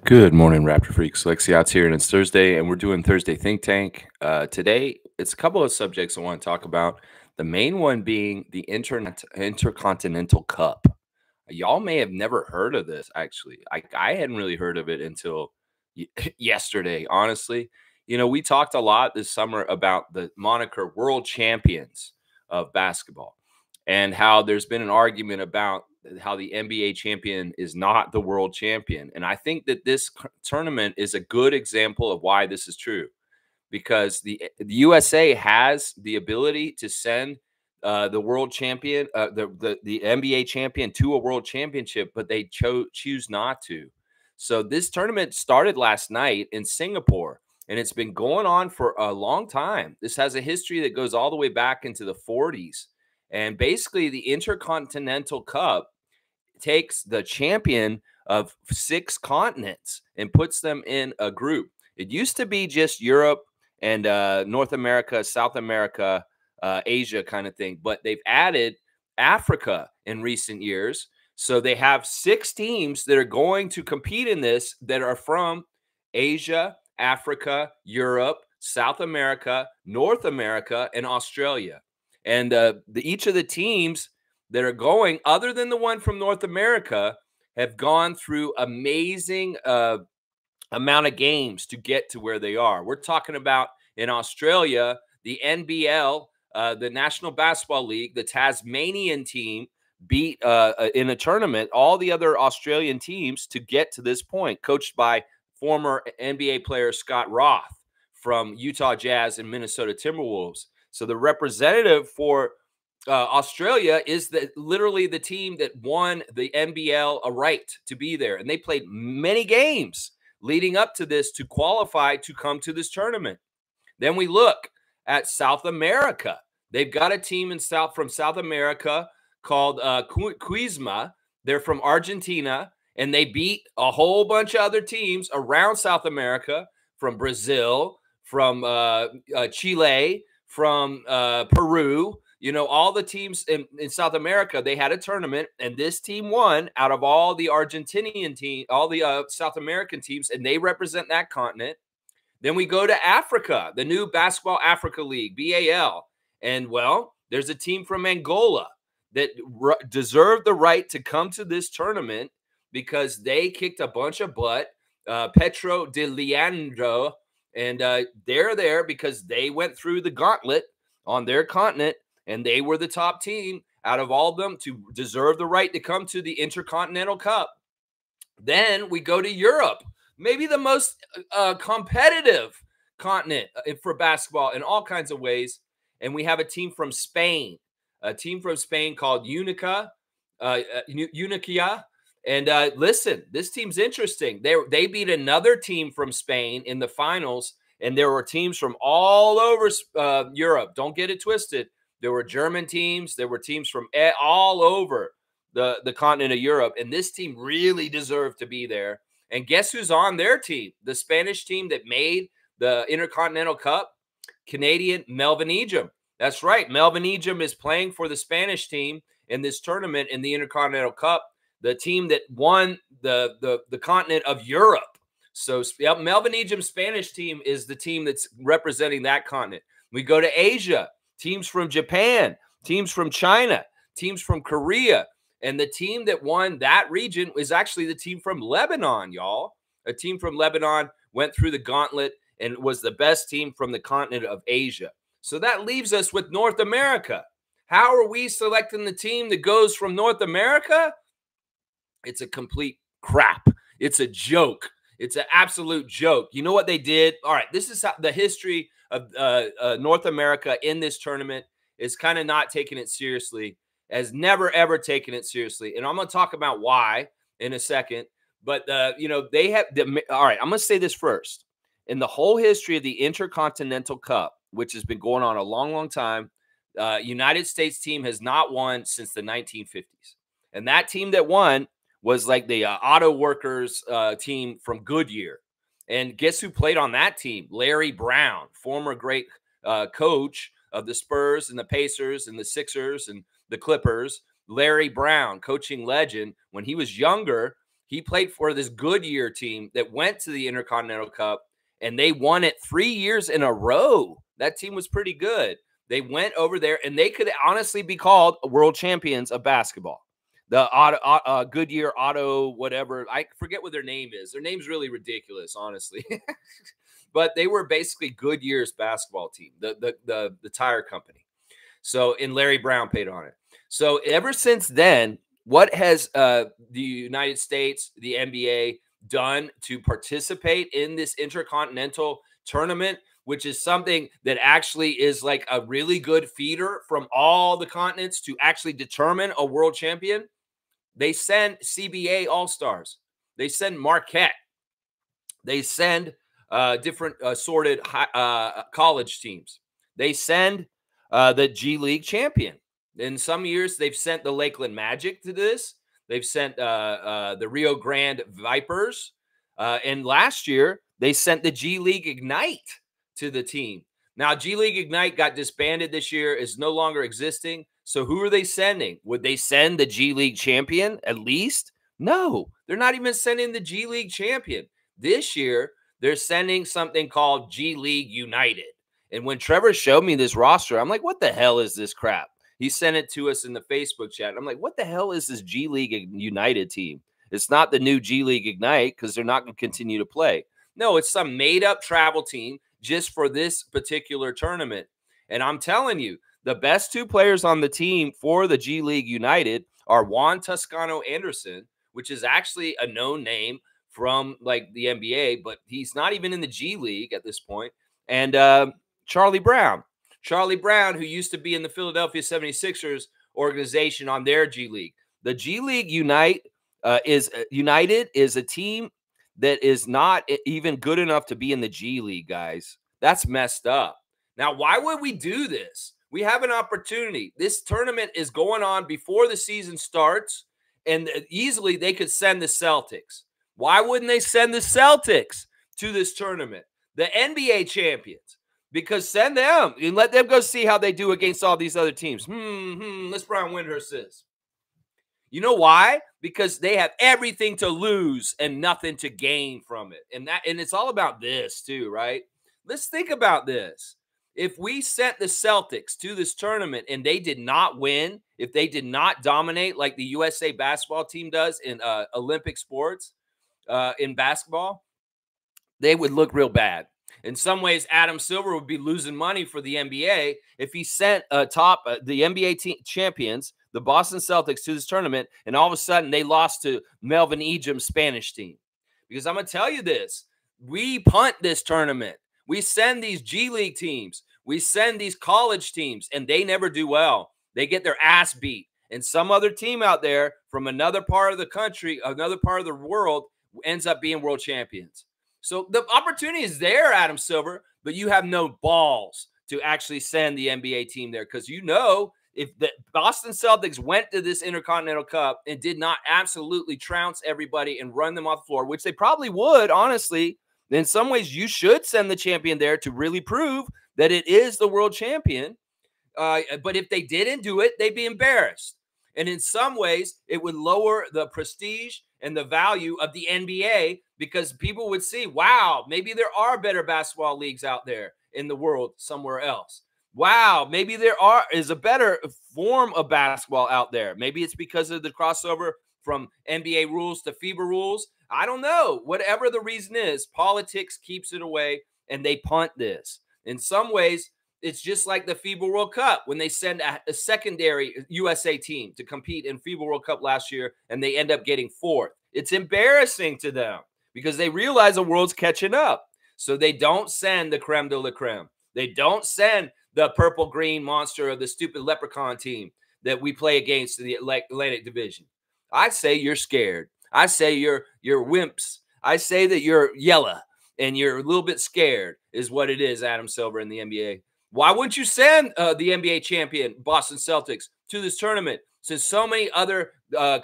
Good morning, Raptor Freaks. Lexi out here, and it's Thursday, and we're doing Thursday Think Tank. Today, it's a couple of subjects I want to talk about. The main one being the Intercontinental Cup. Y'all may have never heard of this, actually. I hadn't really heard of it until yesterday, honestly. We talked a lot this summer about the moniker World Champions of basketball and how there's been an argument about how the NBA champion is not the world champion. And I think that this tournament is a good example of why this is true, because the USA has the ability to send the world champion, the NBA champion to a world championship, but they choose not to. So this tournament started last night in Singapore, and it's been going on for a long time. This has a history that goes all the way back into the 40s. And basically, the Intercontinental Cup takes the champion of 6 continents and puts them in a group. It used to be just Europe and North America, South America, Asia kind of thing, but they've added Africa in recent years. So they have 6 teams that are going to compete in this that are from Asia, Africa, Europe, South America, North America, and Australia. And each of the teams that are going, other than the one from North America, have gone through amazing amount of games to get to where they are. We're talking about in Australia, the NBL, the National Basketball League, the Tasmanian team beat in a tournament all the other Australian teams to get to this point, coached by former NBA player Scott Roth from Utah Jazz and Minnesota Timberwolves. So the representative for Australia is literally the team that won the NBL a right to be there. And they played many games leading up to this to qualify to come to this tournament. Then we look at South America. They've got a team from South America called Quizma. They're from Argentina, and they beat a whole bunch of other teams around South America, from Brazil, from Chile, from Peru. All the teams in South America, they had a tournament, and this team won out of all the Argentinian team, all the South American teams, and they represent that continent. Then we go to Africa, the new Basketball Africa League, BAL. And, well, there's a team from Angola that deserved the right to come to this tournament because they kicked a bunch of butt, Petro de Leandro, and they're there because they went through the gauntlet on their continent, and they were the top team out of all of them to deserve the right to come to the Intercontinental Cup. Then we go to Europe, maybe the most competitive continent for basketball in all kinds of ways. And we have a team from Spain, called Unicia. And listen, this team's interesting. They beat another team from Spain in the finals, and there were teams from all over Europe. Don't get it twisted. There were German teams. There were teams from all over the continent of Europe, and this team really deserved to be there. And guess who's on their team? The Spanish team that made the Intercontinental Cup, Canadian Melvin Ejim. That's right. Melvin Ejim is playing for the Spanish team in this tournament in the Intercontinental Cup, the team that won the continent of Europe. So Melvin Ejim's Spanish team is the team that's representing that continent. We go to Asia, teams from Japan, teams from China, teams from Korea. And the team that won that region is actually the team from Lebanon, y'all. A team from Lebanon went through the gauntlet and was the best team from the continent of Asia. So that leaves us with North America. How are we selecting the team that goes from North America? It's a complete crap. It's a joke. It's an absolute joke. You know what they did? All right, this is how the history of North America in this tournament is kind of not taking it seriously, has never, ever taken it seriously. And I'm going to talk about why in a second. But, they have – all right, I'm going to say this first. In the whole history of the Intercontinental Cup, which has been going on a long, long time, United States team has not won since the 1950s. And that team that won was like the auto workers team from Goodyear. And guess who played on that team? Larry Brown, former great coach of the Spurs and the Pacers and the Sixers and the Clippers. Larry Brown, coaching legend. When he was younger, He played for this Goodyear team that went to the Intercontinental Cup, and they won it 3 years in a row. That team was pretty good. They went over there, and they could honestly be called world champions of basketball. The Goodyear Auto, whatever. I forget what their name is. Their name's really ridiculous, honestly. But they were basically Goodyear's basketball team, the tire company. So, and Larry Brown paid on it. So ever since then, what has the United States, the NBA, done to participate in this intercontinental tournament, which is something that actually is like a really good feeder from all the continents to actually determine a world champion? They send CBA All-Stars. They send Marquette. They send different sorted college teams. They send the G League champion. In some years, they've sent the Lakeland Magic to this. They've sent the Rio Grande Vipers. And last year, they sent the G League Ignite to the team. Now, G League Ignite got disbanded this year, is no longer existing. So who are they sending? Would they send the G League champion at least? No, they're not even sending the G League champion. This year, they're sending something called G League United. And when Trevor showed me this roster, I'm like, what the hell is this crap? He sent it to us in the Facebook chat. I'm like, what the hell is this G League United team? It's not the new G League Ignite because they're not going to continue to play. No, it's some made-up travel team just for this particular tournament. And I'm telling you, the best two players on the team for the G League United are Juan Toscano Anderson, which is actually a known name from like the NBA, but he's not even in the G League at this point, and Charlie Brown. Charlie Brown, who used to be in the Philadelphia 76ers organization on their G League. The G League United is a team that is not even good enough to be in the G League, guys. That's messed up. Now, why would we do this? We have an opportunity. This tournament is going on before the season starts, and easily they could send the Celtics. Why wouldn't they send the Celtics to this tournament? The NBA champions. Because send them and let them go see how they do against all these other teams. Let's Brian Windhurst says. You know why? Because they have everything to lose and nothing to gain from it. And it's all about this too, right? Let's think about this. If we sent the Celtics to this tournament and they did not win, if they did not dominate like the USA basketball team does in Olympic sports, in basketball, they would look real bad. In some ways, Adam Silver would be losing money for the NBA if he sent the NBA champions, the Boston Celtics, to this tournament, and all of a sudden they lost to Melvin Ejim's Spanish team. Because I'm going to tell you this, we punt this tournament. We send these G League teams. We send these college teams, and they never do well. They get their ass beat. And some other team out there from another part of the country, another part of the world, ends up being world champions. So the opportunity is there, Adam Silver, but you have no balls to actually send the NBA team there because you know if the Boston Celtics went to this Intercontinental Cup and did not absolutely trounce everybody and run them off the floor, which they probably would, honestly, in some ways you should send the champion there to really prove that it is the world champion. But if they didn't do it, they'd be embarrassed. And in some ways, it would lower the prestige and the value of the NBA because people would see, wow, maybe there are better basketball leagues out there in the world somewhere else. Wow, maybe there is a better form of basketball out there. Maybe it's because of the crossover from NBA rules to FIBA rules. I don't know. Whatever the reason is, politics keeps it away, and they punt this. In some ways, it's just like the FIBA World Cup when they send a secondary USA team to compete in FIBA World Cup last year, and they end up getting fourth. It's embarrassing to them because they realize the world's catching up. So they don't send the creme de la creme. They don't send the purple-green monster of the stupid leprechaun team that we play against in the Atlantic Division. I say you're scared. I say you're wimps. I say that you're yellow and you're a little bit scared is what it is, Adam Silver, in the NBA. Why wouldn't you send the NBA champion Boston Celtics to this tournament since so many other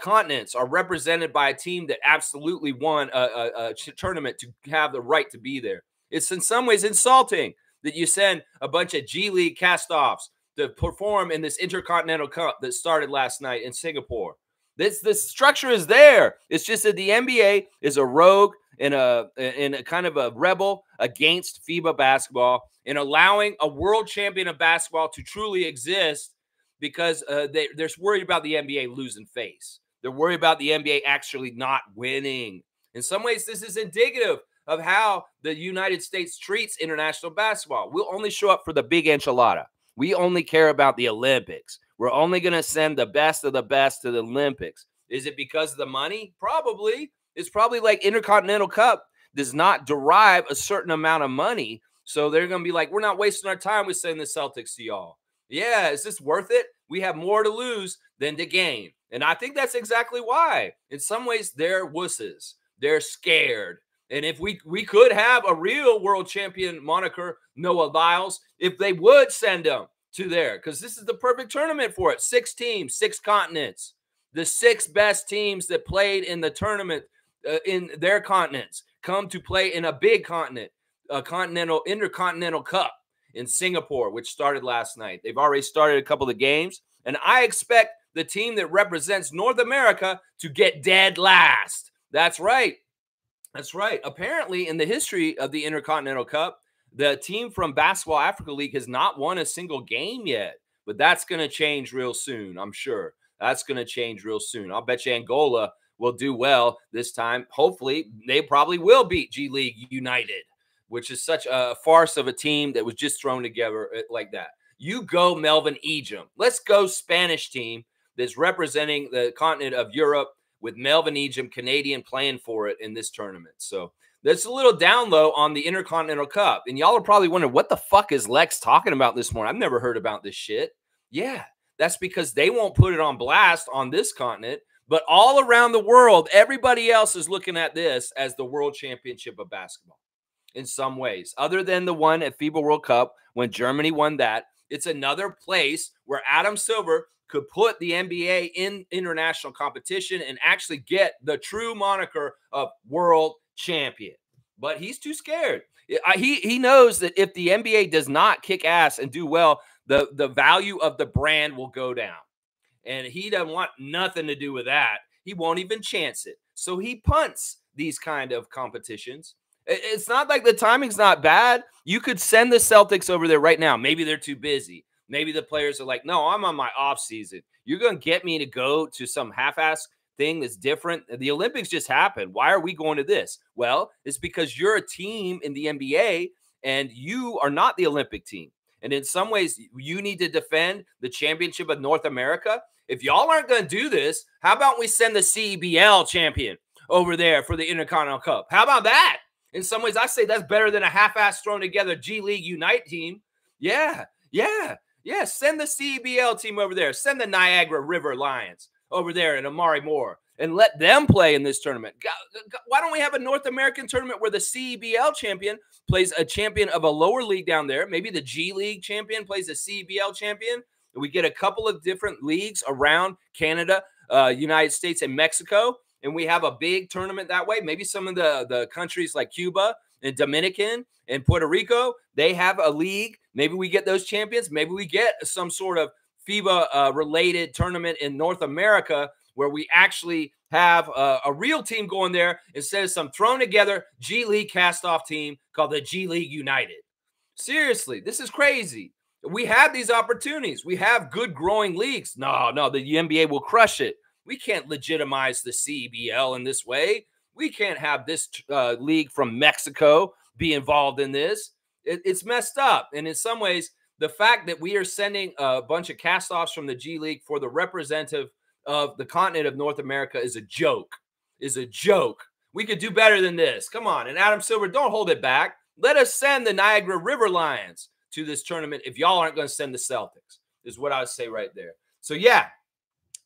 continents are represented by a team that absolutely won a tournament to have the right to be there? It's in some ways insulting that you send a bunch of G League cast-offs to perform in this Intercontinental Cup that started last night in Singapore. This structure is there. It's just that the NBA is a rogue and a kind of a rebel against FIBA basketball and allowing a world champion of basketball to truly exist because they're worried about the NBA losing face. They're worried about the NBA actually not winning. In some ways, this is indicative of how the United States treats international basketball. We'll only show up for the big enchilada. We only care about the Olympics. We're only going to send the best of the best to the Olympics. Is it because of the money? Probably. It's probably like Intercontinental Cup does not derive a certain amount of money. So they're going to be like, we're not wasting our time with sending the Celtics to y'all. Yeah, is this worth it? We have more to lose than to gain. And I think that's exactly why. In some ways, they're wusses. They're scared. And if we could have a real world champion moniker, Noah Lyles, if they would send them to there, because this is the perfect tournament for it. 6 teams, 6 continents. The 6 best teams that played in the tournament in their continents come to play in a big continent, a Intercontinental Cup in Singapore, which started last night. They've already started a couple of games, and I expect the team that represents North America to get dead last. That's right. That's right. Apparently, in the history of the Intercontinental Cup, the team from Basketball Africa League has not won a single game yet, but that's going to change real soon, I'm sure. That's going to change real soon. I'll bet you Angola will do well this time. Hopefully, they probably will beat G League United, which is such a farce of a team that was just thrown together like that. You go Melvin Ejim. Let's go Spanish team that's representing the continent of Europe with Melvin Ejim, Canadian, playing for it in this tournament. So that's a little down low on the Intercontinental Cup. And y'all are probably wondering, what the fuck is Lex talking about this morning? I've never heard about this shit. Yeah, that's because they won't put it on blast on this continent. But all around the world, everybody else is looking at this as the World Championship of basketball in some ways. Other than the one at FIBA World Cup when Germany won that, it's another place where Adam Silver could put the NBA in international competition and actually get the true moniker of world champion. But he's too scared. He knows that if the NBA does not kick ass and do well, the value of the brand will go down. And he doesn't want nothing to do with that. He won't even chance it. So he punts these kind of competitions. It's not like the timing's not bad. You could send the Celtics over there right now. Maybe they're too busy. Maybe the players are like, no, I'm on my off season. You're going to get me to go to some half-ass thing that's different. The Olympics just happened. Why are we going to this? Well, it's because you're a team in the NBA and you are not the Olympic team. And in some ways, you need to defend the championship of North America. If y'all aren't going to do this, how about we send the CBL champion over there for the Intercontinental Cup? How about that? In some ways, I say that's better than a half-ass thrown together G League Unite team. Yeah. Send the CBL team over there. Send the Niagara River Lions over there and Amari Moore and let them play in this tournament. Why don't we have a North American tournament where the CBL champion plays a champion of a lower league down there? Maybe the G League champion plays a CBL champion. And we get a couple of different leagues around Canada, United States, and Mexico. And we have a big tournament that way. Maybe some of the countries like Cuba and Dominican and Puerto Rico, they have a league. Maybe we get those champions. Maybe we get some sort of FIBA-related tournament in North America where we actually have a real team going there instead of some thrown-together G League cast-off team called the G League United. Seriously, this is crazy. We have these opportunities. We have good growing leagues. No, the NBA will crush it. We can't legitimize the CBL in this way. We can't have this league from Mexico be involved in this. It's messed up. And in some ways, the fact that we are sending a bunch of cast-offs from the G League for the representative of the continent of North America is a joke. We could do better than this. Come on. And Adam Silver, don't hold it back. Let us send the Niagara River Lions to this tournament if y'all aren't going to send the Celtics, is what I would say right there. So, yeah,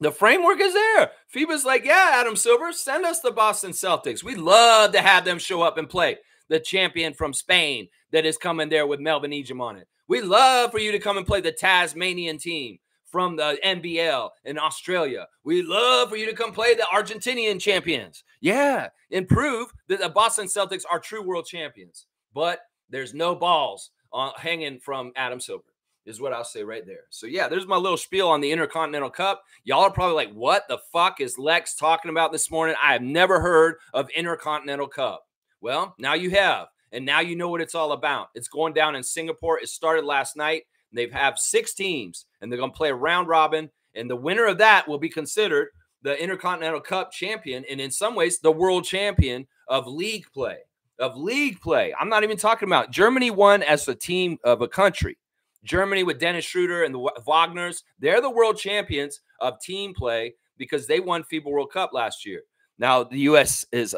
the framework is there. FIBA's like, yeah, Adam Silver, send us the Boston Celtics. We'd love to have them show up and play the champion from Spain that is coming there with Melvin Ejim on it. We'd love for you to come and play the Tasmanian team from the NBL in Australia. We'd love for you to come play the Argentinian champions. Yeah, and prove that the Boston Celtics are true world champions. But there's no balls hanging from Adam Silver. is what I'll say right there. So, yeah, there's my little spiel on the Intercontinental Cup. Y'all are probably like, what the fuck is Lex talking about this morning? I have never heard of Intercontinental Cup. Well, now you have, and now you know what it's all about. It's going down in Singapore. It started last night. They have 6 teams, and they're going to play a round robin, and the winner of that will be considered the Intercontinental Cup champion, and in some ways, the world champion of league play. I'm not even talking about Germany won as a team of a country. Germany with Dennis Schroeder and the Wagners, they're the world champions of team play because they won FIBA World Cup last year. Now, the U.S. is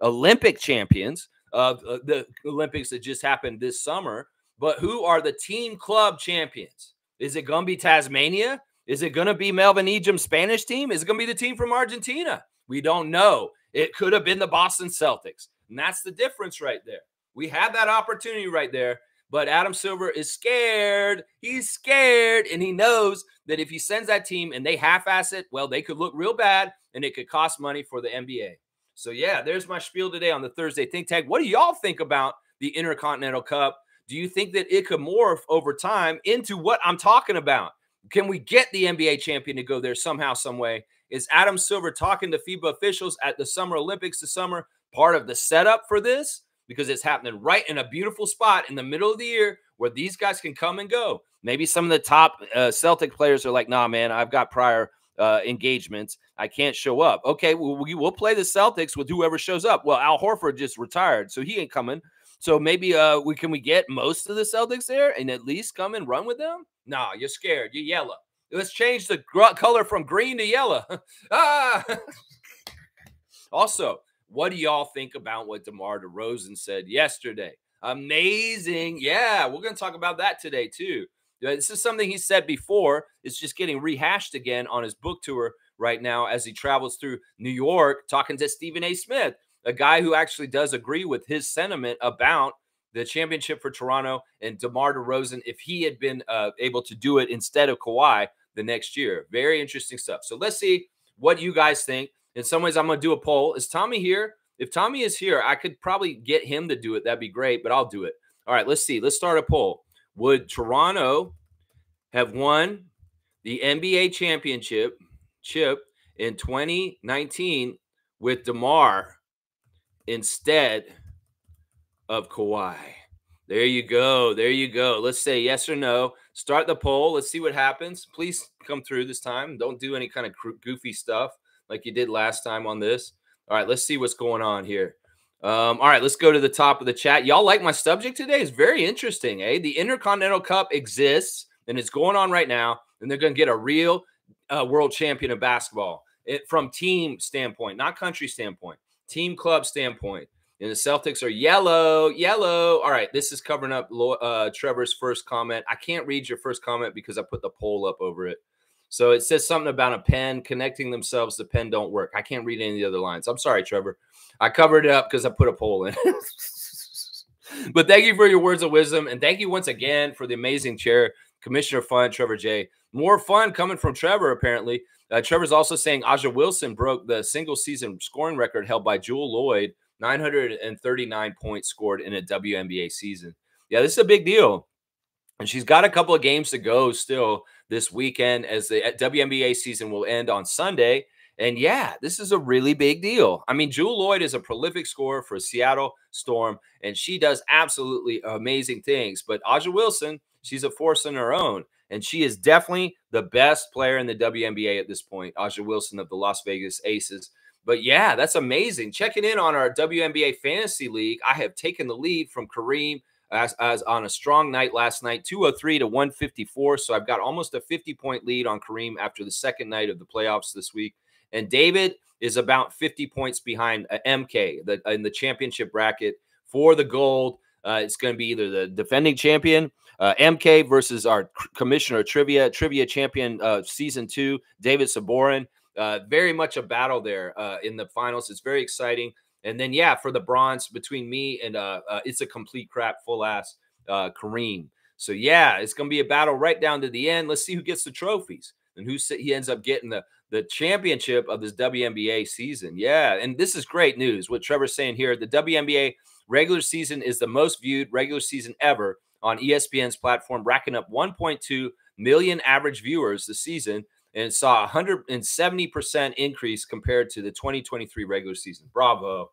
Olympic champions of the Olympics that just happened this summer. But who are the team club champions? Is it going to be Tasmania? Is it going to be Melvin Ejim's Spanish team? Is it going to be the team from Argentina? We don't know. It could have been the Boston Celtics. And that's the difference right there. We have that opportunity right there. But Adam Silver is scared. He's scared. And he knows that if he sends that team and they half-ass it, well, they could look real bad and it could cost money for the NBA. So, yeah, there's my spiel today on the Thursday Think Tank. What do y'all think about the Intercontinental Cup? Do you think that it could morph over time into what I'm talking about? Can we get the NBA champion to go there somehow, some way? Is Adam Silver talking to FIBA officials at the Summer Olympics this summer part of the setup for this? Because it's happening right in a beautiful spot in the middle of the year where these guys can come and go. Maybe some of the top Celtic players are like, nah, man, I've got prior engagements. I can't show up. Okay, we'll play the Celtics with whoever shows up. Well, Al Horford just retired, so he ain't coming. So maybe can we get most of the Celtics there and at least come and run with them? Nah, you're scared. You're yellow. Let's change the color from green to yellow. Also, what do y'all think about what DeMar DeRozan said yesterday? Amazing. Yeah, we're going to talk about that today too. This is something he said before. It's just getting rehashed again on his book tour right now as he travels through New York talking to Stephen A. Smith, a guy who actually does agree with his sentiment about the championship for Toronto and DeMar DeRozan if he had been able to do it instead of Kawhi the next year. Very interesting stuff. So let's see what you guys think. In some ways, I'm going to do a poll. Is Tommy here? If Tommy is here, I could probably get him to do it. That'd be great, but I'll do it. All right, let's see. Let's start a poll. Would Toronto have won the NBA championship in 2019 with DeMar instead of Kawhi? There you go. There you go. Let's say yes or no. Start the poll. Let's see what happens. Please come through this time. Don't do any kind of goofy stuff like you did last time on this. All right, let's see what's going on here. All right, let's go to the top of the chat. Y'all like my subject today? It's very interesting, eh? The Intercontinental Cup exists, and it's going on right now, and they're going to get a real world champion of basketball from team standpoint, not country standpoint, team club standpoint. And the Celtics are yellow. All right, this is covering up Trevor's first comment. I can't read your first comment because I put the poll up over it. So it says something about a pen connecting themselves. The pen don't work. I can't read any of the other lines. I'm sorry, Trevor. I covered it up because I put a poll in. But thank you for your words of wisdom. And thank you once again for the amazing chair, Commissioner Fun, Trevor J. More fun coming from Trevor, apparently. Trevor's also saying Aja Wilson broke the single-season scoring record held by Jewel Lloyd, 939 points scored in a WNBA season. Yeah, this is a big deal. And she's got a couple of games to go still this weekend as the WNBA season will end on Sunday. And yeah, this is a really big deal. I mean, Jewel Lloyd is a prolific scorer for Seattle Storm, and she does absolutely amazing things. But Aja Wilson, she's a force on her own, and she is definitely the best player in the WNBA at this point, Aja Wilson of the Las Vegas Aces. But yeah, that's amazing. Checking in on our WNBA Fantasy League, I have taken the lead from Kareem as on a strong night last night, 203 to 154. So I've got almost a 50-point lead on Kareem after the second night of the playoffs this week. And David is about 50 points behind MK in the championship bracket for the gold. It's going to be either the defending champion, MK, versus our commissioner trivia champion season 2, David Saborin. Very much a battle there in the finals. It's very exciting. And then, yeah, for the bronze between me and it's a complete crap, full ass Kareem. So, yeah, it's going to be a battle right down to the end. Let's see who gets the trophies and he ends up getting the championship of this WNBA season. Yeah, and this is great news. What Trevor's saying here, the WNBA regular season is the most viewed regular season ever on ESPN's platform, racking up 1.2 million average viewers this season, and saw a 170% increase compared to the 2023 regular season. Bravo.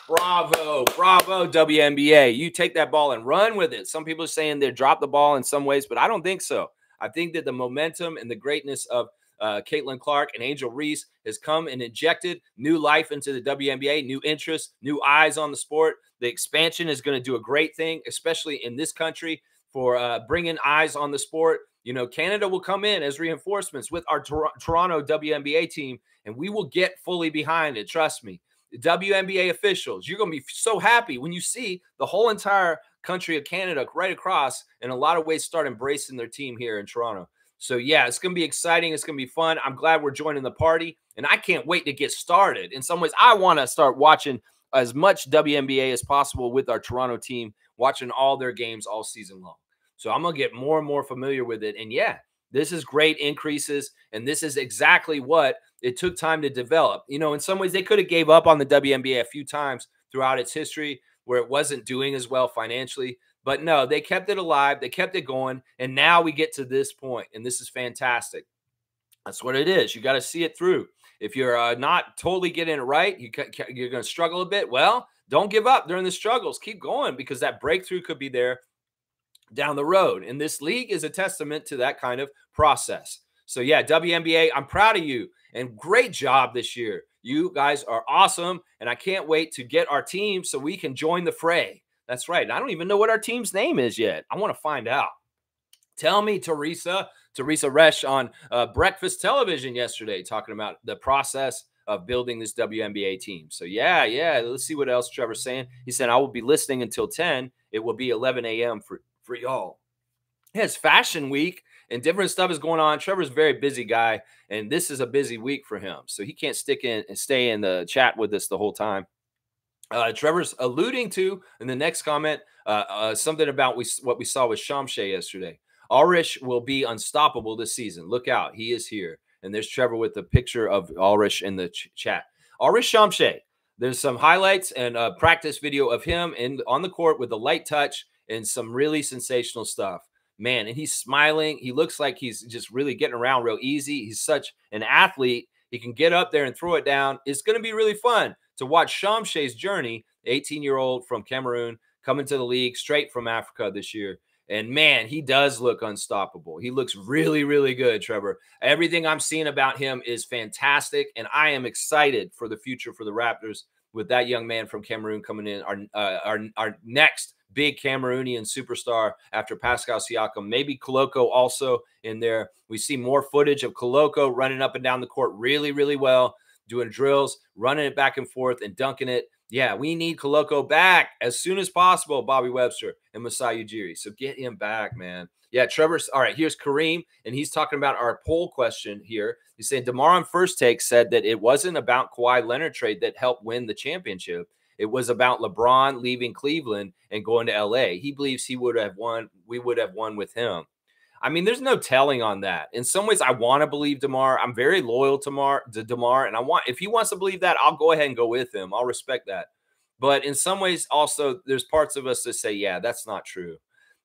Bravo, bravo, WNBA. You take that ball and run with it. Some people are saying they dropped the ball in some ways, but I don't think so. I think that the momentum and the greatness of Caitlin Clark and Angel Reese has come and injected new life into the WNBA, new interest, new eyes on the sport. The expansion is going to do a great thing, especially in this country, for bringing eyes on the sport. You know, Canada will come in as reinforcements with our Toronto WNBA team, and we will get fully behind it. Trust me. The WNBA officials, you're going to be so happy when you see the whole entire country of Canada right across, in a lot of ways, start embracing their team here in Toronto. So, yeah, it's going to be exciting. It's going to be fun. I'm glad we're joining the party, and I can't wait to get started. In some ways, I want to start watching as much WNBA as possible with our Toronto team, watching all their games all season long. So I'm going to get more and more familiar with it. And, yeah, this is great increases, and this is exactly what it took time to develop. You know, in some ways, they could have gave up on the WNBA a few times throughout its history where it wasn't doing as well financially. But no, they kept it alive. They kept it going. And now we get to this point, and this is fantastic. That's what it is. You got to see it through. If you're not totally getting it right, you're going to struggle a bit. Well, don't give up during the struggles. Keep going, because that breakthrough could be there down the road. And this league is a testament to that kind of process. So, yeah, WNBA, I'm proud of you, and great job this year. You guys are awesome, and I can't wait to get our team so we can join the fray. That's right. I don't even know what our team's name is yet. I want to find out. Tell me, Teresa Resch on Breakfast Television yesterday, talking about the process of building this WNBA team. So, yeah, let's see what else Trevor's saying. He said, I will be listening until 10. It will be 11 a.m. for y'all. It's Fashion Week, and different stuff is going on. Trevor's a very busy guy, and this is a busy week for him, so he can't stay in the chat with us the whole time. Trevor's alluding to in the next comment something about what we saw with Shamshay yesterday. Ulrich will be unstoppable this season. Look out, he is here. And there's Trevor with the picture of Ulrich in the chat. Ulrich Shamshay. There's some highlights and a practice video of him on the court with a light touch and some really sensational stuff. Man, and he's smiling. He looks like he's just really getting around real easy. He's such an athlete. He can get up there and throw it down. It's going to be really fun to watch Shamshay's journey, 18-year-old from Cameroon, coming to the league straight from Africa this year. And, man, he does look unstoppable. He looks really, really good, Trevor. Everything I'm seeing about him is fantastic, and I am excited for the future for the Raptors with that young man from Cameroon coming in, our next big Cameroonian superstar after Pascal Siakam. Maybe Koloko also in there. We see more footage of Koloko running up and down the court really, really well, doing drills, running it back and forth and dunking it. Yeah, we need Koloko back as soon as possible, Bobby Webster and Masai Ujiri. So get him back, man. Yeah, Trevor's – all right, here's Kareem, and he's talking about our poll question here. He's saying DeMar on First Take said that it wasn't about Kawhi Leonard trade that helped win the championship. It was about LeBron leaving Cleveland and going to L.A. He believes he would have won. We would have won with him. I mean, there's no telling on that. In some ways, I want to believe DeMar. I'm very loyal to DeMar, and if he wants to believe that, I'll go ahead and go with him. I'll respect that. But in some ways, also, there's parts of us that say, yeah, that's not true.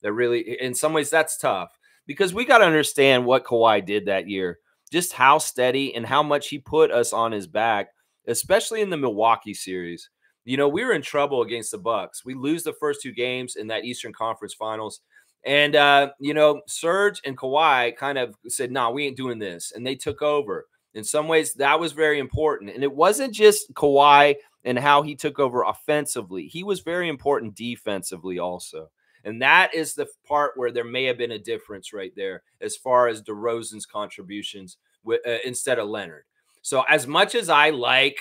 That really, in some ways, that's tough because we got to understand what Kawhi did that year, just how steady and how much he put us on his back, especially in the Milwaukee series. You know, we were in trouble against the Bucks. We lose the first two games in that Eastern Conference Finals. And, you know, Serge and Kawhi kind of said, no, we ain't doing this. And they took over. In some ways, that was very important. And it wasn't just Kawhi and how he took over offensively. He was very important defensively also. And that is the part where there may have been a difference right there as far as DeRozan's contributions instead of Leonard. So as much as I like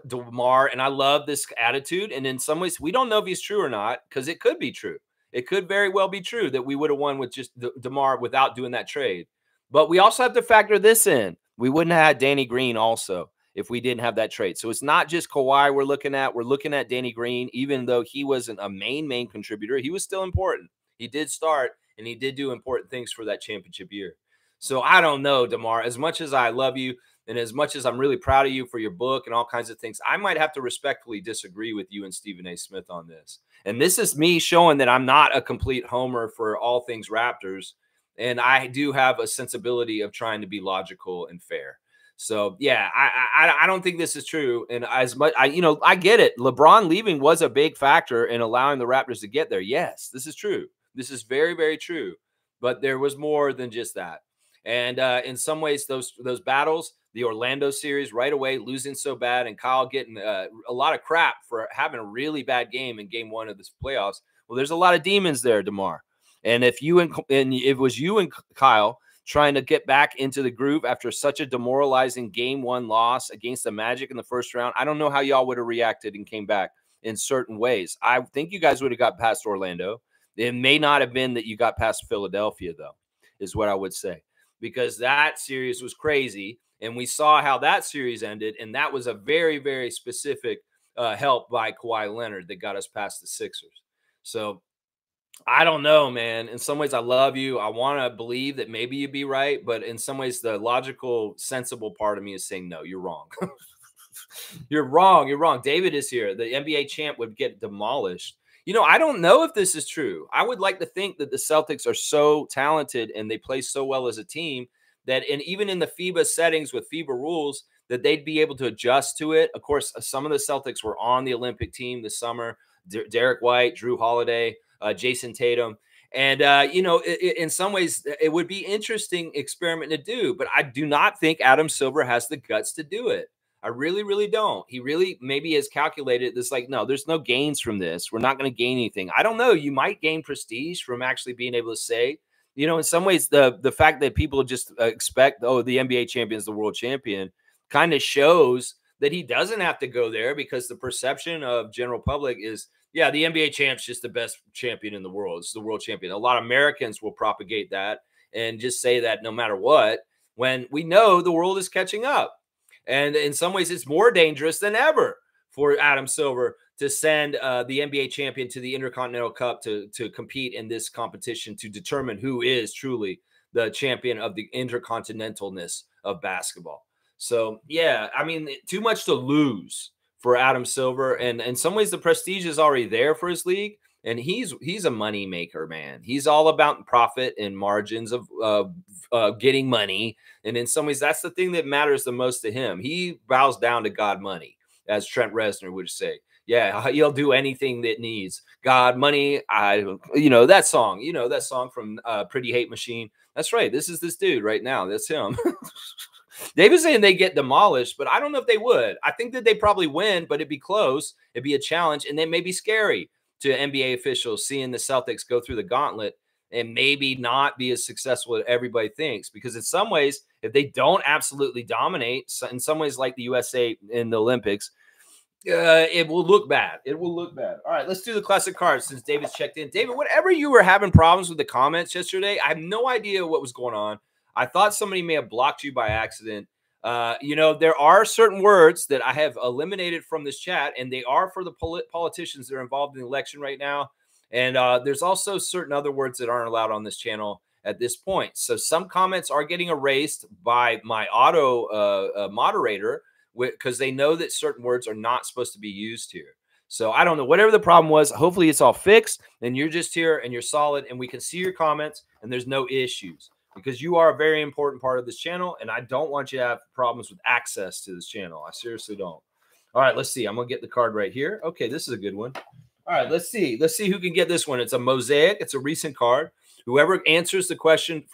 DeMar and I love this attitude, and in some ways, we don't know if he's true or not because it could be true. It could very well be true that we would have won with just DeMar without doing that trade. But we also have to factor this in. We wouldn't have had Danny Green also if we didn't have that trade. So it's not just Kawhi we're looking at. We're looking at Danny Green, even though he wasn't a main contributor. He was still important. He did start, and he did do important things for that championship year. So I don't know, DeMar. As much as I love you, And as much as I'm really proud of you for your book and all kinds of things, I might have to respectfully disagree with you and Stephen A. Smith on this. And this is me showing that I'm not a complete homer for all things Raptors. And I do have a sensibility of trying to be logical and fair. So yeah, I don't think this is true. And as much I get it. LeBron leaving was a big factor in allowing the Raptors to get there. Yes, this is true. This is very, very true. But there was more than just that. And in some ways, those battles, the Orlando series right away, losing so bad, and Kyle getting a lot of crap for having a really bad game in game one of this playoffs. Well, there's a lot of demons there, DeMar. And if it was you and Kyle trying to get back into the groove after such a demoralizing game one loss against the Magic in the first round, I don't know how y'all would have reacted and came back in certain ways. I think you guys would have got past Orlando. It may not have been that you got past Philadelphia, though, is what I would say, because that series was crazy. And we saw how that series ended. And that was a very, very specific help by Kawhi Leonard that got us past the Sixers. So I don't know, man. In some ways, I love you. I want to believe that maybe you'd be right. But in some ways, the logical, sensible part of me is saying, no, you're wrong. You're wrong. You're wrong. David is here. The NBA champ would get demolished. I don't know if this is true. I would like to think that the Celtics are so talented and they play so well as a team that, and even in the FIBA settings with FIBA rules, that they'd be able to adjust to it. Of course, some of the Celtics were on the Olympic team this summer. Derek White, Drew Holiday, Jason Tatum. And, in some ways, it would be interesting experiment to do. But I do not think Adam Silver has the guts to do it. I really, really don't. He really maybe has calculated this like, no, there's no gains from this. We're not going to gain anything. I don't know. You might gain prestige from actually being able to say, in some ways, the fact that people just expect, the NBA champion is the world champion kind of shows that he doesn't have to go there, because the perception of general public is, yeah, the NBA champ's just the best champion in the world. It's the world champion. A lot of Americans will propagate that and just say that no matter what, when we know the world is catching up. And in some ways, it's more dangerous than ever for Adam Silver to send the NBA champion to the Intercontinental Cup to compete in this competition to determine who is truly the champion of the intercontinentalness of basketball. So, yeah, I mean, too much to lose for Adam Silver. And in some ways, the prestige is already there for his league. And he's a money maker, man. He's all about profit and margins of getting money. And in some ways, that's the thing that matters the most to him. He bows down to God money, as Trent Reznor would say. Yeah, he'll do anything that needs God money. That song from Pretty Hate Machine. That's right. This is this dude right now. That's him. David's saying they get demolished, but I don't know if they would. I think that they probably win, but it'd be close. It'd be a challenge, and then maybe scary to NBA officials seeing the Celtics go through the gauntlet and maybe not be as successful as everybody thinks. Because in some ways, if they don't absolutely dominate, in some ways like the USA in the Olympics, it will look bad. It will look bad. All right, let's do the classic cards since David's checked in. David, whatever you were having problems with the comments yesterday, I have no idea what was going on. I thought somebody may have blocked you by accident. There are certain words that I have eliminated from this chat, and they are for the politicians that are involved in the election right now. And there's also certain other words that aren't allowed on this channel at this point. So some comments are getting erased by my auto moderator because they know that certain words are not supposed to be used here. So I don't know, whatever the problem was, hopefully it's all fixed and you're just here and you're solid and we can see your comments and there's no issues. Because you are a very important part of this channel, and I don't want you to have problems with access to this channel. I seriously don't. All right, let's see. I'm going to get the card right here. Okay, this is a good one. All right, let's see. Let's see who can get this one. It's a mosaic. It's a recent card. Whoever answers the question,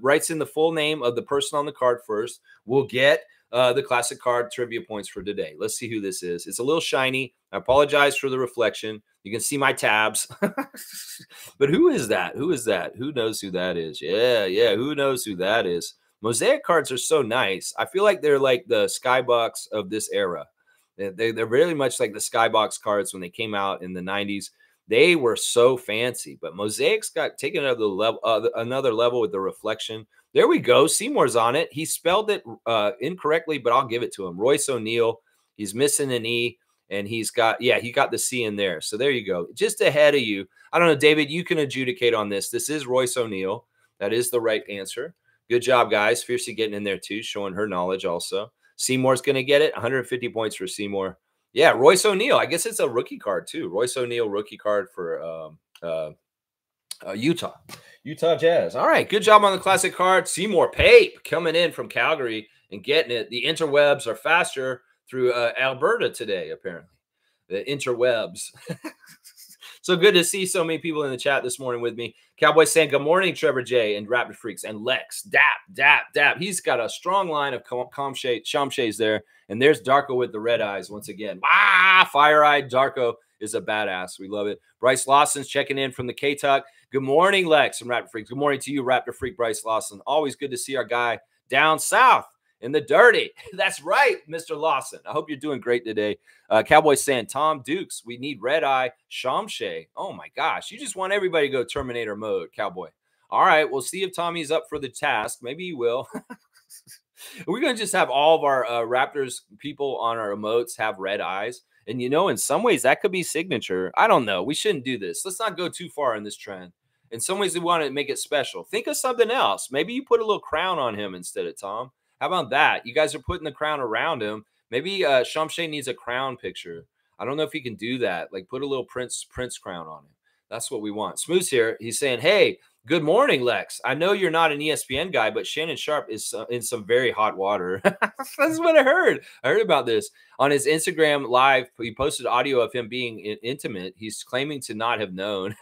writes in the full name of the person on the card first, will get the classic card trivia points for today. Let's see who this is. It's a little shiny. I apologize for the reflection. You can see my tabs. But who is that? Who is that? Who knows who that is? Yeah. Who knows who that is? Mosaic cards are so nice. I feel like they're like the Skybox of this era. They're really much like the Skybox cards when they came out in the 90s. They were so fancy, but Mosaic's got taken another level with the reflection. There we go. Seymour's on it. He spelled it incorrectly, but I'll give it to him. Royce O'Neal. He's missing an E, and he got the C in there. So there you go. Just ahead of you. I don't know, David, you can adjudicate on this. This is Royce O'Neal. That is the right answer. Good job, guys. Fiercey getting in there too, showing her knowledge also. Seymour's going to get it. 150 points for Seymour. Yeah, Royce O'Neal. I guess it's a rookie card too. Royce O'Neal rookie card for Utah. Utah Jazz. All right, good job on the classic card. Seymour Pape coming in from Calgary and getting it. The interwebs are faster through Alberta today, apparently. The interwebs. So good to see so many people in the chat this morning with me. Cowboys saying good morning, Trevor J and Raptor Freaks and Lex. Dap. He's got a strong line of Shamshays there. And there's Darko with the red eyes once again. Fire-eyed Darko is a badass. We love it. Bryce Lawson's checking in from the K-Tuck. Good morning, Lex and Raptor Freaks. Good morning to you, Raptor Freak Bryce Lawson. Always good to see our guy down south in the dirty. That's right, Mr. Lawson. I hope you're doing great today. Cowboys saying, Tom Dukes, we need red eye Shamshay. Oh, my gosh. You just want everybody to go Terminator mode, Cowboy. All right, we'll see if Tommy's up for the task. Maybe he will. We're going to just have all of our Raptors people on our emotes have red eyes. And, you know, in some ways, that could be signature. I don't know. We shouldn't do this. Let's not go too far in this trend. In some ways, we want to make it special. Think of something else. Maybe you put a little crown on him instead of Tom. How about that? You guys are putting the crown around him. Maybe Shamshay needs a crown picture. I don't know if he can do that. Like put a little Prince crown on him. That's what we want. Smooth's here. He's saying, hey, good morning, Lex. I know you're not an ESPN guy, but Shannon Sharp is in some very hot water. That's what I heard. I heard about this. On his Instagram live, he posted audio of him being intimate. He's claiming to not have known.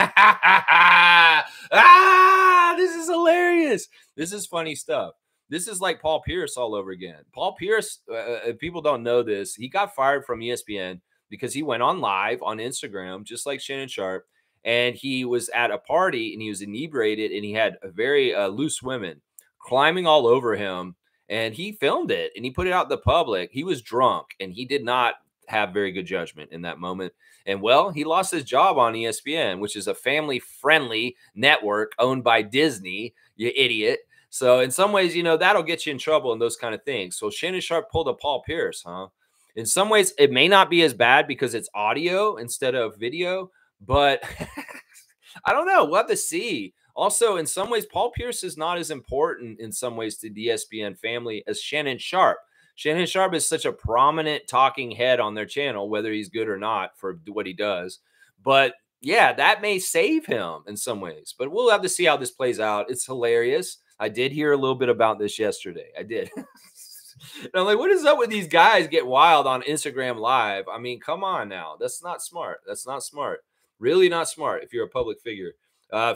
This is hilarious. This is funny stuff. This is like Paul Pierce all over again. Paul Pierce, if people don't know this, he got fired from ESPN because he went on live on Instagram, just like Shannon Sharp, and he was at a party and he was inebriated and he had a very loose women climbing all over him, and he filmed it and he put it out in the public. He was drunk and he did not have very good judgment in that moment. And well, he lost his job on ESPN, which is a family-friendly network owned by Disney, you idiot. So in some ways, you know, that'll get you in trouble and those kind of things. So Shannon Sharp pulled a Paul Pierce, huh? In some ways, it may not be as bad because it's audio instead of video, but I don't know. We'll have to see. Also, in some ways, Paul Pierce is not as important in some ways to the ESPN family as Shannon Sharp. Shannon Sharp is such a prominent talking head on their channel, whether he's good or not for what he does. But yeah, that may save him in some ways. But we'll have to see how this plays out. It's hilarious. I did hear a little bit about this yesterday. I did. And I'm like, what is up with these guys get wild on Instagram Live? I mean, come on now. That's not smart. That's not smart. Really not smart if you're a public figure.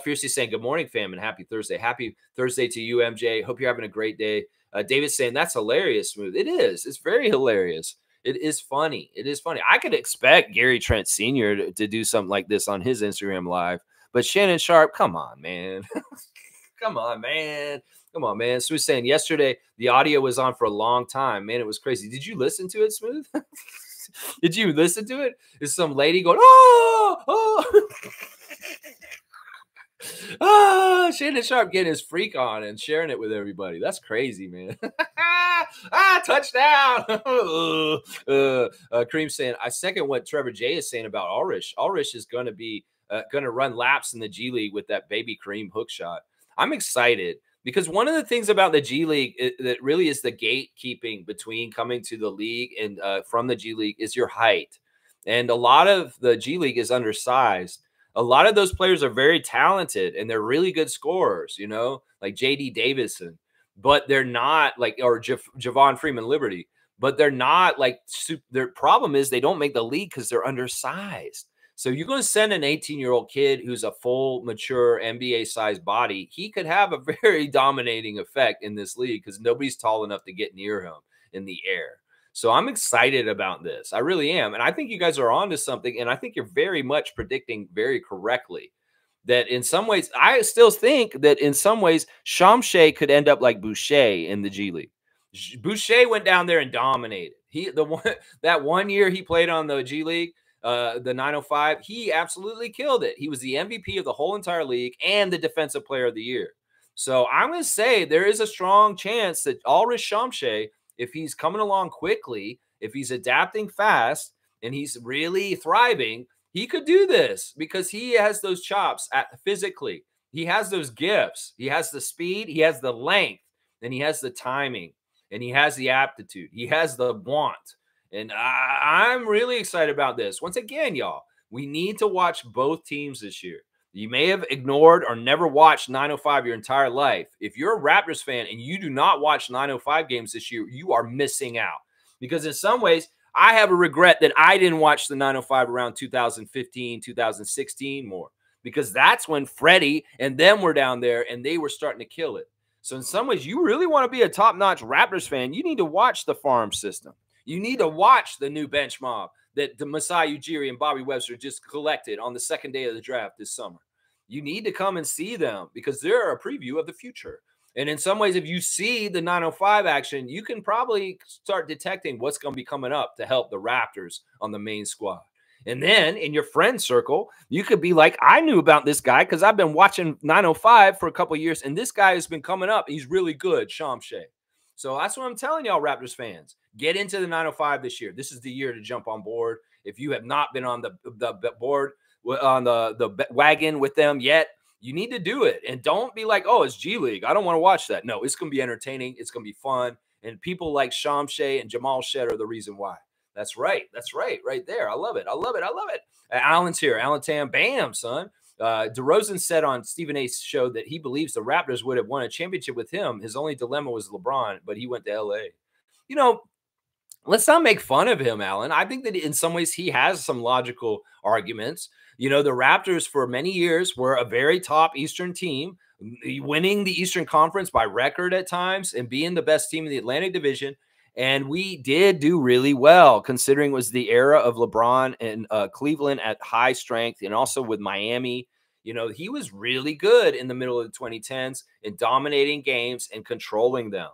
Fiercely saying, good morning, fam, and happy Thursday. Happy Thursday to you, MJ. Hope you're having a great day. David's saying, that's hilarious, Smooth. It is. It's very hilarious. It is funny. It is funny. I could expect Gary Trent Sr. to do something like this on his Instagram Live. But Shannon Sharp, come on, man. Come on, man. Come on, man. So we're saying yesterday the audio was on for a long time. Man, it was crazy. Did you listen to it, Smooth? Did you listen to it? Is some lady going, oh. Shannon Sharp getting his freak on and sharing it with everybody. That's crazy, man. Touchdown. Kareem saying, I second what Trevor J is saying about Ulrich. Ulrich is going to be going to run laps in the G League with that baby Kareem hook shot. I'm excited because one of the things about the G League that really is the gatekeeping between coming to the league and from the G League is your height. And a lot of the G League is undersized. A lot of those players are very talented and they're really good scorers, you know, like J.D. Davison, but they're not like, or Javon Freeman Liberty, but they're not like, their problem is they don't make the league because they're undersized. So you're going to send an 18-year-old kid who's a full, mature, NBA-sized body. He could have a very dominating effect in this league because nobody's tall enough to get near him in the air. So I'm excited about this. I really am. And I think you guys are onto something. And I think you're very much predicting very correctly that in some ways, I still think that in some ways, Shamshay could end up like Boucher in the G League. Boucher went down there and dominated. That 1 year he played on the G League, the 905, he absolutely killed it. He was the MVP of the whole entire league and the defensive player of the year. So I'm going to say there is a strong chance that Ulrich Shamshay, if he's coming along quickly, if he's adapting fast and he's really thriving, he could do this because he has those chops physically. He has those gifts. He has the speed, he has the length, and he has the timing. and he has the aptitude. He has the want. And I'm really excited about this. Once again, y'all, we need to watch both teams this year. You may have ignored or never watched 905 your entire life. If you're a Raptors fan and you do not watch 905 games this year, you are missing out. Because in some ways, I have a regret that I didn't watch the 905 around 2015, 2016 more. Because that's when Freddie and them were down there and they were starting to kill it. So in some ways, you really want to be a top-notch Raptors fan, you need to watch the farm system. You need to watch the new bench mob that the Masai Ujiri and Bobby Webster just collected on the second day of the draft this summer. You need to come and see them because they're a preview of the future. And in some ways, if you see the 905 action, you can probably start detecting what's going to be coming up to help the Raptors on the main squad. And then in your friend circle, you could be like, I knew about this guy because I've been watching 905 for a couple of years, and this guy has been coming up. He's really good, Shamshay. So that's what I'm telling y'all, Raptors fans. Get into the 905 this year. This is the year to jump on board. If you have not been on the board, on the wagon with them yet, you need to do it. And don't be like, oh, it's G League. I don't want to watch that. No, it's going to be entertaining. It's going to be fun. And people like Shamshay and Jamal Shed are the reason why. That's right. That's right. Right there. I love it. I love it. I love it. Alan's here. Alan Tam. Bam, son. DeRozan said on Stephen A's show that he believes the Raptors would have won a championship with him. His only dilemma was LeBron, but he went to L.A. You know, let's not make fun of him, Alan. I think that in some ways he has some logical arguments. You know, the Raptors for many years were a very top Eastern team, winning the Eastern Conference by record at times and being the best team in the Atlantic Division. And we did do really well, considering it was the era of LeBron and Cleveland at high strength, and also with Miami. You know, he was really good in the middle of the 2010s in dominating games and controlling them.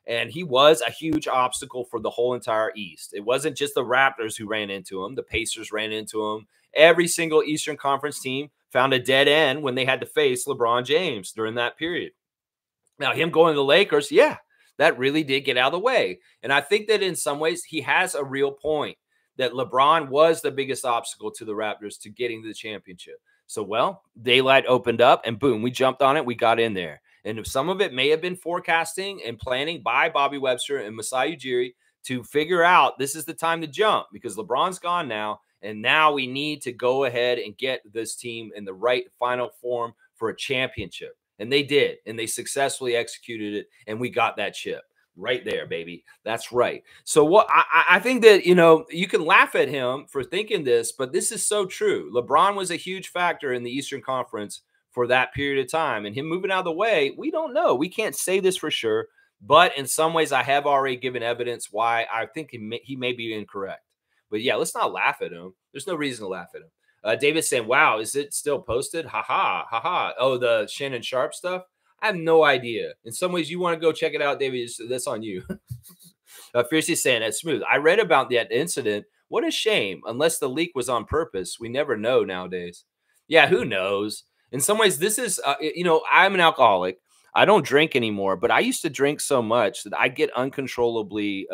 And he was a huge obstacle for the whole entire East. It wasn't just the Raptors who ran into him. The Pacers ran into him. Every single Eastern Conference team found a dead end when they had to face LeBron James during that period. Now, him going to the Lakers, yeah, that really did get out of the way. And I think that in some ways he has a real point that LeBron was the biggest obstacle to the Raptors to getting to the championship. So, well, daylight opened up and boom, we jumped on it. We got in there. And if some of it may have been forecasting and planning by Bobby Webster and Masai Ujiri to figure out this is the time to jump because LeBron's gone now. And now we need to go ahead and get this team in the right final form for a championship. And they did. And they successfully executed it. And we got that chip right there, baby. That's right. So what I think that, you know, you can laugh at him for thinking this, but this is so true. LeBron was a huge factor in the Eastern Conference for that period of time. And him moving out of the way, we don't know. We can't say this for sure. But in some ways, I have already given evidence why I think he may be incorrect. But yeah, let's not laugh at him. There's no reason to laugh at him. David's saying, wow, is it still posted? Ha ha, ha ha. Oh, the Shannon Sharp stuff? I have no idea. In some ways, you want to go check it out, David. That's on you. Fiercely saying, that's smooth. I read about that incident. What a shame. Unless the leak was on purpose. We never know nowadays. Yeah, who knows? In some ways, this is, you know, I'm an alcoholic. I don't drink anymore, but I used to drink so much that I get uncontrollably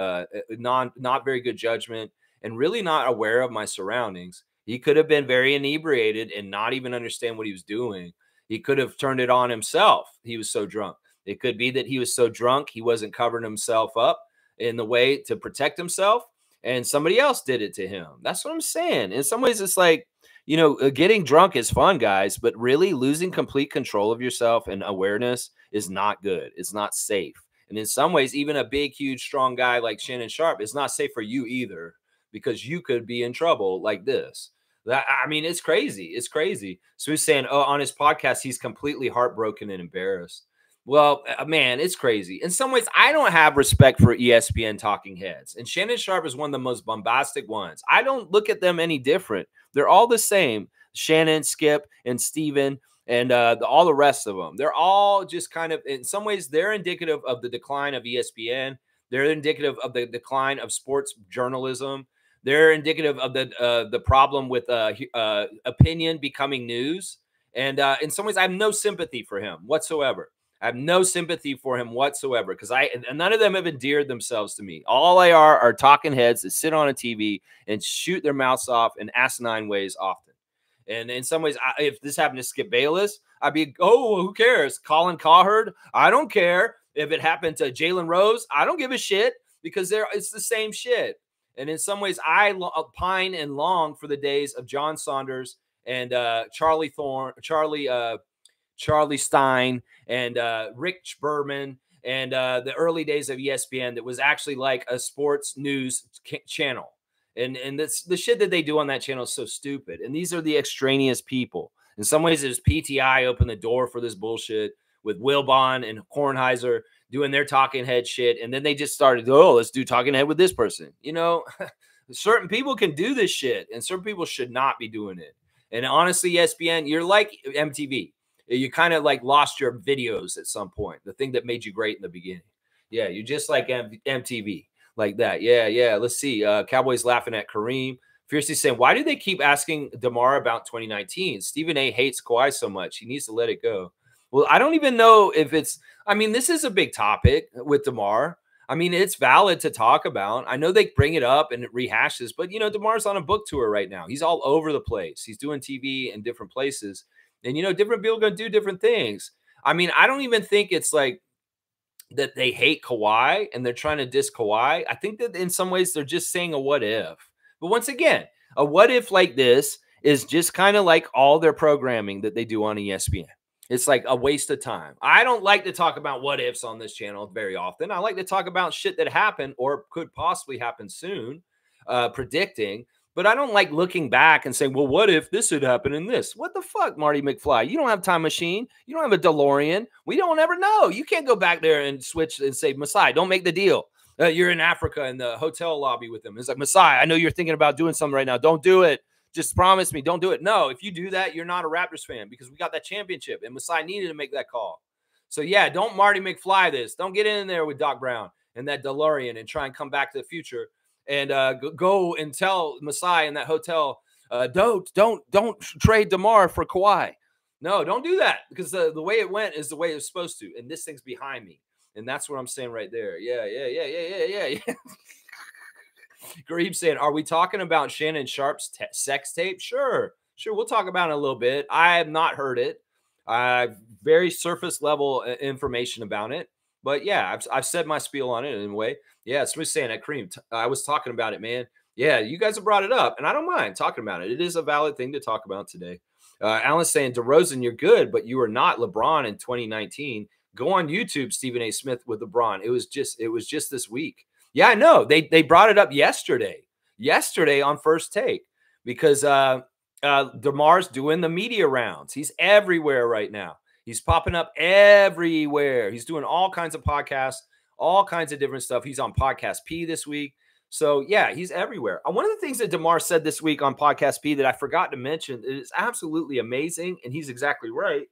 not very good judgment and really not aware of my surroundings. He could have been very inebriated and not even understand what he was doing. He could have turned it on himself. He was so drunk. It could be that he was so drunk he wasn't covering himself up in the way to protect himself, and somebody else did it to him. That's what I'm saying. In some ways, it's like, you know, getting drunk is fun, guys, but really losing complete control of yourself and awareness is not good. It's not safe. And in some ways, even a big, huge, strong guy like Shannon Sharp is not safe for you either, because you could be in trouble like this. I mean, it's crazy. It's crazy. So he's saying, oh, on his podcast, he's completely heartbroken and embarrassed. Well, man, it's crazy. In some ways, I don't have respect for ESPN talking heads. And Shannon Sharp is one of the most bombastic ones. I don't look at them any different. They're all the same. Shannon, Skip, and Steven, and all the rest of them. They're all just kind of, in some ways, they're indicative of the decline of ESPN. They're indicative of the decline of sports journalism. They're indicative of the problem with opinion becoming news. And in some ways, I have no sympathy for him whatsoever. I have no sympathy for him whatsoever because none of them have endeared themselves to me. All they are talking heads that sit on a TV and shoot their mouths off in asinine ways often. And in some ways, if this happened to Skip Bayless, I'd be, oh, who cares? Colin Cowherd? I don't care. If it happened to Jalen Rose, I don't give a shit because it's the same shit. And in some ways, I pine and long for the days of John Saunders and Charlie Stein and Rich Berman and the early days of ESPN that was actually like a sports news channel. And that's the shit that they do on that channel is so stupid. And these are the extraneous people. In some ways, it's PTI opened the door for this bullshit with Wilbon and Kornheiser doing their talking head shit. And then they just started, oh, let's do talking head with this person. You know, certain people can do this shit and certain people should not be doing it. And honestly, ESPN, you're like MTV. You kind of like lost your videos at some point, the thing that made you great in the beginning. Yeah, you're just like MTV, like that. Yeah. Let's see. Cowboys laughing at Kareem. Fiercely saying, why do they keep asking DeMar about 2019? Stephen A hates Kawhi so much. He needs to let it go. Well, I don't even know if it's – I mean, this is a big topic with DeMar. I mean, it's valid to talk about. I know they bring it up and it rehashes, but, you know, DeMar's on a book tour right now. He's all over the place. He's doing TV in different places. And, you know, different people are going to do different things. I mean, I don't even think it's like that they hate Kawhi and they're trying to diss Kawhi. I think that in some ways they're just saying a what if. But once again, a what if like this is just kind of like all their programming that they do on ESPN. It's like a waste of time. I don't like to talk about what ifs on this channel very often. I like to talk about shit that happened or could possibly happen soon, predicting. But I don't like looking back and saying, well, what if this had happened in this? What the fuck, Marty McFly? You don't have a time machine. You don't have a DeLorean. We don't ever know. You can't go back there and switch and say, Masai, don't make the deal. You're in Africa in the hotel lobby with them. It's like, Masai, I know you're thinking about doing something right now. Don't do it. Just promise me, don't do it. No, if you do that, you're not a Raptors fan because we got that championship and Masai needed to make that call. So, yeah, don't Marty McFly this. Don't get in there with Doc Brown and that DeLorean and try and come back to the future and go and tell Masai in that hotel, don't trade DeMar for Kawhi. No, don't do that because the way it went is the way it was supposed to. And this thing's behind me. And that's what I'm saying right there. Yeah. Gareeb saying, are we talking about Shannon Sharp's sex tape? Sure. We'll talk about it a little bit. I have not heard it. Very surface level information about it. But yeah, I've said my spiel on it in a way. Yeah, somebody's saying at Kareem, I was talking about it, man. Yeah, you guys have brought it up, and I don't mind talking about it. It is a valid thing to talk about today. Alan's saying, DeRozan, you're good, but you were not LeBron in 2019. Go on YouTube, Stephen A. Smith with LeBron. It was just this week. Yeah, I know. They brought it up yesterday on First Take because DeMar's doing the media rounds. He's everywhere right now. He's popping up everywhere. He's doing all kinds of podcasts, all kinds of different stuff. He's on Podcast P this week. So, yeah, he's everywhere. One of the things that DeMar said this week on Podcast P that I forgot to mention is absolutely amazing, and he's exactly right,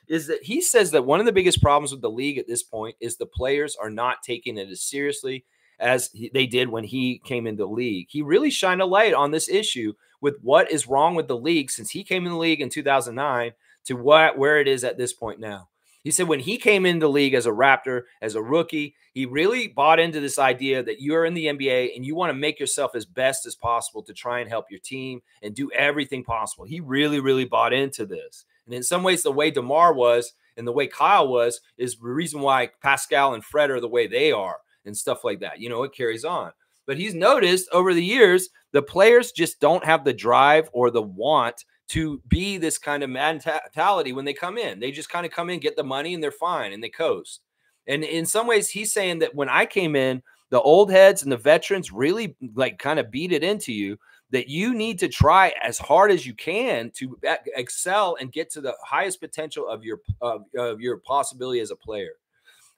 is that he says that one of the biggest problems with the league at this point is the players are not taking it as seriously as they did when he came into the league. He really shined a light on this issue with what is wrong with the league since he came in the league in 2009 to where it is at this point now. He said when he came into the league as a Raptor, as a rookie, he really bought into this idea that you're in the NBA and you want to make yourself as best as possible to try and help your team and do everything possible. He really, really bought into this. And in some ways, the way DeMar was and the way Kyle was is the reason why Pascal and Fred are the way they are and stuff like that. You know, it carries on. But he's noticed over the years, the players just don't have the drive or the want to be this kind of mentality when they come in. They just kind of come in, get the money, and they're fine, and they coast. And in some ways, he's saying that when I came in, the old heads and the veterans really like kind of beat it into you that you need to try as hard as you can to excel and get to the highest potential of your possibility as a player.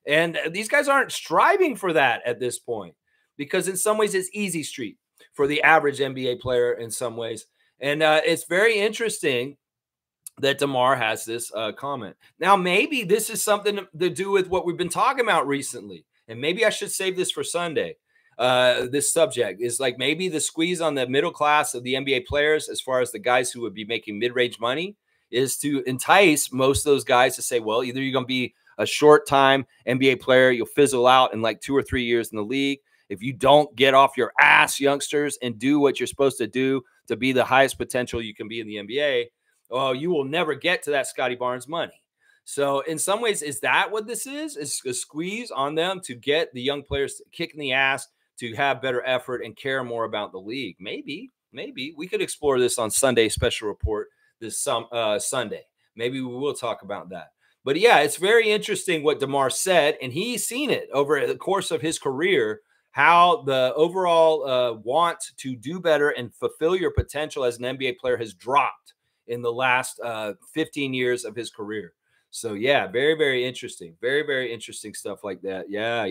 And these guys aren't striving for that at this point because in some ways it's easy street for the average NBA player in some ways. And it's very interesting that DeMar has this comment. Now, maybe this is something to do with what we've been talking about recently. And maybe I should save this for Sunday. This subject is like maybe the squeeze on the middle class of the NBA players, as far as the guys who would be making mid-range money, is to entice most of those guys to say, well, either you're going to be a short-time NBA player, you'll fizzle out in like 2 or 3 years in the league. If you don't get off your ass, youngsters, and do what you're supposed to do to be the highest potential you can be in the NBA, well, you will never get to that Scotty Barnes money. So in some ways, is that what this is? Is a squeeze on them to get the young players to kick in the ass, to have better effort and care more about the league? Maybe we could explore this on Sunday special report this Sunday. Maybe we will talk about that. But yeah, it's very interesting what DeMar said, and he's seen it over the course of his career, how the overall want to do better and fulfill your potential as an NBA player has dropped in the last 15 years of his career. So yeah, very, very interesting. Very, very interesting stuff like that. Yeah.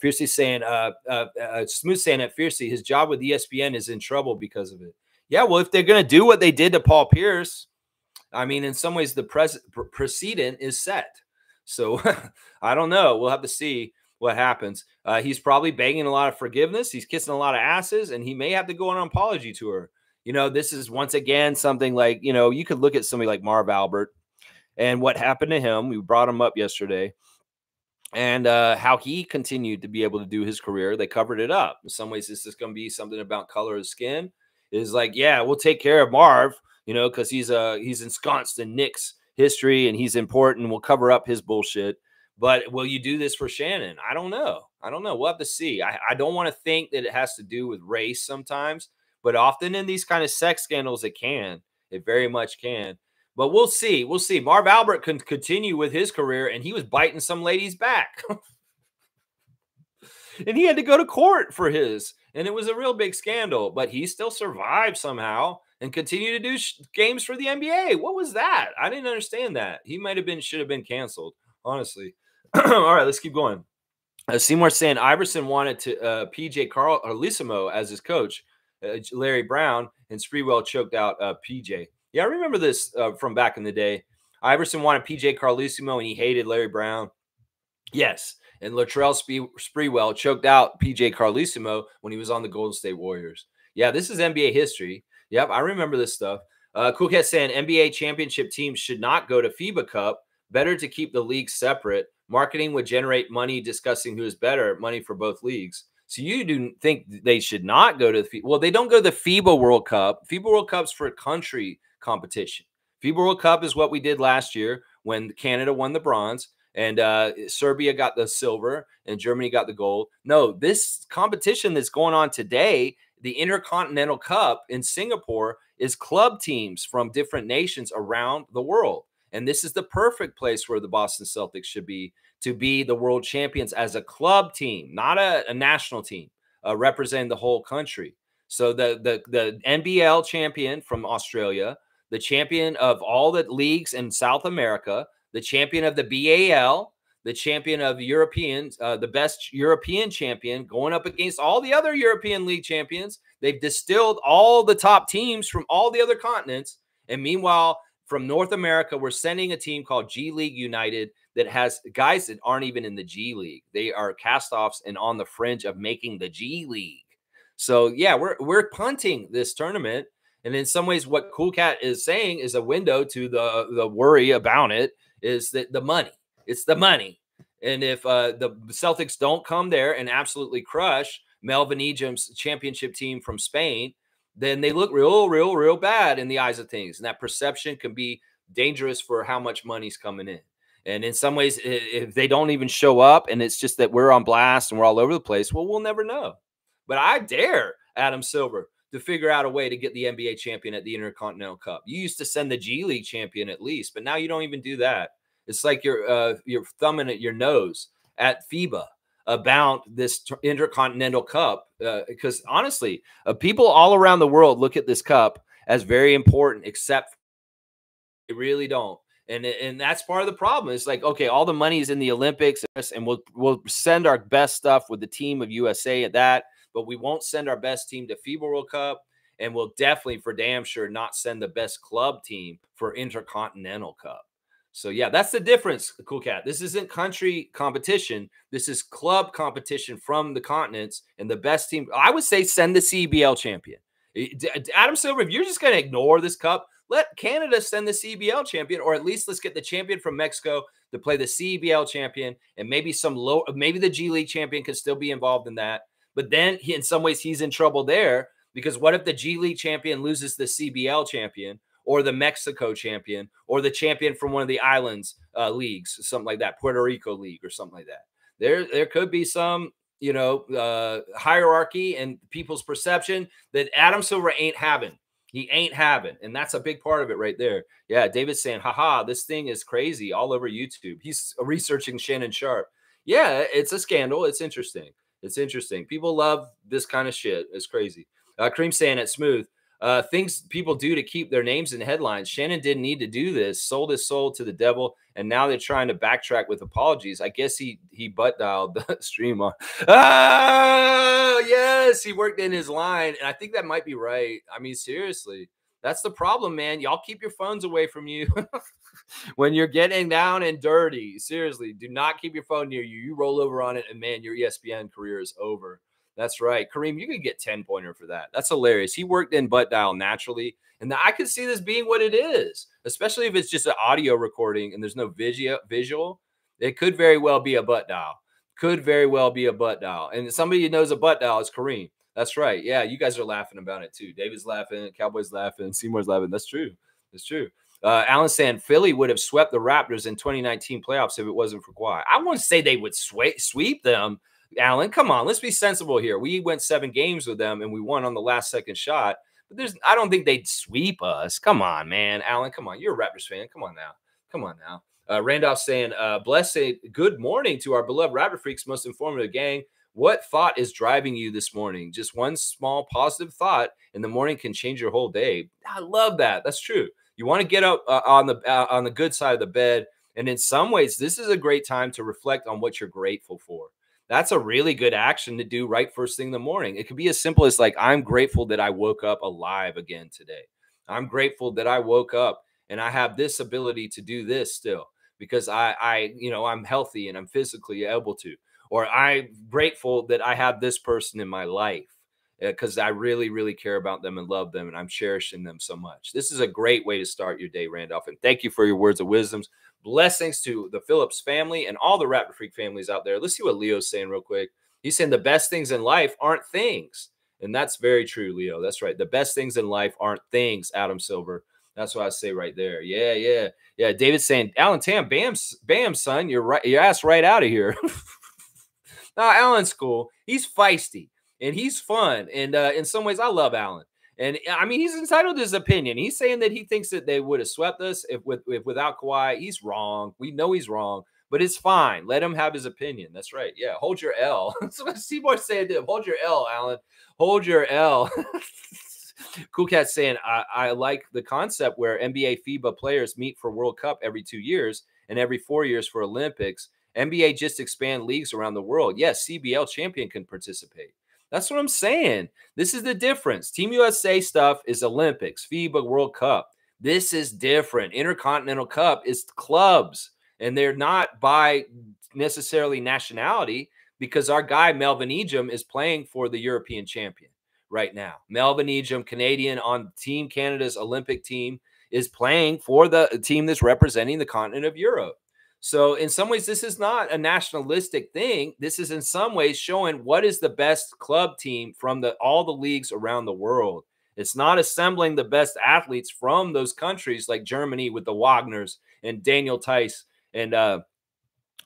Fiercey saying, Smooth saying at Fiercey, his job with ESPN is in trouble because of it. Yeah, well, if they're going to do what they did to Paul Pierce, I mean, in some ways, the precedent is set. So I don't know. We'll have to see what happens. He's probably begging a lot of forgiveness. He's kissing a lot of asses, and he may have to go on an apology tour. You know, this is once again something like, you know, you could look at somebody like Marv Albert and what happened to him. We brought him up yesterday, and how he continued to be able to do his career. They covered it up. In some ways, this is going to be something about color of skin. Is like, yeah, we'll take care of Marv, you know, because he's ensconced in Knicks history and he's important. We'll cover up his bullshit. But will you do this for Shannon? I don't know. We'll have to see. I don't want to think that it has to do with race sometimes, but often in these kind of sex scandals, it can. It very much can. But we'll see. We'll see. Marv Albert can continue with his career, and he was biting some lady's back. And he had to go to court for his. And it was a real big scandal. But he still survived somehow and continued to do games for the NBA. What was that? I didn't understand that. He should have been canceled, honestly. All right, let's keep going. Seymour saying Iverson wanted to PJ Carlesimo as his coach, Larry Brown, and Sprewell choked out PJ. Yeah, I remember this from back in the day. Iverson wanted PJ Carlesimo, and he hated Larry Brown. Yes, and Latrell Sprewell choked out PJ Carlesimo when he was on the Golden State Warriors. Yeah, this is NBA history. Yep, I remember this stuff. Cool Cat saying NBA championship teams should not go to FIBA Cup. Better to keep the leagues separate. Marketing would generate money discussing who is better, money for both leagues. So you do think they should not go to the FIBA? Well, they don't go to the FIBA World Cup. FIBA World Cup's for country competition. FIBA World Cup is what we did last year when Canada won the bronze and Serbia got the silver and Germany got the gold. No, this competition that's going on today, the Intercontinental Cup in Singapore, is club teams from different nations around the world. And this is the perfect place where the Boston Celtics should be, to be the world champions as a club team, not a national team, representing the whole country. So the NBL champion from Australia, the champion of all the leagues in South America, the champion of the BAL, the champion of Europeans, the best European champion, going up against all the other European League champions. They've distilled all the top teams from all the other continents. And meanwhile, from North America, we're sending a team called G League United that has guys that aren't even in the G League. They are cast-offs and on the fringe of making the G League. So, yeah, we're punting this tournament. And in some ways, what Cool Cat is saying is a window to the worry about it is that the money. It's the money. And if the Celtics don't come there and absolutely crush Melvin Ejim's championship team from Spain, then they look real bad in the eyes of things. And that perception can be dangerous for how much money's coming in. And in some ways, if they don't even show up and it's just that we're on blast and we're all over the place, well, we'll never know. But I dare Adam Silver to figure out a way to get the NBA champion at the Intercontinental Cup. You used to send the G League champion at least, but now you don't even do that. It's like you're thumbing at your nose at FIBA about this Intercontinental Cup, because honestly, people all around the world look at this cup as very important, except they really don't. And that's part of the problem. It's like, okay, all the money is in the Olympics, and we'll send our best stuff with the team of USA at that, but we won't send our best team to FIBA World Cup, and we'll definitely, for damn sure, not send the best club team for Intercontinental Cup. So, yeah, that's the difference, Cool Cat. This isn't country competition. This is club competition from the continents, and the best team. I would say send the CBL champion. Adam Silver, if you're just going to ignore this cup, let Canada send the CBL champion, or at least let's get the champion from Mexico to play the CBL champion, and maybe maybe the G League champion could still be involved in that. But then, in some ways, he's in trouble there, because what if the G League champion loses the CBL champion? or the Mexico champion, or the champion from one of the islands leagues, something like that, Puerto Rico league or something like that. There could be some, hierarchy and people's perception that Adam Silver ain't having. He ain't having. And that's a big part of it right there. Yeah, David's saying, haha, this thing is crazy all over YouTube. He's researching Shannon Sharp. Yeah, it's a scandal. It's interesting. It's interesting. People love this kind of shit. It's crazy. Cream saying it smooth. Things people do to keep their names in headlines. Shannon didn't need to do this. Sold his soul to the devil, and now they're trying to backtrack with apologies. I guess he butt dialed the stream on. Oh, yes, he worked in his line, and I think that might be right. I mean, seriously, that's the problem, man. Y'all keep your phones away from you when you're getting down and dirty. Seriously, do not keep your phone near you. You roll over on it, and man, your ESPN career is over. That's right. Kareem, you could get 10-pointer for that. That's hilarious. He worked in butt dial naturally. And I could see this being what it is, especially if it's just an audio recording and there's no visual. It could very well be a butt dial. Could very well be a butt dial. And somebody who knows a butt dial is Kareem. That's right. Yeah, you guys are laughing about it too. David's laughing. Cowboys laughing. Seymour's laughing. That's true. That's true. Alan saying Philly would have swept the Raptors in 2019 playoffs if it wasn't for Kawhi. I won't say they would sweep them. Alan, come on, let's be sensible here. We went 7 games with them and we won on the last second shot. But I don't think they'd sweep us. Come on, man. Alan, come on. You're a Raptors fan. Come on now. Come on now. Randolph saying, bless a good morning to our beloved Raptor Freaks, most informative gang. What thought is driving you this morning? Just one small positive thought in the morning can change your whole day. I love that. That's true. You want to get up on the good side of the bed. And in some ways, this is a great time to reflect on what you're grateful for. That's a really good action to do right first thing in the morning. It could be as simple as like, I'm grateful that I woke up alive again today. I'm grateful that I woke up and I have this ability to do this still because I'm healthy and I'm physically able to. Or I'm grateful that I have this person in my life because I really, really care about them and love them and I'm cherishing them so much. This is a great way to start your day, Randolph. And thank you for your words of wisdoms. Blessings to the Phillips family and all the Raptor Freak families out there. Let's see what Leo's saying real quick. He's saying the best things in life aren't things. And that's very true, Leo. That's right. The best things in life aren't things, Adam Silver. That's what I say right there. Yeah. David's saying, Alan Tam, bam, son, you're right. Your ass right out of here. No, Alan's cool. He's feisty and he's fun. And in some ways, I love Alan. And I mean, he's entitled to his opinion. He's saying that he thinks that they would have swept us if without Kawhi. He's wrong. We know he's wrong, but it's fine. Let him have his opinion. That's right. Yeah, hold your L. That's what Seymour saying. Hold your L, Alan. Hold your L. Cool Cat saying, I like the concept where NBA FIBA players meet for World Cup every 2 years and every 4 years for Olympics. NBA just expand leagues around the world. Yes, CBL champion can participate. That's what I'm saying. This is the difference. Team USA stuff is Olympics, FIBA World Cup. This is different. Intercontinental Cup is clubs, and they're not by necessarily nationality because our guy, Melvin Ejim, is playing for the European champion right now. Melvin Ejim, Canadian on Team Canada's Olympic team, is playing for the team that's representing the continent of Europe. So in some ways, this is not a nationalistic thing. This is in some ways showing what is the best club team from all the leagues around the world. It's not assembling the best athletes from those countries like Germany with the Wagners and Daniel Tice and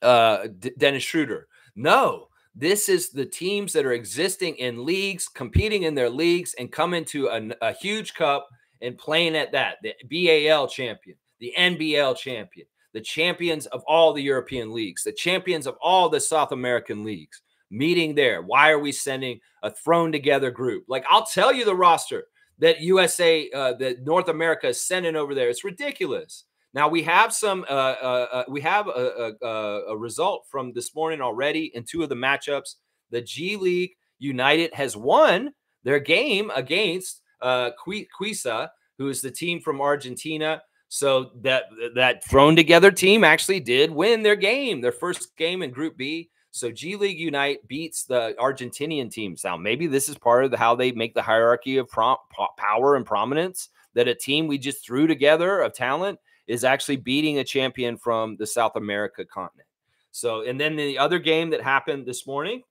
Dennis Schroeder. No, this is the teams that are existing in leagues, competing in their leagues and coming to a huge cup and playing at that. The BAL champion, the NBL champion, the champions of all the European leagues, the champions of all the South American leagues meeting there. Why are we sending a thrown together group? Like, I'll tell you the roster that USA, that North America is sending over there. It's ridiculous. Now we have a result from this morning already in 2 of the matchups. The G League United has won their game against Quisa, who is the team from Argentina. So that thrown together team actually did win their game, their first game in Group B. So G League Unite beats the Argentinian teams. Now, maybe this is part of how they make the hierarchy of power and prominence, that a team we just threw together of talent is actually beating a champion from the South America continent. So, and then the other game that happened this morning,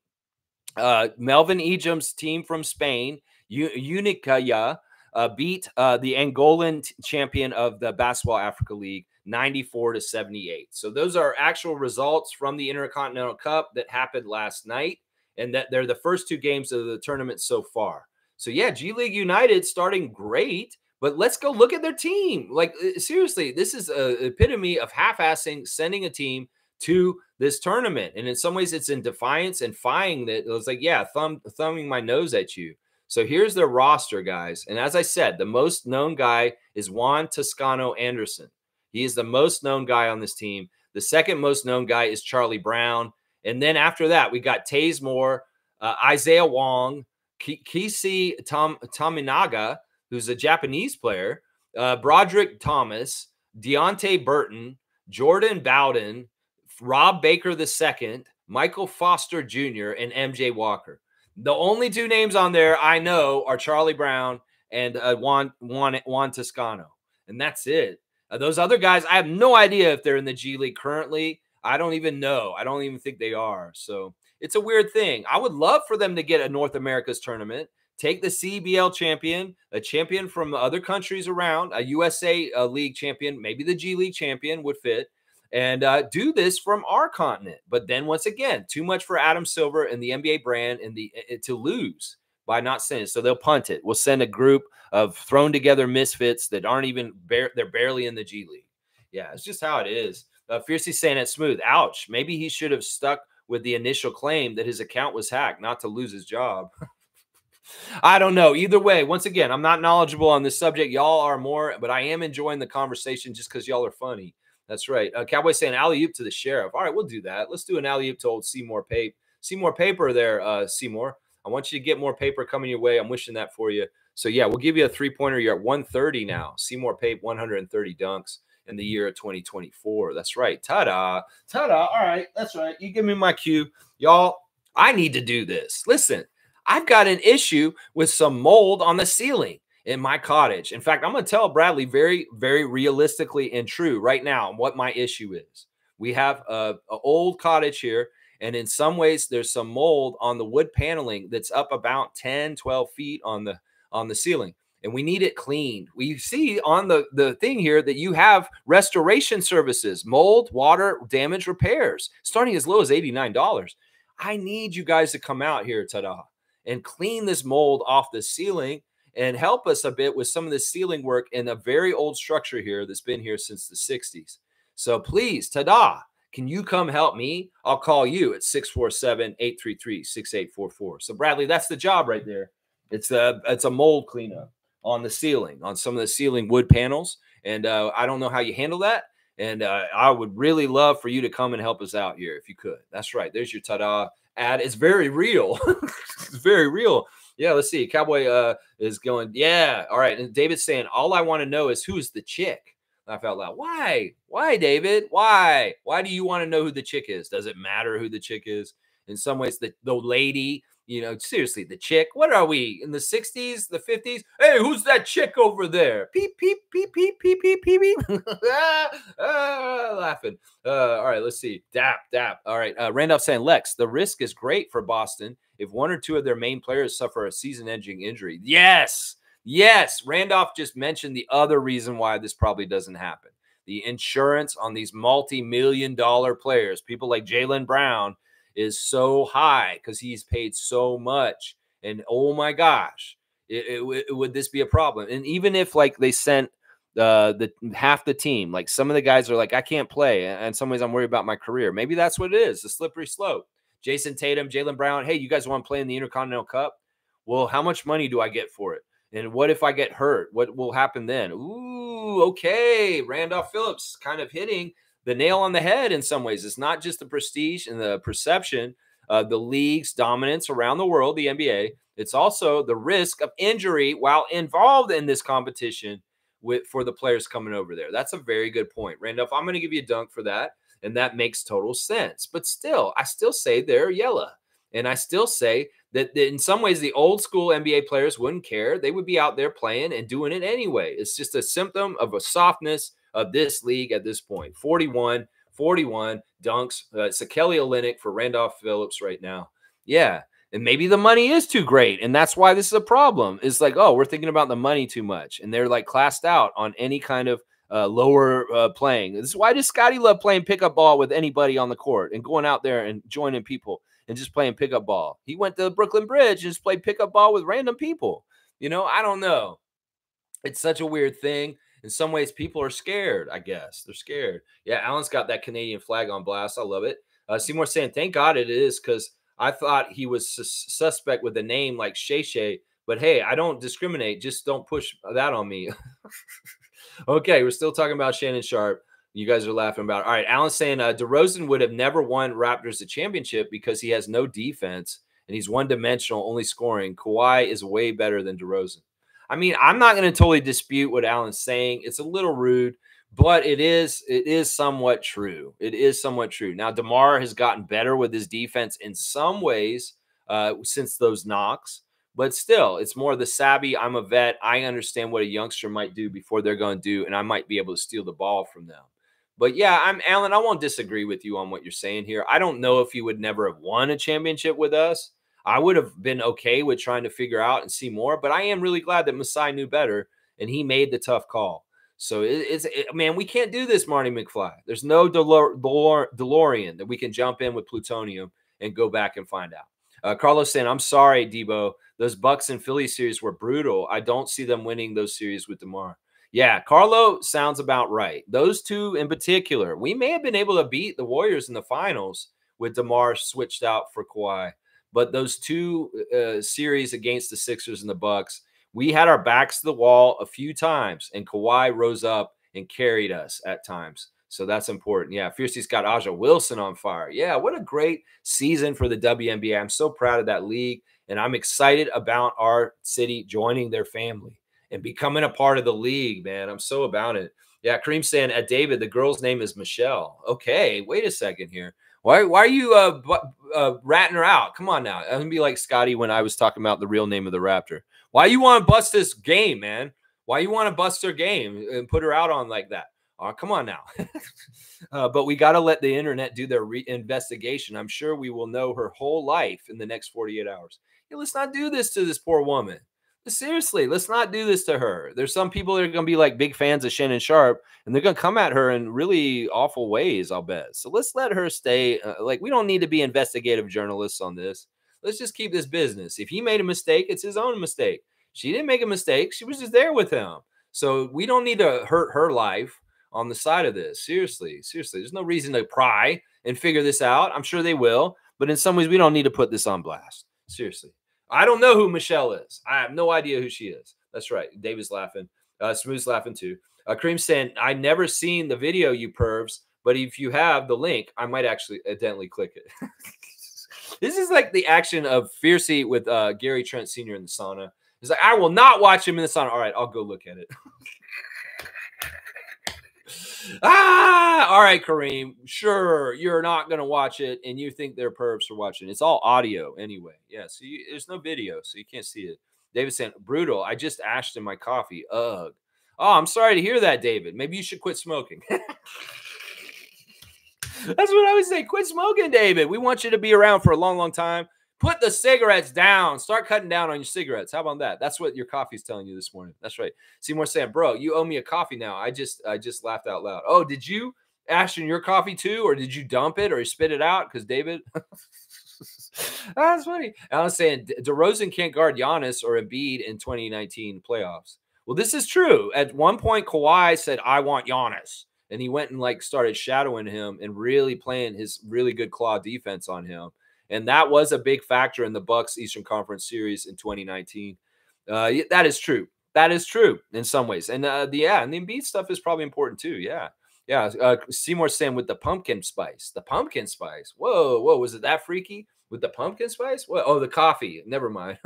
Melvin Ejim's team from Spain, Unicaya, beat the Angolan champion of the Basketball Africa League 94-78. So those are actual results from the Intercontinental Cup that happened last night, and that they're the first 2 games of the tournament so far. So yeah, G League United starting great, but let's go look at their team. Like seriously, this is an epitome of half-assing sending a team to this tournament. And in some ways it's in defiance and fying that it was like, yeah, thumbing my nose at you. So here's their roster, guys. And as I said, the most known guy is Juan Toscano Anderson. He is the most known guy on this team. The second most known guy is Charlie Brown. And then after that, we got Taze Moore, Isaiah Wong, Kisi Tominaga, who's a Japanese player, Broderick Thomas, Deontay Burton, Jordan Bowden, Rob Baker II, Michael Foster Jr., and MJ Walker. The only 2 names on there I know are Charlie Brown and Juan Toscano. And that's it. Those other guys, I have no idea if they're in the G League currently. I don't even know. I don't even think they are. So it's a weird thing. I would love for them to get a North America's tournament, take the CBL champion, a champion from other countries around, a USA League champion, maybe the G League champion would fit, and do this from our continent. But then once again, too much for Adam Silver and the NBA brand and to lose by not sending it. So they'll punt it. We'll send a group of thrown together misfits that aren't even they're barely in the G League. Yeah, it's just how it is. Fiercely saying it smooth. Ouch. Maybe he should have stuck with the initial claim that his account was hacked, not to lose his job. I don't know. Either way, once again, I'm not knowledgeable on this subject. Y'all are more, but I am enjoying the conversation just because y'all are funny. That's right. Cowboy saying alley-oop to the sheriff. All right, we'll do that. Let's do an alley-oop to old Seymour Pape. Seymour Paper there, Seymour. I want you to get more paper coming your way. I'm wishing that for you. So, yeah, we'll give you a three-pointer. You're at 130 now. Seymour Pape, 130 dunks in the year of 2024. That's right. Ta-da. Ta-da. All right. That's right. You give me my cue. Y'all, I need to do this. Listen, I've got an issue with some mold on the ceiling in my cottage. In fact, I'm going to tell Bradley very, very realistically and true right now what my issue is. We have an old cottage here, and in some ways there's some mold on the wood paneling that's up about 10, 12 feet on the ceiling, and we need it cleaned. We see on the thing here that you have restoration services, mold, water, damage repairs, starting as low as $89. I need you guys to come out here, ta-da, and clean this mold off the ceiling and help us a bit with some of the ceiling work in a very old structure here that's been here since the 60s. So please, ta-da, can you come help me? I'll call you at 647-833-6844. So Bradley, that's the job right there. It's a mold cleanup on the ceiling, on some of the ceiling wood panels. And I don't know how you handle that. And I would really love for you to come and help us out here if you could. That's right. There's your ta-da ad. It's very real. It's very real. Yeah, let's see. Cowboy is going, yeah. All right. And David's saying, all I want to know is who's the chick. Laugh out loud. Why? Why, David? Why? Why do you want to know who the chick is? Does it matter who the chick is? In some ways, the lady, you know, seriously, the chick. What are we, in the 60s, the 50s? Hey, who's that chick over there? Peep, peep, peep, peep, peep, peep, peep, peep. Laughing. All right, let's see. Dap, dap. All right. Randolph saying, Lex, the risk is great for Boston if one or two of their main players suffer a season-ending injury. Yes. Yes. Randolph just mentioned the other reason why this probably doesn't happen. The insurance on these multi-million-dollar players, people like Jaylen Brown, is so high because he's paid so much. And oh my gosh, would this be a problem? And even if like they sent the half the team, like some of the guys are like, I can't play. And in some ways I'm worried about my career. Maybe that's what it is, the slippery slope. Jason Tatum, Jaylen Brown, hey, you guys want to play in the Intercontinental Cup? Well, how much money do I get for it? And what if I get hurt? What will happen then? Ooh, okay. Randolph Phillips kind of hitting the nail on the head in some ways. It's not just the prestige and the perception of the league's dominance around the world, the NBA. It's also the risk of injury while involved in this competition for the players coming over there. That's a very good point. Randolph, I'm going to give you a dunk for that, and that makes total sense. But still, I still say they're yellow. And I still say that in some ways the old school NBA players wouldn't care. They would be out there playing and doing it anyway. It's just a symptom of a softness of this league at this point. 41 dunks. It's a Kelly Olynyk for Randolph Phillips right now. Yeah. And maybe the money is too great. And that's why this is a problem. It's like, oh, we're thinking about the money too much. And they're like classed out on any kind of lower playing. This is why does Scotty love playing pickup ball with anybody on the court and going out there and joining people and just playing pickup ball. He went to the Brooklyn Bridge and just played pickup ball with random people. You know, I don't know. It's such a weird thing. In some ways, people are scared, I guess. They're scared. Yeah, Alan's got that Canadian flag on blast. I love it. Seymour saying, thank God it is, because I thought he was suspect with a name like Shay Shay. But hey, I don't discriminate. Just don't push that on me. Okay, we're still talking about Shannon Sharp. You guys are laughing about it. All right, Alan's saying DeRozan would have never won Raptors a championship because he has no defense and he's one-dimensional, only scoring. Kawhi is way better than DeRozan. I mean, I'm not going to totally dispute what Alan's saying. It's a little rude, but it is somewhat true. It is somewhat true. Now, DeMar has gotten better with his defense in some ways since those knocks. But still, it's more the savvy. I'm a vet. I understand what a youngster might do before they're going to do, and I might be able to steal the ball from them. But yeah, I'm Alan. I won't disagree with you on what you're saying here. I don't know if he would never have won a championship with us. I would have been okay with trying to figure out and see more. But I am really glad that Masai knew better, and he made the tough call. So man, we can't do this, Marty McFly. There's no DeLorean that we can jump in with plutonium and go back and find out. Carlos saying, I'm sorry, Debo. Those Bucks and Philly series were brutal. I don't see them winning those series with DeMar. Yeah, Carlo sounds about right. Those two in particular, we may have been able to beat the Warriors in the finals with DeMar switched out for Kawhi. But those two series against the Sixers and the Bucks, we had our backs to the wall a few times, and Kawhi rose up and carried us at times. So that's important. Yeah, Fiercey's got Aja Wilson on fire. Yeah, what a great season for the WNBA. I'm so proud of that league, and I'm excited about our city joining their family and becoming a part of the league, man. I'm so about it. Yeah, Kareem saying, at David, the girl's name is Michelle. Okay, wait a second here. Why are you ratting her out? Come on now. I'm going to be like Scotty when I was talking about the real name of the Raptor. Why you want to bust this game, man? Why you want to bust her game and put her out on like that? Oh, come on now. But we got to let the internet do their investigation. I'm sure we will know her whole life in the next 48 hours. Yeah, let's not do this to this poor woman. Seriously, let's not do this to her. There's some people that are going to be like big fans of Shannon Sharp, and they're going to come at her in really awful ways, I'll bet. So let's let her stay. Like, we don't need to be investigative journalists on this. Let's just keep this business. If he made a mistake, it's his own mistake. She didn't make a mistake. She was just there with him. So we don't need to hurt her life on the side of this. Seriously. There's no reason to pry and figure this out. I'm sure they will. But in some ways, we don't need to put this on blast. Seriously. I don't know who Michelle is. I have no idea who she is. That's right. David's laughing. Smooth's laughing too. Kareem saying, I never seen the video, you pervs, but if you have the link, I might actually accidentally click it. This is like the action of Fiercey with Gary Trent Sr. in the sauna. He's like, I will not watch him in the sauna. All right, I'll go look at it. All right, Kareem. Sure, you're not going to watch it, and you think they're pervs for watching. It's all audio anyway. Yeah, so there's no video, so you can't see it. David saying, brutal. I just ashed in my coffee. Ugh. Oh, I'm sorry to hear that, David. Maybe you should quit smoking. That's what I would say. Quit smoking, David. We want you to be around for a long, long time. Put the cigarettes down. Start cutting down on your cigarettes. How about that? That's what your coffee's telling you this morning. That's right. Seymour saying, bro, you owe me a coffee now. I just laughed out loud. Oh, did you ash in your coffee too? Or did you dump it or spit it out? Because David, that's funny. Alan's saying DeRozan can't guard Giannis or Embiid in 2019 playoffs. Well, this is true. At one point, Kawhi said, I want Giannis. And he went and like started shadowing him and really playing his really good claw defense on him. And that was a big factor in the Bucks Eastern Conference Series in 2019. That is true. That is true in some ways. And and the Embiid stuff is probably important too. Yeah. Seymour saying with the pumpkin spice. The pumpkin spice. Whoa. Was it that freaky with the pumpkin spice? What? Oh, the coffee. Never mind.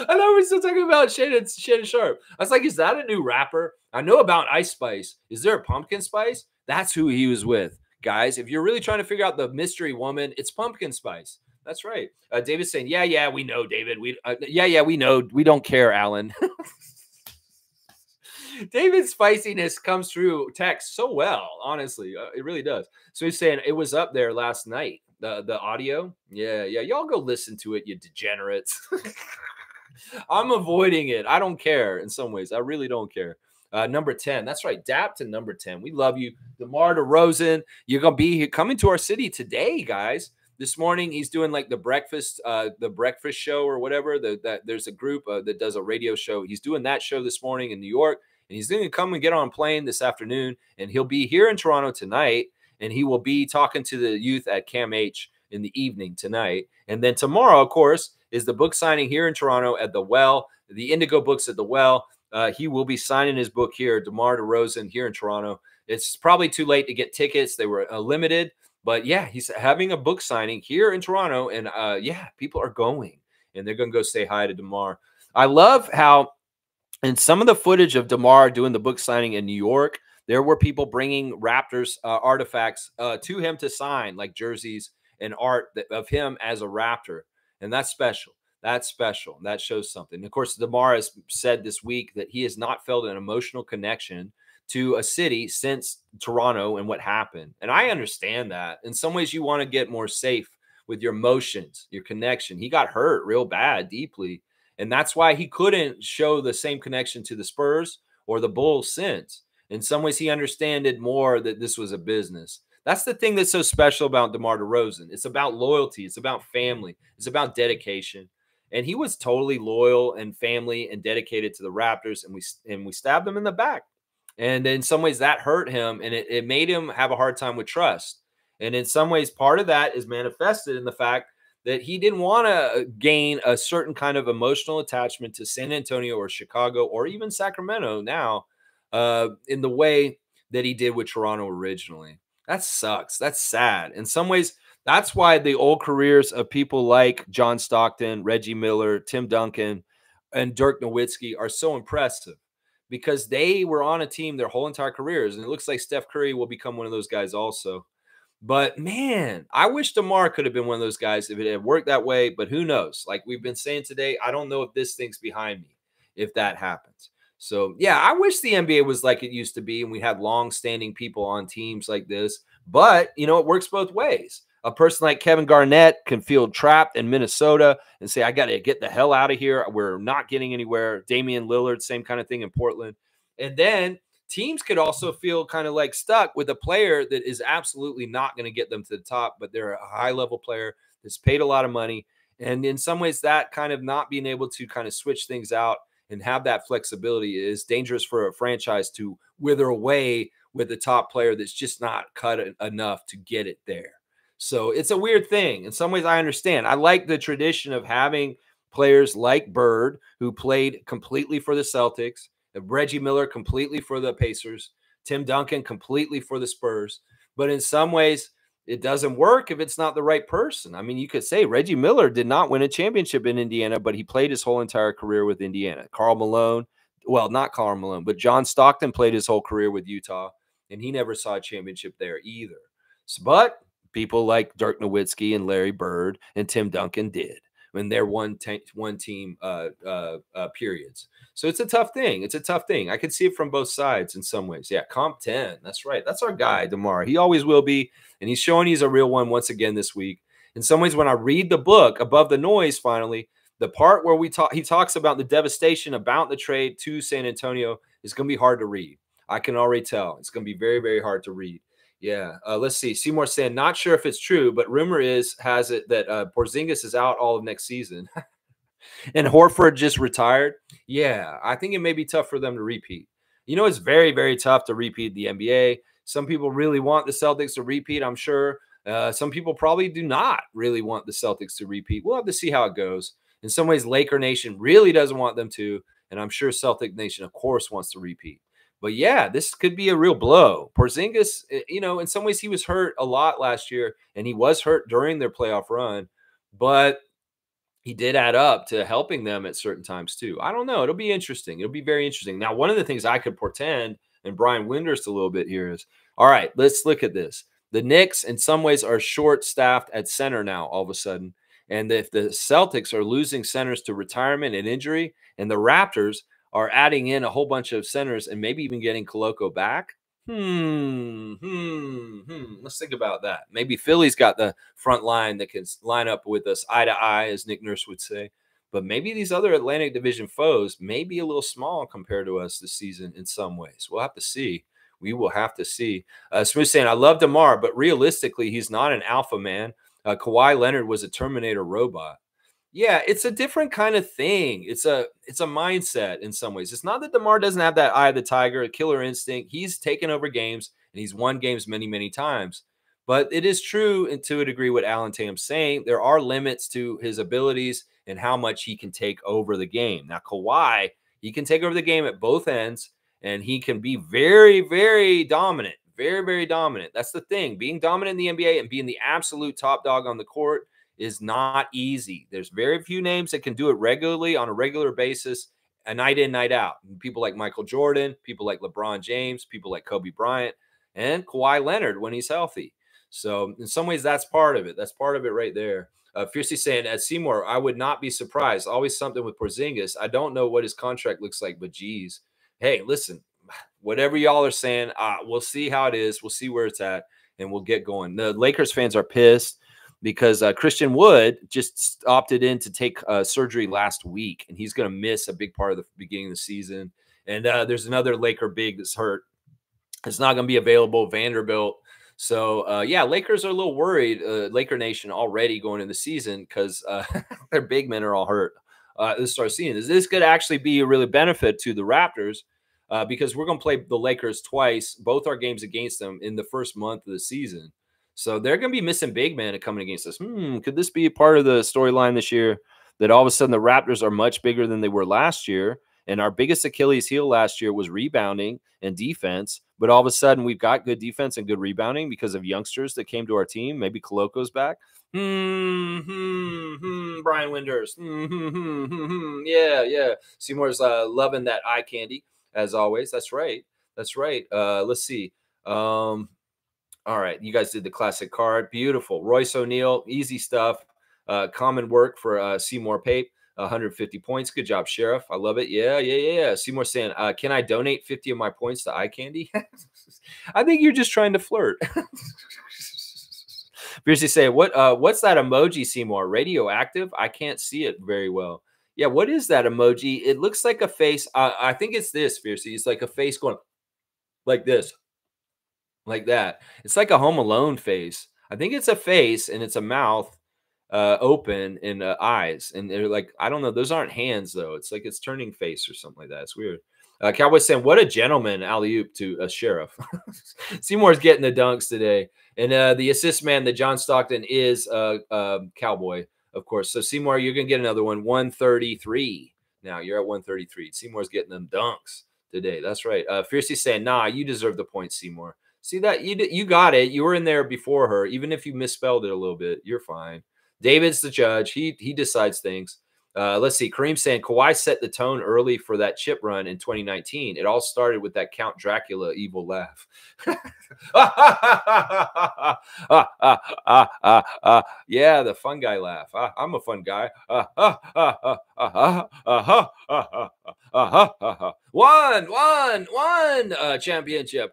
I know we're still talking about Shannon Sharp. I was like, is that a new rapper? I know about Ice Spice. Is there a pumpkin spice? That's who he was with. Guys, if you're really trying to figure out the mystery woman, it's pumpkin spice. That's right. David's saying, yeah, we know, David. We know. We don't care, Alan. David's spiciness comes through text so well, honestly. It really does. So he's saying it was up there last night. The audio. Yeah, yeah. Y'all go listen to it, you degenerates. I'm avoiding it. I don't care in some ways. I really don't care. Number 10. That's right. Dap to number 10. We love you. DeMar DeRozan. You're gonna be here coming to our city today, guys. This morning he's doing like the breakfast show or whatever. That there's a group that does a radio show. He's doing that show this morning in New York, and he's going to come and get on a plane this afternoon, and he'll be here in Toronto tonight, and he will be talking to the youth at Cam H in the evening tonight. And then tomorrow, of course, is the book signing here in Toronto at the Well, the Indigo Books at the Well. He will be signing his book here, DeMar DeRozan, here in Toronto. It's probably too late to get tickets. They were limited. But yeah, he's having a book signing here in Toronto, and yeah, people are going, and they're going to go say hi to DeMar. I love how in some of the footage of DeMar doing the book signing in New York, there were people bringing Raptors artifacts to him to sign, like jerseys and art of him as a Raptor, and that's special. That's special. That shows something. Of course, DeMar has said this week that he has not felt an emotional connection to a city since Toronto and what happened. And I understand that. In some ways, you want to get more safe with your emotions, your connection. He got hurt real bad, deeply. And that's why he couldn't show the same connection to the Spurs or the Bulls since. In some ways, he understood more that this was a business. That's the thing that's so special about DeMar DeRozan. It's about loyalty. It's about family. It's about dedication. And he was totally loyal and family and dedicated to the Raptors. And we stabbed him in the back. And in some ways that hurt him, and it made him have a hard time with trust. And in some ways, part of that is manifested in the fact that he didn't want to gain a certain kind of emotional attachment to San Antonio or Chicago or even Sacramento now in the way that he did with Toronto originally. That sucks. That's sad. In some ways, that's why the old careers of people like John Stockton, Reggie Miller, Tim Duncan, and Dirk Nowitzki are so impressive, because they were on a team their whole entire careers. And it looks like Steph Curry will become one of those guys also. But man, I wish DeMar could have been one of those guys if it had worked that way. But who knows? Like we've been saying today, I don't know if this thing's behind me, if that happens. So yeah, I wish the NBA was like it used to be and we had long-standing people on teams like this. But, you know, it works both ways. A person like Kevin Garnett can feel trapped in Minnesota and say, I got to get the hell out of here. We're not getting anywhere. Damian Lillard, same kind of thing in Portland. And then teams could also feel kind of like stuck with a player that is absolutely not going to get them to the top, but they're a high-level player that's paid a lot of money. And in some ways, that kind of not being able to kind of switch things out and have that flexibility is dangerous for a franchise to wither away with a top player that's just not cut enough to get it there. So it's a weird thing. In some ways, I understand. I like the tradition of having players like Bird, who played completely for the Celtics, Reggie Miller completely for the Pacers, Tim Duncan completely for the Spurs. But in some ways, it doesn't work if it's not the right person. I mean, you could say Reggie Miller did not win a championship in Indiana, but he played his whole entire career with Indiana. Karl Malone, well, not Karl Malone, but John Stockton played his whole career with Utah, and he never saw a championship there either. So, but people like Dirk Nowitzki and Larry Bird and Tim Duncan did when they're one team periods. So it's a tough thing. It's a tough thing. I can see it from both sides in some ways. Yeah, comp 10. That's right. That's our guy, DeMar. He always will be, and he's showing he's a real one once again this week. In some ways, when I read the book, Above the Noise, finally, the part where he talks about the devastation about the trade to San Antonio is going to be hard to read. I can already tell. It's going to be very, very hard to read. Yeah. Let's see. Seymour saying, not sure if it's true, but rumor has it that Porzingis is out all of next season. And Horford just retired. Yeah. I think it may be tough for them to repeat. You know, it's very, very tough to repeat the NBA. Some people really want the Celtics to repeat, I'm sure. Some people probably do not really want the Celtics to repeat. We'll have to see how it goes. In some ways, Laker Nation really doesn't want them to. And I'm sure Celtic Nation, of course, wants to repeat. But yeah, this could be a real blow. Porzingis, you know, in some ways he was hurt a lot last year, and he was hurt during their playoff run, but he did add up to helping them at certain times too. I don't know. It'll be interesting. It'll be very interesting. Now, one of the things I could portend, and Brian Windhurst a little bit here, is, all right, let's look at this. The Knicks in some ways are short-staffed at center now all of a sudden. And if the Celtics are losing centers to retirement and injury, and the Raptors are adding in a whole bunch of centers and maybe even getting Koloko back, Let's think about that. Maybe Philly's got the front line that can line up with us eye to eye, as Nick Nurse would say. But maybe these other Atlantic Division foes may be a little small compared to us this season in some ways. We'll have to see. We will have to see. Smooth saying, I love DeMar, but realistically, he's not an alpha man. Kawhi Leonard was a Terminator robot. Yeah, it's a different kind of thing. It's a mindset in some ways. It's not that DeMar doesn't have that eye of the tiger, a killer instinct. He's taken over games and he's won games many, many times. But it is true, and to a degree, what Alan Tatum's saying. There are limits to his abilities and how much he can take over the game. Now, Kawhi, he can take over the game at both ends, and he can be very, very dominant. Very, very dominant. That's the thing. Being dominant in the NBA and being the absolute top dog on the court is not easy. There's very few names that can do it regularly on a regular basis, a night in, night out. People like Michael Jordan, people like LeBron James, people like Kobe Bryant, and Kawhi Leonard when he's healthy. So in some ways, that's part of it. That's part of it right there. Fiercely saying, at Seymour, I would not be surprised. Always something with Porzingis. I don't know what his contract looks like, but geez. Hey, listen, whatever y'all are saying, we'll see how it is. We'll see where it's at, and we'll get going. The Lakers fans are pissed because Christian Wood just opted in to take surgery last week, and he's going to miss a big part of the beginning of the season. And there's another Laker big that's hurt. It's not going to be available, Vanderbilt. So, yeah, Lakers are a little worried, Laker Nation already going into the season because their big men are all hurt. This start seeing this could actually be a really benefit to the Raptors because we're going to play the Lakers twice, both our games against them in the first month of the season. So they're going to be missing big men coming against us. Could this be a part of the storyline this year that all of a sudden the Raptors are much bigger than they were last year? And our biggest Achilles heel last year was rebounding and defense. But all of a sudden, we've got good defense and good rebounding because of youngsters that came to our team. Maybe Coloco's back. Brian Winders. Yeah. Seymour's loving that eye candy, as always. That's right. Let's see. All right. You guys did the classic card. Beautiful. Royce O'Neal. Easy stuff. Common work for Seymour Pape. 150 points. Good job, Sheriff. I love it. Yeah. Seymour saying, can I donate 50 of my points to eye candy? I think you're just trying to flirt. Fiercely say, what's that emoji, Seymour? Radioactive? I can't see it very well. Yeah, what is that emoji? It looks like a face. I think it's this, Fiercely. It's like a face going like this. Like that. It's like a Home Alone face. I think it's a face and it's a mouth open and eyes, and they're like, I don't know, those aren't hands though. It's like it's turning face or something like that. It's weird. Cowboy saying, what a gentleman, alley-oop to a Sheriff. Seymour's getting the dunks today, and the assist man that John Stockton is Cowboy, of course. So Seymour, you're gonna get another one. 133 now. You're at 133. Seymour's getting them dunks today. That's right. Fiercely saying, nah, you deserve the point, Seymour. See that you got it. You were in there before her, even if you misspelled it a little bit. You're fine. David's the judge. He decides things. Let's see. Kareem saying Kawhi set the tone early for that chip run in 2019. It all started with that Count Dracula evil laugh. Yeah, the fun guy laugh. I'm a fun guy. One championship.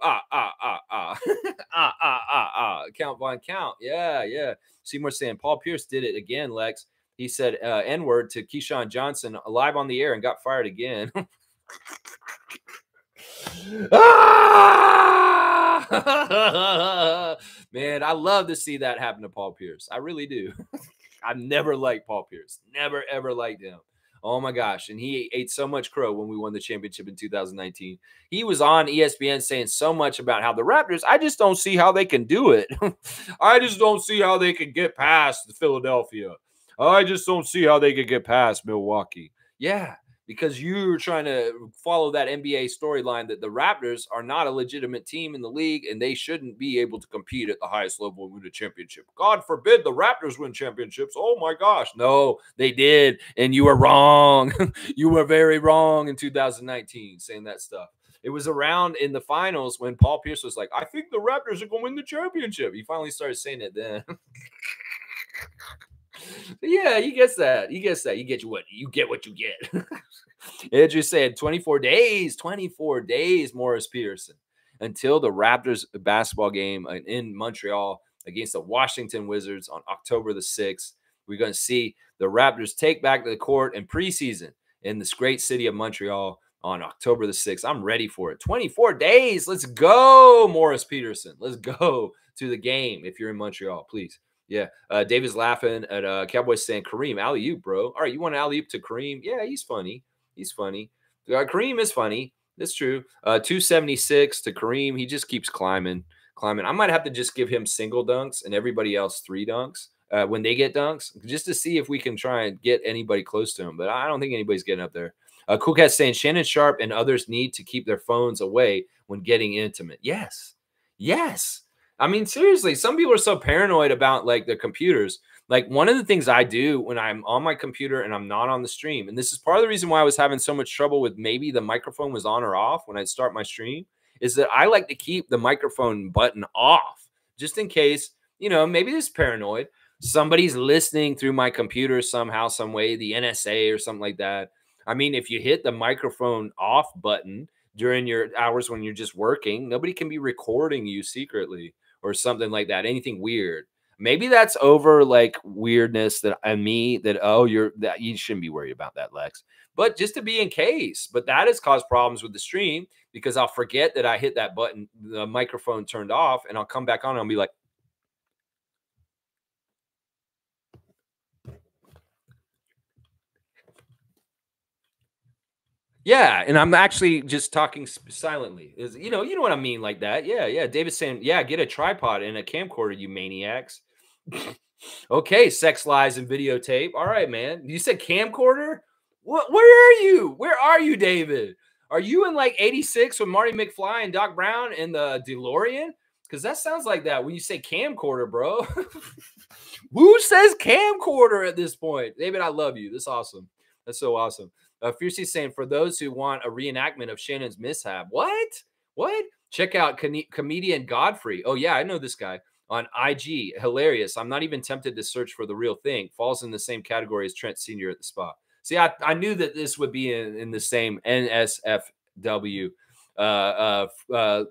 Count Von Count. Yeah. Seymour saying Paul Pierce did it again, Lex. He said N-word to Keyshawn Johnson live on the air and got fired again. Man, I love to see that happen to Paul Pierce. I really do. I've never liked Paul Pierce. Never, ever liked him. Oh, my gosh. And he ate so much crow when we won the championship in 2019. He was on ESPN saying so much about how the Raptors, I just don't see how they can do it. I just don't see how they can get past Philadelphia. I just don't see how they could get past Milwaukee. Yeah, because you're trying to follow that NBA storyline that the Raptors are not a legitimate team in the league and they shouldn't be able to compete at the highest level and win a championship. God forbid the Raptors win championships. Oh, my gosh. No, they did. And you were wrong. You were very wrong in 2019 saying that stuff. It was around in the finals when Paul Pierce was like, I think the Raptors are going to win the championship. He finally started saying it then. Yeah, he gets that. You get what you get. Andrew said 24 days, Morris Peterson. until the Raptors basketball game in Montreal against the Washington Wizards on October the 6th. We're going to see the Raptors take back the court in preseason in this great city of Montreal on October the 6th. I'm ready for it. 24 days. Let's go, Morris Peterson. Let's go to the game if you're in Montreal, please. Yeah. David's laughing at Cowboys saying, Kareem, alley-oop, bro. All right, you want alley-oop to Kareem? Yeah, he's funny. He's funny. Kareem is funny. That's true. 276 to Kareem. He just keeps climbing. I might have to just give him single dunks and everybody else 3 dunks when they get dunks, just to see if we can try and get anybody close to him. But I don't think anybody's getting up there. Cool Cat saying Shannon Sharp and others need to keep their phones away when getting intimate. Yes. Yes. I mean, seriously, some people are so paranoid about like their computers. Like one of the things I do when I'm on my computer and I'm not on the stream, and this is part of the reason why I was having so much trouble with maybe the microphone was on or off when I start my stream, is that I like to keep the microphone button off just in case, you know, maybe this paranoid. Somebody's listening through my computer somehow, some way, the NSA or something like that. I mean, if you hit the microphone off button during your hours when you're just working, nobody can be recording you secretly or something like that. Anything weird. Maybe that's over like weirdness that and me that, oh, that you shouldn't be worried about that, Lex. But just to be in case. But that has caused problems with the stream because I'll forget that I hit that button, the microphone turned off, and I'll come back on and I'll be like, yeah, and I'm actually just talking silently. You know what I mean, like that. Yeah, yeah. David's saying, yeah, get a tripod and a camcorder, you maniacs. Okay, sex lies and videotape. All right, man. You said camcorder? What? Where are you? Where are you, David? Are you in like '86 with Marty McFly and Doc Brown in the DeLorean? Because that sounds like that when you say camcorder, bro. Who says camcorder at this point? David, I love you. That's awesome. That's so awesome. Fiercey saying, for those who want a reenactment of Shannon's mishap. What? What? Check out comedian Godfrey. Oh, yeah, I know this guy. On IG, hilarious. I'm not even tempted to search for the real thing. Falls in the same category as Trent Sr. at the spot. See, I knew that this would be in the same NSFW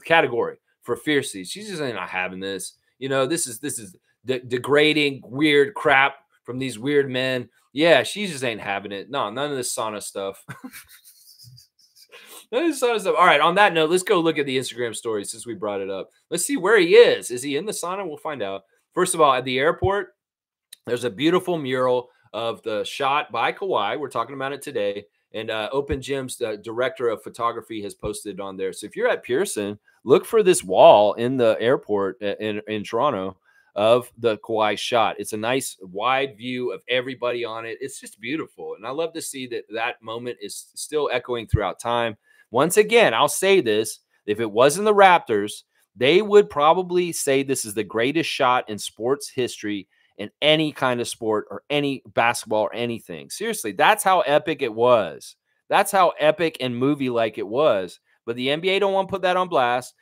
category for Fiercey. She's just not having this. You know, this is degrading, weird crap from these weird men. Yeah, she just ain't having it. No, none of this sauna stuff. None of this sauna stuff. All right, on that note, let's go look at the Instagram story since we brought it up. Let's see where he is. Is he in the sauna? We'll find out. First of all, at the airport, there's a beautiful mural of the shot by Kawhi. We're talking about it today. And Open Gym's director of photography has posted it on there. So if you're at Pearson, look for this wall in the airport in Toronto of the Kawhi shot. It's a nice wide view of everybody on it. It's just beautiful. And I love to see that moment is still echoing throughout time. Once again, I'll say this. If it wasn't the Raptors, they would probably say this is the greatest shot in sports history in any kind of sport or any basketball or anything. Seriously, that's how epic it was. That's how epic and movie-like it was. But the NBA don't want to put that on blast.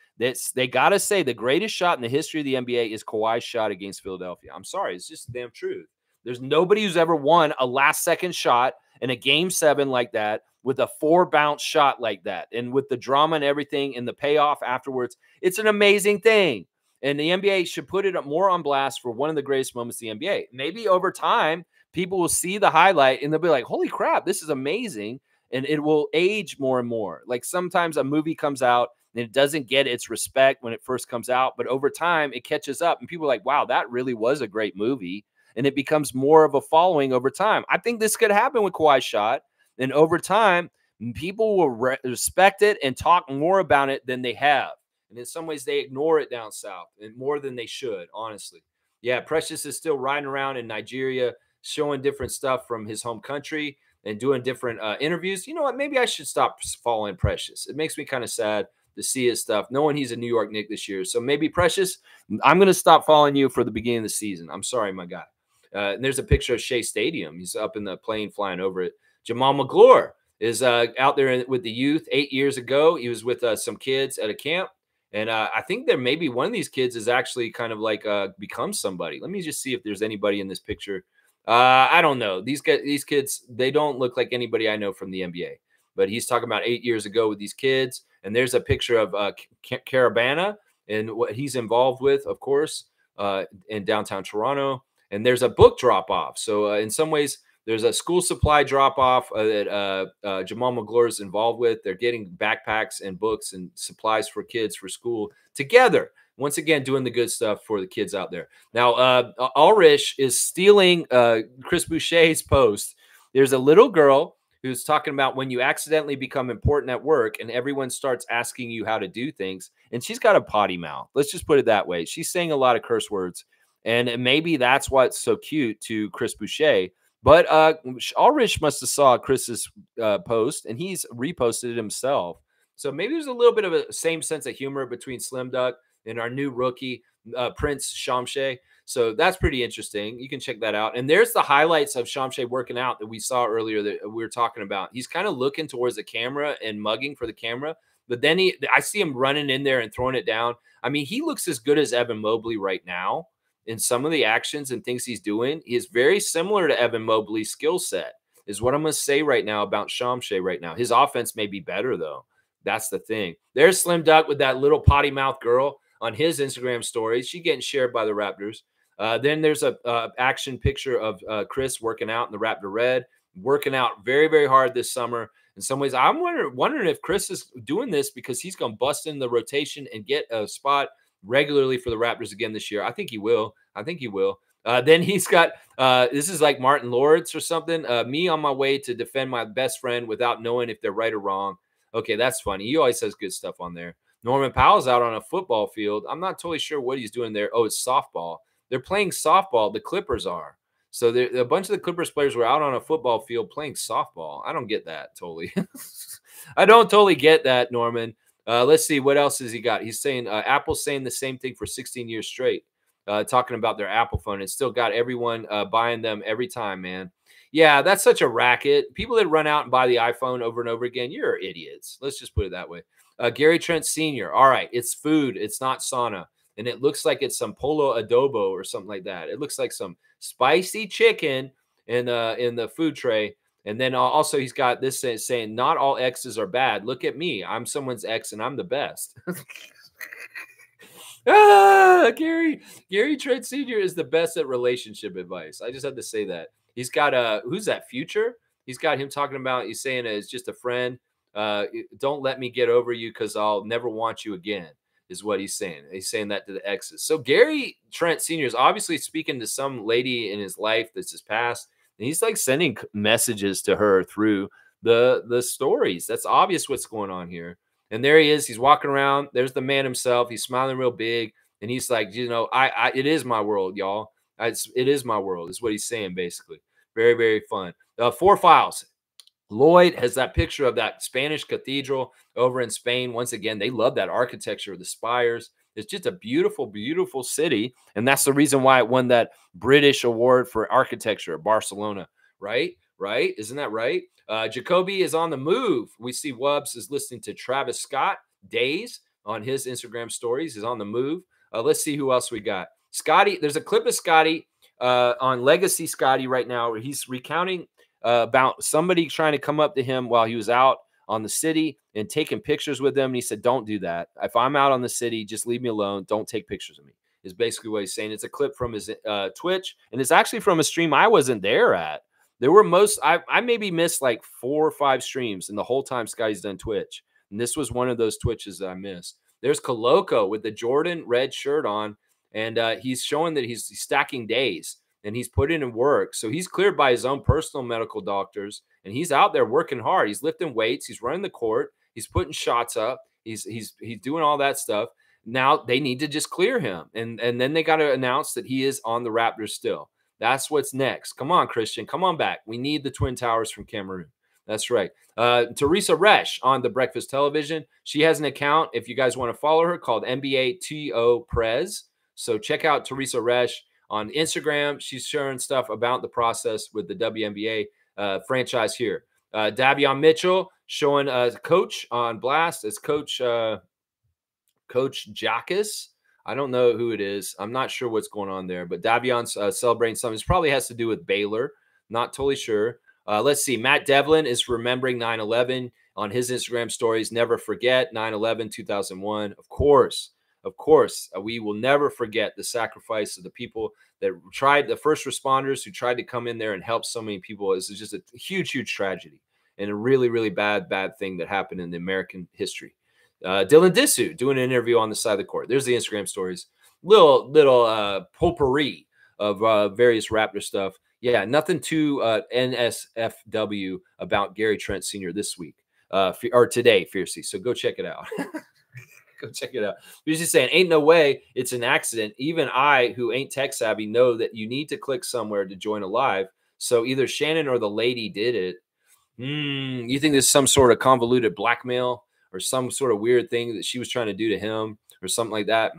They got to say the greatest shot in the history of the NBA is Kawhi's shot against Philadelphia. I'm sorry. It's just the damn truth. There's nobody who's ever won a last-second shot in a Game 7 like that with a 4-bounce shot like that. And with the drama and everything and the payoff afterwards, it's an amazing thing. And the NBA should put it more on blast for one of the greatest moments in the NBA. Maybe over time, people will see the highlight and they'll be like, holy crap, this is amazing. And it will age more and more. Like sometimes a movie comes out and it doesn't get its respect when it first comes out. But over time, it catches up and people are like, wow, that really was a great movie. And it becomes more of a following over time. I think this could happen with Kawhi's shot. And over time, people will respect it and talk more about it than they have. And in some ways, they ignore it down south and more than they should, honestly. Yeah, Precious is still riding around in Nigeria, showing different stuff from his home country and doing different interviews. You know what? Maybe I should stop following Precious. It makes me kind of sad to see his stuff, knowing he's a New York Knicks this year. So maybe, Precious, I'm going to stop following you for the beginning of the season. I'm sorry, my guy. And there's a picture of Shea Stadium. He's up in the plane flying over it. Jamal McGlure is out there with the youth 8 years ago. He was with some kids at a camp. And I think there maybe one of these kids is actually kind of like become somebody. Let me just see if there's anybody in this picture. I don't know. These kids, they don't look like anybody I know from the NBA. But he's talking about 8 years ago with these kids. And there's a picture of Carabana and what he's involved with, of course, in downtown Toronto. And there's a book drop-off. So in some ways, there's a school supply drop-off that Jamal McGlure is involved with. They're getting backpacks and books and supplies for kids for school together. Once again, doing the good stuff for the kids out there. Now, Ulrich is stealing Chris Boucher's post. There's a little girl who's talking about when you accidentally become important at work and everyone starts asking you how to do things. And she's got a potty mouth. Let's just put it that way. She's saying a lot of curse words. And maybe that's what's so cute to Chris Boucher. But Ulrich must have saw Chris's post, and he's reposted it himself. So maybe there's a little bit of a same sense of humor between Slim Duck and our new rookie, Prince Shamshay. So that's pretty interesting. You can check that out. And there's the highlights of Shamshay working out that we saw earlier that we were talking about. He's kind of looking towards the camera and mugging for the camera. But then I see him running in there and throwing it down. I mean, he looks as good as Evan Mobley right now in some of the actions and things he's doing. He is very similar to Evan Mobley's skill set, is what I'm going to say right now about Shamshay right now. His offense may be better, though. That's the thing. There's Slim Duck with that little potty mouth girl on his Instagram stories. She's getting shared by the Raptors. Then there's a action picture of Chris working out in the Raptor red, working out very, very hard this summer. In some ways, I'm wondering if Chris is doing this because he's going to bust in the rotation and get a spot regularly for the Raptors again this year. I think he will. Then he's got this is like Martin Lawrence or something. Me on my way to defend my best friend without knowing if they're right or wrong. Okay, that's funny. He always has good stuff on there. Norman Powell's out on a football field. I'm not totally sure what he's doing there. Oh, it's softball. They're playing softball. The Clippers are. So a bunch of the Clippers players were out on a football field playing softball. I don't get that totally. I don't totally get that, Norman. Let's see. What else has he got? He's saying Apple's saying the same thing for 16 years straight, talking about their Apple phone. It's still got everyone buying them every time, man. Yeah, that's such a racket. People that run out and buy the iPhone over and over again, you're idiots. Let's just put it that way. Gary Trent Sr. All right, it's food. It's not sauna. And it looks like it's some polo adobo or something like that. It looks like some spicy chicken in the food tray. And then also he's got this saying, not all exes are bad. Look at me. I'm someone's ex and I'm the best. Gary Trent Sr. is the best at relationship advice. I just had to say that. He's got who's that, Future? He's got him talking about, he's saying it's just a friend. Don't let me get over you because I'll never want you again, is what he's saying. He's saying that to the exes. So Gary Trent Sr. is obviously speaking to some lady in his life that's his past. And he's like sending messages to her through the stories. That's obvious what's going on here. And there he is. He's walking around. There's the man himself. He's smiling real big. And he's like, you know, it is my world, y'all. It is my world, is what he's saying, basically. Very, very fun. 4 files. Lloyd has that picture of that Spanish cathedral over in Spain. Once again, they love that architecture, the spires. It's just a beautiful, beautiful city. And that's the reason why it won that British award for architecture, Barcelona, right? Right? Isn't that right? Jacoby is on the move. We see Wubbs is listening to Travis Scott Days on his Instagram stories. He's on the move. Let's see who else we got. Scotty, there's a clip of Scotty on Legacy Scotty right now where he's recounting about somebody trying to come up to him while he was out on the city and taking pictures with him. And he said, don't do that. If I'm out on the city, just leave me alone. Don't take pictures of me, is basically what he's saying. It's a clip from his Twitch, and it's actually from a stream I wasn't there at. There were I maybe missed like 4 or 5 streams in the whole time Scotty's done Twitch. And this was one of those Twitches that I missed. There's Koloko with the Jordan red shirt on, and he's showing that he's stacking days. And he's putting in work. So he's cleared by his own personal medical doctors, and he's out there working hard. He's lifting weights. He's running the court. He's putting shots up. He's doing all that stuff. Now they need to just clear him. And then they got to announce that he is on the Raptors still. That's what's next. Come on, Christian. Come on back. We need the Twin Towers from Cameroon. That's right. Teresa Resch on the Breakfast Television. She has an account, if you guys want to follow her, called NBA TO Prez. So check out Teresa Resch on Instagram. She's sharing stuff about the process with the WNBA franchise here. Davion Mitchell showing coach on blast as Coach Jackus. I don't know who it is. I'm not sure what's going on there, but Davion's celebrating something. This probably has to do with Baylor. Not totally sure. Let's see. Matt Devlin is remembering 9/11. on his Instagram stories. Never forget 9/11/2001. Of course, we will never forget the sacrifice of the people that tried, the first responders who tried to come in there and help so many people. This is just a huge, huge tragedy and a really, really bad thing that happened in the American history. Dylan Disu doing an interview on the side of the court. There's the Instagram stories. Little potpourri of various Raptor stuff. Yeah, nothing too NSFW about Gary Trent Sr. this week or today, fiercely. So go check it out. Go check it out. He's just saying, ain't no way it's an accident. Even I, who ain't tech savvy, know that you need to click somewhere to join a live. So either Shannon or the lady did it. You think there's some sort of convoluted blackmail or some sort of weird thing that she was trying to do to him or something like that?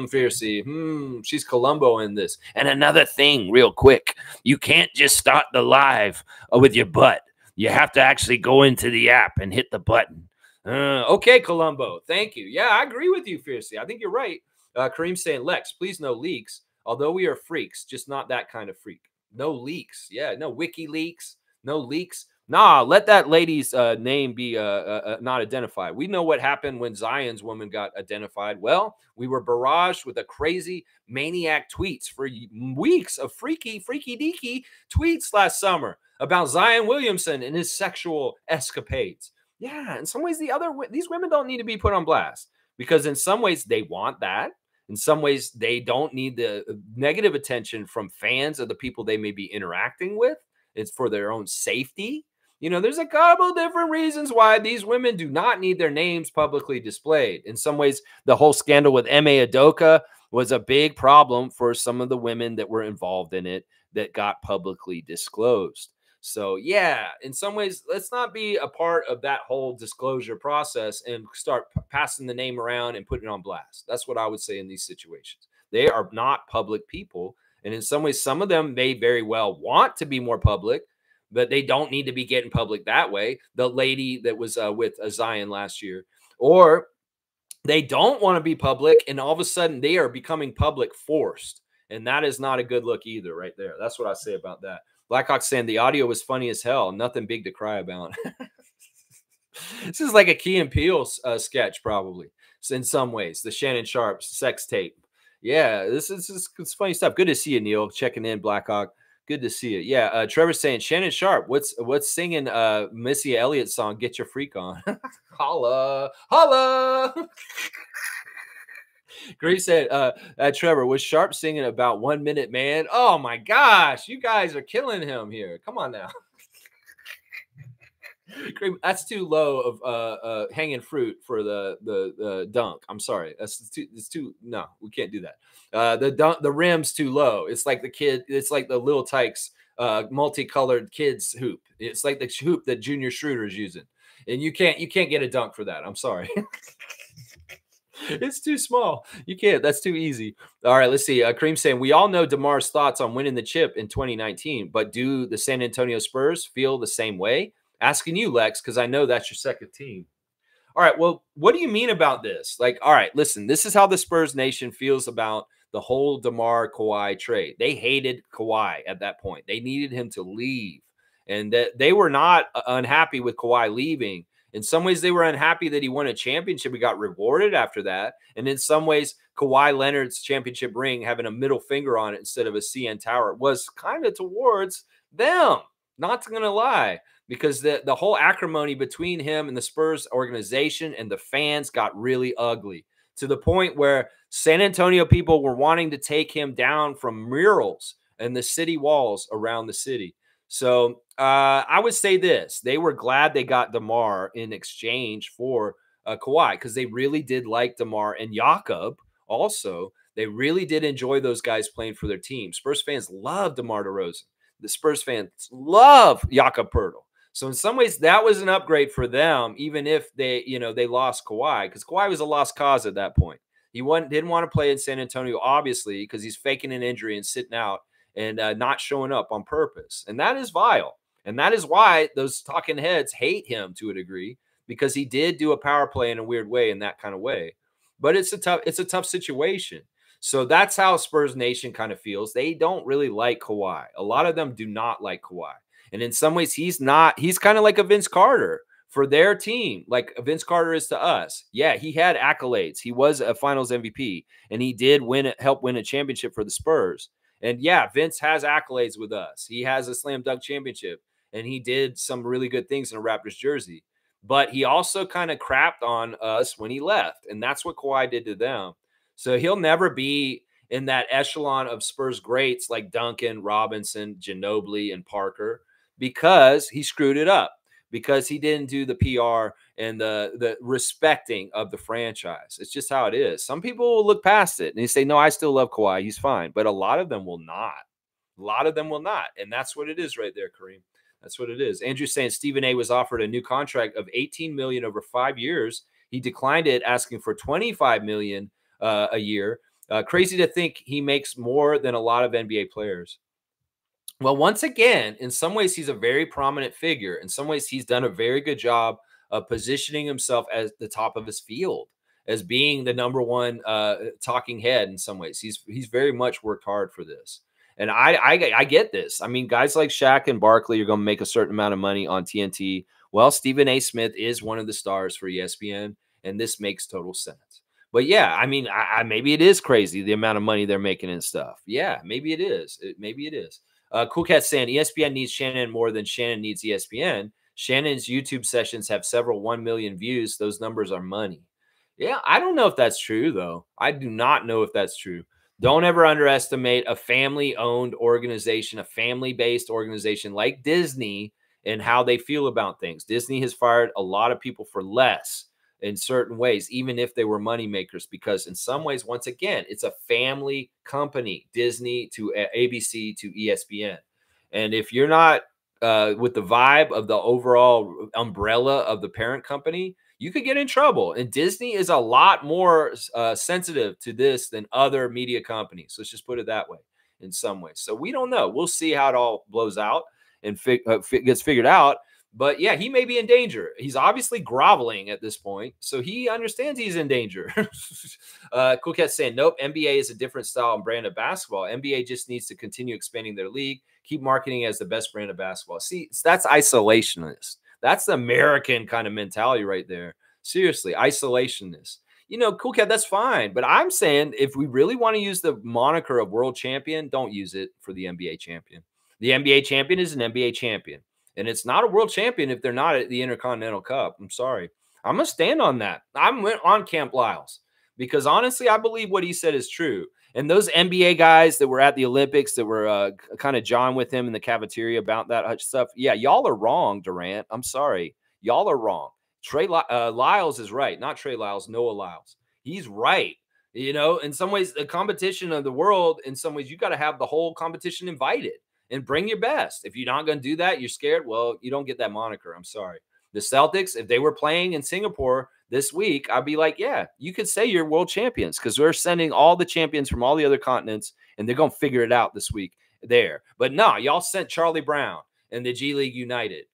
Fiercey. She's Columbo in this. And another thing, real quick, you can't just start the live with your butt. You have to actually go into the app and hit the button. Okay, Columbo. Thank you. Yeah, I agree with you, fiercely. I think you're right. Kareem saying, Lex, please no leaks. Although we are freaks, just not that kind of freak. No leaks. Yeah, no WikiLeaks, no leaks. Nah, let that lady's name be not identified. We know what happened when Zion's woman got identified. Well, we were barraged with a crazy maniac tweets for weeks of freaky deaky tweets last summer about Zion Williamson and his sexual escapades. Yeah, in some ways, these women don't need to be put on blast because in some ways they want that. In some ways, they don't need the negative attention from fans of the people they may be interacting with. It's for their own safety. You know, there's a couple different reasons why these women do not need their names publicly displayed. In some ways, the whole scandal with M.A. Adoka was a big problem for some of the women that were involved in it that got publicly disclosed. So, yeah, in some ways, let's not be a part of that whole disclosure process and start passing the name around and putting it on blast. That's what I would say in these situations. They are not public people. And in some ways, some of them may very well want to be more public, but they don't need to be getting public that way. The lady that was with Zion last year, or they don't want to be public, and all of a sudden they are becoming public forced. And that is not a good look either right there. That's what I say about that. Blackhawk saying the audio was funny as hell. Nothing big to cry about. This is like a Key and Peele sketch, probably. So in some ways, the Shannon Sharp sex tape. Yeah, this is it's funny stuff. Good to see you, Neil. Checking in, Blackhawk. Good to see you. Yeah, Trevor's saying Shannon Sharp. What's singing Missy Elliott's song? Get your freak on. Holla, holla. Grace said, Trevor, was Sharp singing about 1 Minute Man? Oh my gosh, you guys are killing him here. Come on now. That's too low of hanging fruit for the dunk. I'm sorry. It's too no, we can't do that. The rim's too low. It's like it's like the Lil Tykes multicolored kids hoop. It's like the hoop that Junior Schroeder is using. And you can't get a dunk for that. I'm sorry. It's too small. You can't. That's too easy. All right, let's see. Kareem saying, we all know DeMar's thoughts on winning the chip in 2019, but do the San Antonio Spurs feel the same way? Asking you, Lex, because I know that's your second team. All right, well, what do you mean about this? Like, all right, listen, this is how the Spurs Nation feels about the whole DeMar Kawhi trade. They hated Kawhi at that point. They needed him to leave, and that they were not unhappy with Kawhi leaving. In some ways, they were unhappy that he won a championship. He got rewarded after that. And in some ways, Kawhi Leonard's championship ring, having a middle finger on it instead of a CN Tower, was kind of towards them. Not going to lie, because the whole acrimony between him and the Spurs organization and the fans got really ugly to the point where San Antonio people were wanting to take him down from murals and the city walls around the city. So I would say this. They were glad they got DeMar in exchange for Kawhi because they really did like DeMar and Jakob also. They really did enjoy those guys playing for their team. Spurs fans love DeMar DeRozan. The Spurs fans love Jakob Poeltl. So in some ways, that was an upgrade for them, even if they lost Kawhi, because Kawhi was a lost cause at that point. He didn't want to play in San Antonio, obviously, because he's faking an injury and sitting out and not showing up on purpose. And that is vile. And that is why those talking heads hate him to a degree, because he did do a power play in a weird way, in that kind of way. But it's a tough situation. So that's how Spurs Nation kind of feels. They don't really like Kawhi. A lot of them do not like Kawhi. And in some ways, he's not. He's kind of like a Vince Carter for their team, like Vince Carter is to us. Yeah, he had accolades. He was a Finals MVP, and he did help win a championship for the Spurs. And yeah, Vince has accolades with us. He has a slam dunk championship, and he did some really good things in a Raptors jersey. But he also kind of crapped on us when he left, and that's what Kawhi did to them. So he'll never be in that echelon of Spurs greats like Duncan, Robinson, Ginobili, and Parker because he screwed it up, because he didn't do the PR and the respecting of the franchise. It's just how it is. Some people will look past it and they say, no, I still love Kawhi. He's fine. But a lot of them will not. A lot of them will not. And that's what it is right there, Kareem. That's what it is. Andrew's saying Stephen A was offered a new contract of $18 million over 5 years. He declined it, asking for $25 million a year. Crazy to think he makes more than a lot of NBA players. Well, once again, in some ways, he's a very prominent figure. In some ways, he's done a very good job of positioning himself as the top of his field, as being the number one talking head. In some ways, he's very much worked hard for this. And I get this. I mean, guys like Shaq and Barkley are going to make a certain amount of money on TNT. Well, Stephen A. Smith is one of the stars for ESPN, and this makes total sense. But yeah, I mean, maybe it is crazy the amount of money they're making and stuff. Yeah, maybe it is. Maybe it is. Cool Cat saying ESPN needs Shannon more than Shannon needs ESPN. Shannon's YouTube sessions have several 1 million views. Those numbers are money. Yeah, I don't know if that's true, though. I do not know if that's true. Don't ever underestimate a family-owned organization, a family-based organization like Disney, and how they feel about things. Disney has fired a lot of people for less in certain ways, even if they were money makers, because in some ways, once again, it's a family company, Disney to ABC to ESPN. And if you're not with the vibe of the overall umbrella of the parent company, you could get in trouble. And Disney is a lot more sensitive to this than other media companies. Let's just put it that way in some ways. So we don't know. We'll see how it all blows out and gets figured out. But yeah, he may be in danger. He's obviously groveling at this point, so he understands he's in danger. Cool Cat's saying, nope, NBA is a different style and brand of basketball. NBA just needs to continue expanding their league, keep marketing as the best brand of basketball. See, that's isolationist. That's the American kind of mentality right there. Seriously, isolationist. You know, Cool Cat, that's fine. But I'm saying if we really want to use the moniker of world champion, don't use it for the NBA champion. The NBA champion is an NBA champion. And it's not a world champion if they're not at the Intercontinental Cup. I'm sorry. I'm going to stand on that. I'm on Camp Lyles because honestly, I believe what he said is true. And those NBA guys that were at the Olympics that were kind of jawing with him in the cafeteria about that stuff. Yeah, y'all are wrong, Durant. I'm sorry. Y'all are wrong. Trey Lyles is right. Not Trey Lyles, Noah Lyles. He's right. You know, in some ways, the competition of the world, in some ways, you got to have the whole competition invited. And bring your best. If you're not going to do that, you're scared. Well, you don't get that moniker. I'm sorry. The Celtics, if they were playing in Singapore this week, I'd be like, yeah, you could say you're world champions because we're sending all the champions from all the other continents and they're going to figure it out this week there. But no, y'all sent Charlie Brown and the G League United.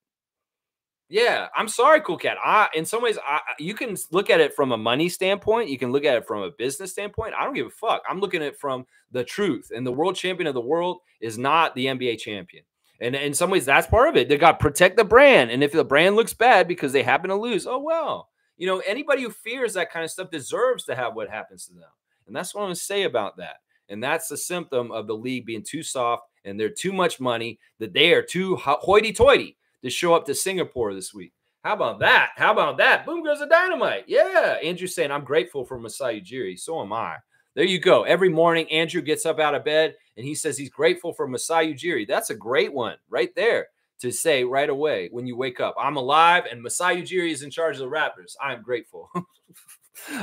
Yeah, I'm sorry, Cool Cat. In some ways, you can look at it from a money standpoint. You can look at it from a business standpoint. I don't give a fuck. I'm looking at it from the truth. And the world champion of the world is not the NBA champion. And in some ways, that's part of it. They got to protect the brand. And if the brand looks bad because they happen to lose, oh, well. You know, anybody who fears that kind of stuff deserves to have what happens to them. And that's what I'm going to say about that. And that's a symptom of the league being too soft and they're too much money, that they are too hoity-toity to show up to Singapore this week. How about that? How about that? Boom goes the dynamite. Yeah. Andrew's saying, I'm grateful for Masai Ujiri. So am I. There you go. Every morning, Andrew gets up out of bed and he says he's grateful for Masai Ujiri. That's a great one right there to say right away when you wake up. I'm alive and Masai Ujiri is in charge of the Raptors. I am grateful.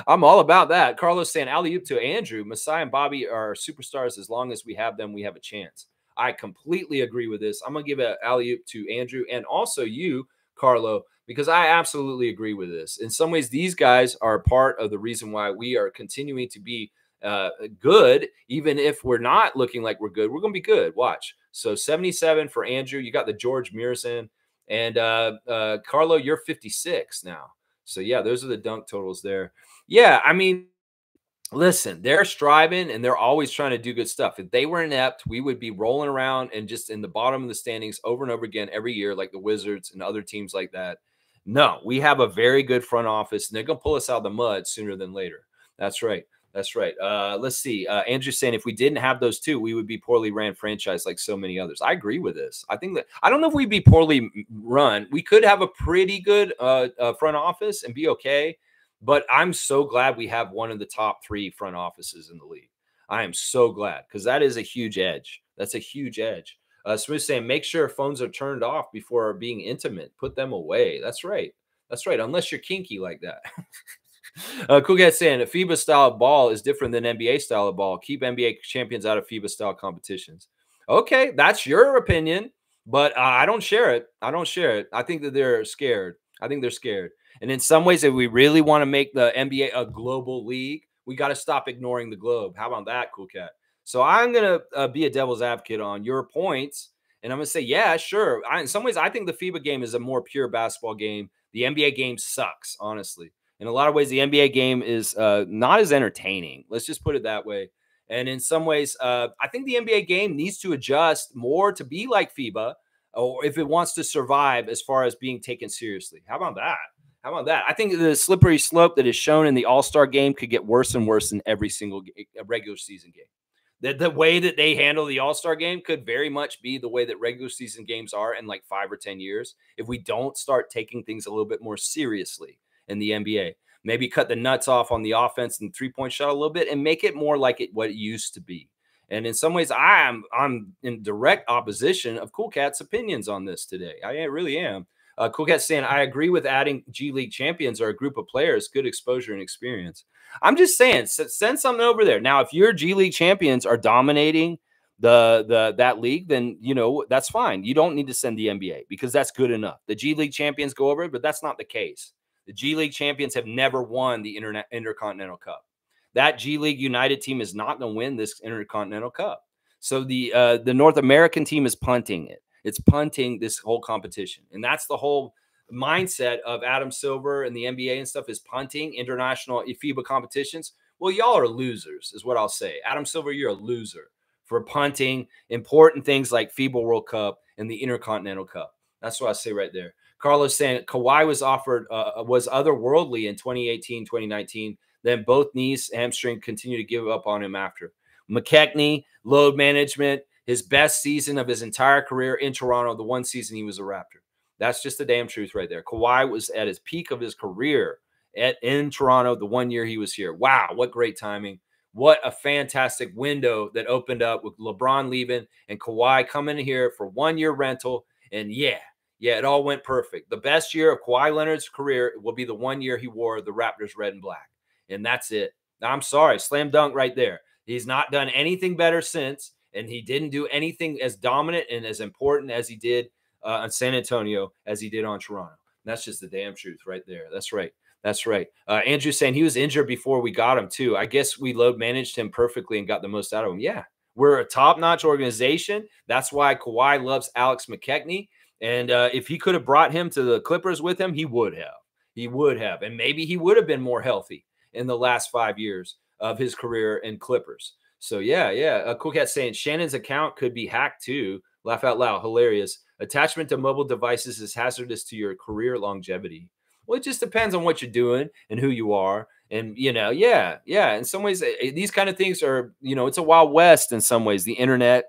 I'm all about that. Carlos saying, alley-oop to Andrew. Masai and Bobby are superstars. As long as we have them, we have a chance. I completely agree with this. I'm going to give an alley-oop to Andrew and also you, Carlo, because I absolutely agree with this. In some ways, these guys are part of the reason why we are continuing to be good, even if we're not looking like we're good. We're going to be good. Watch. So 77 for Andrew. You got the George Mearson. And Carlo, you're 56 now. So, yeah, those are the dunk totals there. Yeah, I mean, Listen, they're striving and they're always trying to do good stuff. If they were inept, we would be rolling around and just in the bottom of the standings over and over again every year, like the Wizards and other teams like that. No, we have a very good front office, and they're going to pull us out of the mud sooner than later. That's right. That's right. Let's see. Andrew's saying if we didn't have those two, we would be poorly ran franchise like so many others. I agree with this. I think that I don't know if we'd be poorly run. We could have a pretty good front office and be okay. But I'm so glad we have one of the top 3 front offices in the league. I am so glad because that is a huge edge. That's a huge edge. Smith saying, make sure phones are turned off before being intimate. Put them away. That's right. That's right. Unless you're kinky like that. Cool Cat saying a FIBA style of ball is different than NBA style of ball. Keep NBA champions out of FIBA style competitions. Okay, that's your opinion, but I don't share it. I don't share it. I think that they're scared. I think they're scared. And in some ways, if we really want to make the NBA a global league, we got to stop ignoring the globe. How about that, Cool Cat? So I'm going to be a devil's advocate on your points. And I'm going to say, yeah, sure. In some ways, I think the FIBA game is a more pure basketball game. The NBA game sucks, honestly. In a lot of ways, the NBA game is not as entertaining. Let's just put it that way. And in some ways, I think the NBA game needs to adjust more to be like FIBA, or if it wants to survive as far as being taken seriously. How about that? How about that? I think the slippery slope that is shown in the All-Star game could get worse and worse in every single regular season game. The way that they handle the All-Star game could very much be the way that regular season games are in like 5 or 10 years if we don't start taking things a little bit more seriously in the NBA. Maybe cut the nuts off on the offense and three-point shot a little bit and make it more like what it used to be. And in some ways, I'm in direct opposition of Cool Cat's opinions on this today. I really am. Cool Cat's saying, I agree with adding G League champions or a group of players, good exposure and experience. I'm just saying, send something over there. Now, if your G League champions are dominating that league, then, you know, that's fine. You don't need to send the NBA because that's good enough. The G League champions go over it, but that's not the case. The G League champions have never won the Intercontinental Cup. That G League United team is not going to win this Intercontinental Cup. So the North American team is punting it. It's punting this whole competition. And that's the whole mindset of Adam Silver and the NBA and stuff is punting international FIBA competitions. Well, y'all are losers is what I'll say. Adam Silver, you're a loser for punting important things like FIBA World Cup and the Intercontinental Cup. That's what I say right there. Carlos saying Kawhi was offered, was otherworldly in 2018, 2019. Then both knees, hamstring continue to give up on him after. McKechnie, load management, his best season of his entire career in Toronto, the one season he was a Raptor. That's just the damn truth right there. Kawhi was at his peak of his career in Toronto the 1 year he was here. Wow, what great timing. What a fantastic window that opened up with LeBron leaving and Kawhi coming here for 1 year rental. And yeah, it all went perfect. The best year of Kawhi Leonard's career will be the 1 year he wore the Raptors red and black. And that's it. I'm sorry, slam dunk right there. He's not done anything better since. And he didn't do anything as dominant and as important as he did on San Antonio as he did on Toronto. And that's just the damn truth right there. That's right. That's right. Andrew's saying he was injured before we got him, too. I guess we load managed him perfectly and got the most out of him. Yeah, we're a top-notch organization. That's why Kawhi loves Alex McKechnie. And if he could have brought him to the Clippers with him, he would have. He would have. And maybe he would have been more healthy in the last 5 years of his career in Clippers. So, yeah. Cool Cat saying Shannon's account could be hacked, too. Laugh out loud. Hilarious. Attachment to mobile devices is hazardous to your career longevity. Well, it just depends on what you're doing and who you are. And, you know, yeah. In some ways, these kind of things are, you know, it's a wild west in some ways. The internet,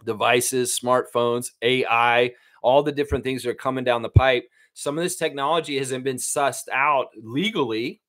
devices, smartphones, AI, all the different things that are coming down the pipe. Some of this technology hasn't been sussed out legally.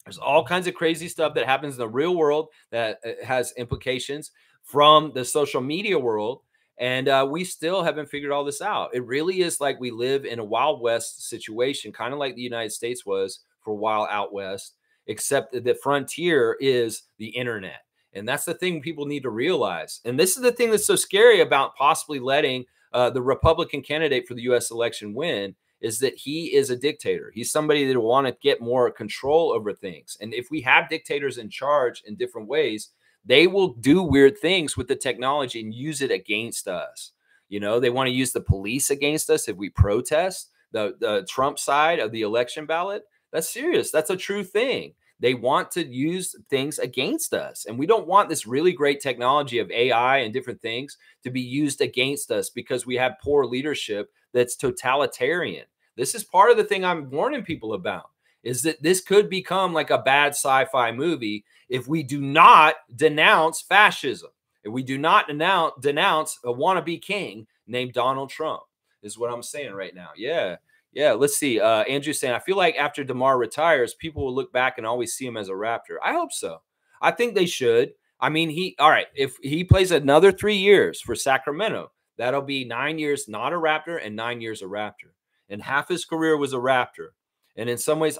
There's all kinds of crazy stuff that happens in the real world that has implications from the social media world. And we still haven't figured all this out. It really is like we live in a Wild West situation, kind of like the United States was for a while out West, except that the frontier is the internet. And that's the thing people need to realize. And this is the thing that's so scary about possibly letting the Republican candidate for the U.S. election win, is that he is a dictator. He's somebody that will want to get more control over things. And if we have dictators in charge in different ways, they will do weird things with the technology and use it against us. You know, they want to use the police against us if we protest the Trump side of the election ballot. That's serious. That's a true thing. They want to use things against us. And we don't want this really great technology of AI and different things to be used against us because we have poor leadership that's totalitarian. This is part of the thing I'm warning people about, is that this could become like a bad sci-fi movie if we do not denounce fascism. If we do not denounce a wannabe king named Donald Trump, is what I'm saying right now. Yeah. Yeah, let's see. Andrew's saying, I feel like after DeMar retires, people will look back and always see him as a Raptor. I hope so. I think they should. I mean, all right, if he plays another 3 years for Sacramento, that'll be 9 years not a Raptor and 9 years a Raptor. And half his career was a Raptor. And in some ways,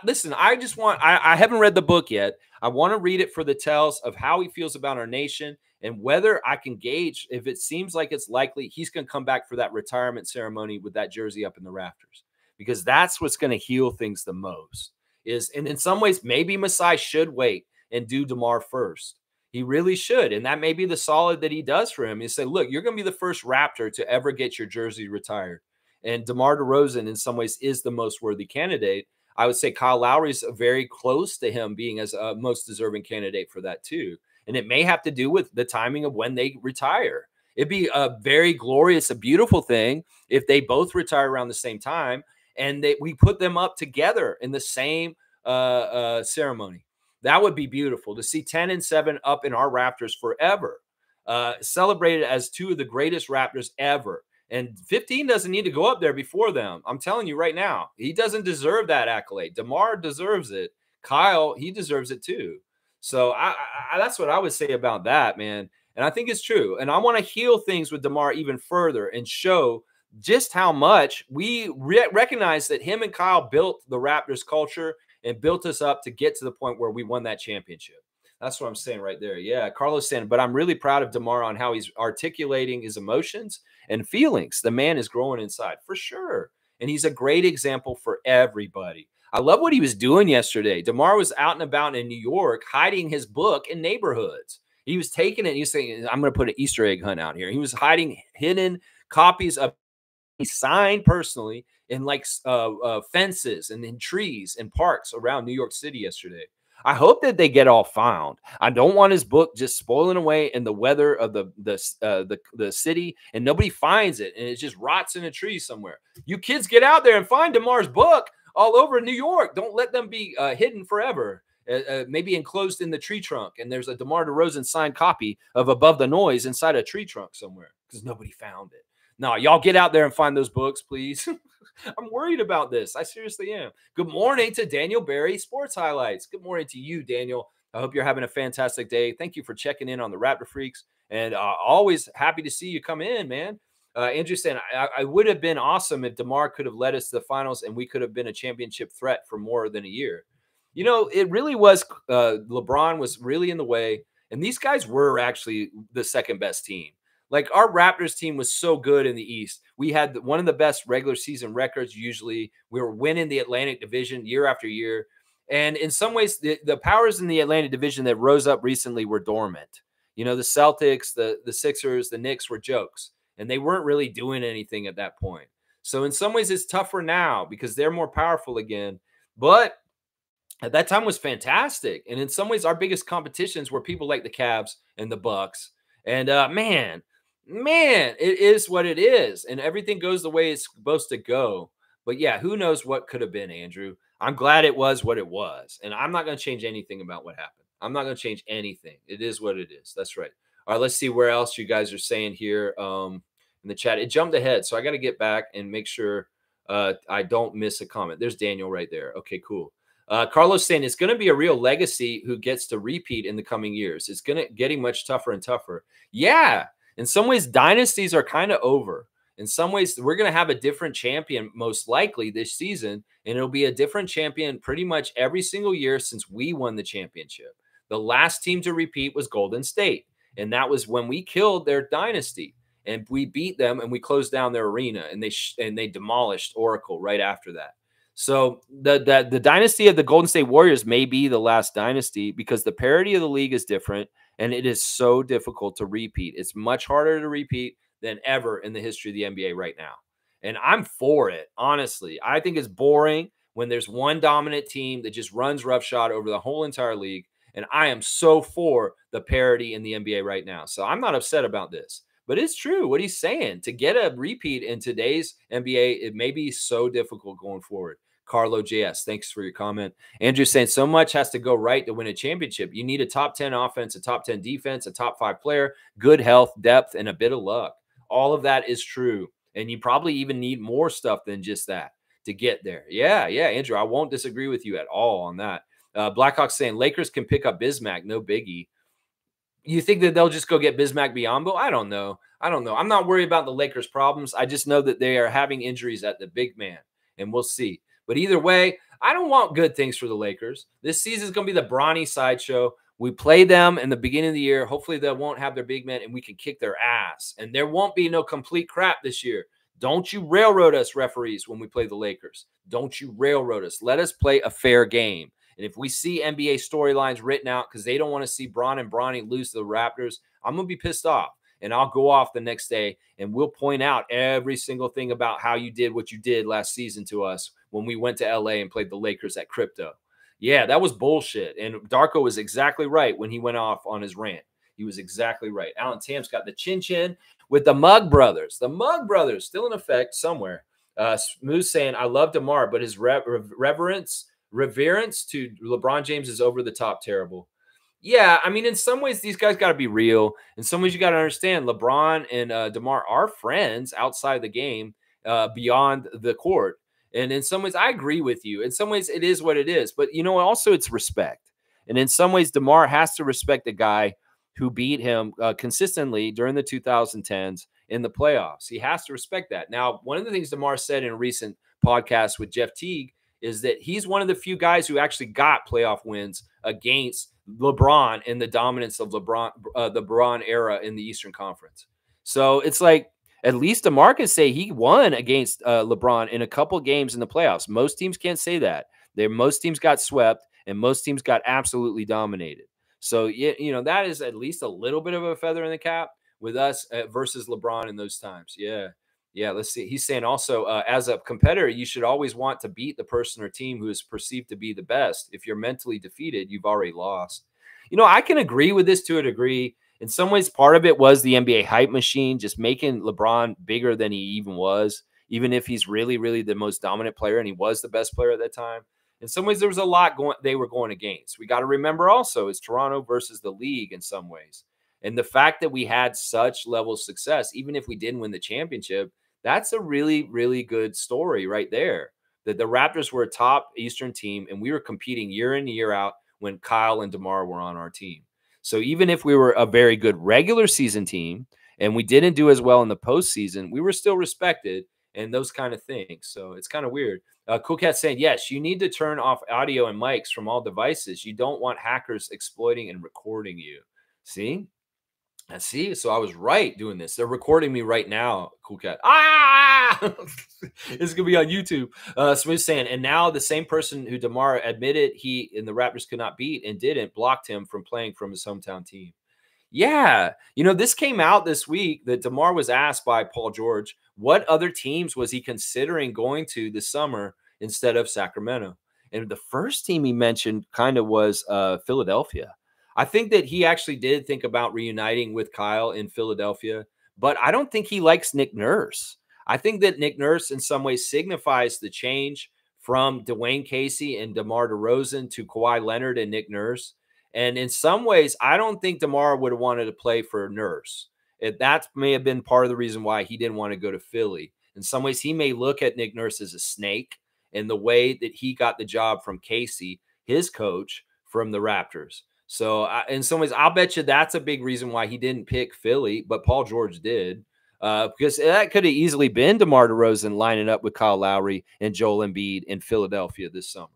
listen, I just want, I haven't read the book yet. I want to read it for the tells of how he feels about our nation and whether I can gauge if it seems like it's likely he's going to come back for that retirement ceremony with that jersey up in the rafters, because that's what's going to heal things the most. And in some ways, maybe Masai should wait and do DeMar first. He really should. And that may be the solid that he does for him. He say, look, you're going to be the first Raptor to ever get your jersey retired. And DeMar DeRozan, in some ways, is the most worthy candidate. I would say Kyle Lowry's very close to him being as a most deserving candidate for that too. And it may have to do with the timing of when they retire. It'd be a very glorious, a beautiful thing if they both retire around the same time and we put them up together in the same ceremony. That would be beautiful to see 10 and 7 up in our Raptors forever, celebrated as two of the greatest Raptors ever. And 15 doesn't need to go up there before them. I'm telling you right now, he doesn't deserve that accolade. DeMar deserves it. Kyle, he deserves it too. So that's what I would say about that, man. And I think it's true. And I want to heal things with DeMar even further and show just how much we recognize that him and Kyle built the Raptors culture and built us up to get to the point where we won that championship. That's what I'm saying right there. Yeah, Carlos saying, but I'm really proud of DeMar on how he's articulating his emotions and feelings. The man is growing inside for sure. And he's a great example for everybody. I love what he was doing yesterday. DeMar was out and about in New York, hiding his book in neighborhoods. He was taking it. He was saying, I'm going to put an Easter egg hunt out here. He was hiding hidden copies of he signed personally in like fences and in trees and parks around New York City yesterday. I hope that they get all found. I don't want his book just spoiling away in the weather of the city and nobody finds it and it just rots in a tree somewhere. You kids get out there and find DeMar's book all over New York. Don't let them be hidden forever. Maybe enclosed in the tree trunk, and there's a DeMar DeRozan signed copy of Above the Noise inside a tree trunk somewhere because nobody found it. No, y'all get out there and find those books, please. I'm worried about this. I seriously am. Good morning to Daniel Berry Sports Highlights. Good morning to you, Daniel. I hope you're having a fantastic day. Thank you for checking in on the Raptor Freaks, and always happy to see you come in, man. Andrew saying, I would have been awesome if DeMar could have led us to the finals and we could have been a championship threat for more than a year. You know, it really was LeBron was really in the way, and these guys were actually the second best team. Like our Raptors team was so good in the East. We had one of the best regular season records. Usually we were winning the Atlantic Division year after year. And in some ways, the powers in the Atlantic Division that rose up recently were dormant. You know, the Celtics, the Sixers, the Knicks were jokes, and they weren't really doing anything at that point. So in some ways, it's tougher now because they're more powerful again. But at that time was fantastic. And in some ways, our biggest competitions were people like the Cavs and the Bucks. And man, it is what it is. And everything goes the way it's supposed to go. But yeah, who knows what could have been, Andrew. I'm glad it was what it was. And I'm not going to change anything about what happened. I'm not going to change anything. It is what it is. That's right. All right, let's see where else you guys are saying here in the chat. It jumped ahead, so I got to get back and make sure I don't miss a comment. There's Daniel right there. Okay, cool. Carlos saying it's going to be a real legacy who gets to repeat in the coming years. It's getting much tougher and tougher. Yeah. In some ways, dynasties are kind of over. In some ways, we're going to have a different champion most likely this season, and it'll be a different champion pretty much every single year since we won the championship. The last team to repeat was Golden State, and that was when we killed their dynasty, and we beat them, and we closed down their arena, and they demolished Oracle right after that. So the dynasty of the Golden State Warriors may be the last dynasty because the parity of the league is different, and it is so difficult to repeat. It's much harder to repeat than ever in the history of the NBA right now. And I'm for it, honestly. I think it's boring when there's one dominant team that just runs roughshod over the whole entire league. And I am so for the parity in the NBA right now. So I'm not upset about this. But it's true what he's saying. To get a repeat in today's NBA, it may be so difficult going forward. Carlo JS, thanks for your comment. Andrew saying so much has to go right to win a championship. You need a top 10 offense, a top 10 defense, a top 5 player, good health, depth, and a bit of luck. All of that is true. And you probably even need more stuff than just that to get there. Yeah, Andrew, I won't disagree with you at all on that. Blackhawks saying Lakers can pick up Bismack, no biggie. You think that they'll just go get Bismack Biyombo? I don't know. I'm not worried about the Lakers' problems. I just know that they are having injuries at the big man, and we'll see. But either way, I don't want good things for the Lakers. This season is going to be the Bronny sideshow. We play them in the beginning of the year. Hopefully they won't have their big men, and we can kick their ass. And there won't be no complete crap this year. Don't you railroad us, referees, when we play the Lakers. Don't you railroad us. Let us play a fair game. And if we see NBA storylines written out because they don't want to see Bron and Bronny lose to the Raptors, I'm going to be pissed off. And I'll go off the next day and we'll point out every single thing about how you did what you did last season to us when we went to LA and played the Lakers at Crypto. Yeah, that was bullshit. And Darko was exactly right when he went off on his rant. He was exactly right. Alan Tam's got the chin with the Mug Brothers. The Mug Brothers still in effect somewhere. Smooth saying, I love DeMar, but his reverence to LeBron James is over the top terrible. Yeah, I mean, in some ways, these guys got to be real. In some ways, you got to understand LeBron and DeMar are friends outside the game, beyond the court. And in some ways, I agree with you. In some ways, it is what it is. But, also it's respect. And in some ways, DeMar has to respect the guy who beat him consistently during the 2010s in the playoffs. He has to respect that. Now, one of the things DeMar said in a recent podcast with Jeff Teague is that he's one of the few guys who actually got playoff wins against LeBron in the dominance of the LeBron era in the Eastern Conference. So it's like, at least DeMar can say he won against LeBron in a couple games in the playoffs. Most teams can't say that. Most teams got swept and most teams got absolutely dominated. So, that is at least a little bit of a feather in the cap with us versus LeBron in those times. Yeah, let's see. He's saying also, as a competitor, you should always want to beat the person or team who is perceived to be the best. If you're mentally defeated, you've already lost. I can agree with this to a degree. In some ways, part of it was the NBA hype machine, just making LeBron bigger than he even was, even if he's really, really the most dominant player and he was the best player at that time. In some ways, there was a lot they were going against. We got to remember also, it's Toronto versus the league in some ways. And the fact that we had such level of success, even if we didn't win the championship, that's a really, really good story right there. That the Raptors were a top Eastern team and we were competing year in and year out when Kyle and DeMar were on our team. So even if we were a very good regular season team and we didn't do as well in the postseason, we were still respected and those kind of things. So it's kind of weird. Cool Cat saying, yes, you need to turn off audio and mics from all devices. You don't want hackers exploiting and recording you. See? So I was right doing this. They're recording me right now, Cool Cat. It's gonna be on YouTube. Smooth saying, and now the same person who DeMar admitted he and the Raptors could not beat and didn't blocked him from playing from his hometown team. Yeah, this came out this week that DeMar was asked by Paul George what other teams was he considering going to this summer instead of Sacramento, and the first team he mentioned kind of was Philadelphia. I think that he actually did think about reuniting with Kyle in Philadelphia, but I don't think he likes Nick Nurse. I think that Nick Nurse in some ways signifies the change from Dwayne Casey and DeMar DeRozan to Kawhi Leonard and Nick Nurse. And in some ways, I don't think DeMar would have wanted to play for Nurse. That may have been part of the reason why he didn't want to go to Philly. In some ways, he may look at Nick Nurse as a snake in the way that he got the job from Casey, his coach, from the Raptors. So in some ways, I'll bet you that's a big reason why he didn't pick Philly, but Paul George did. Because that could have easily been DeMar DeRozan lining up with Kyle Lowry and Joel Embiid in Philadelphia this summer.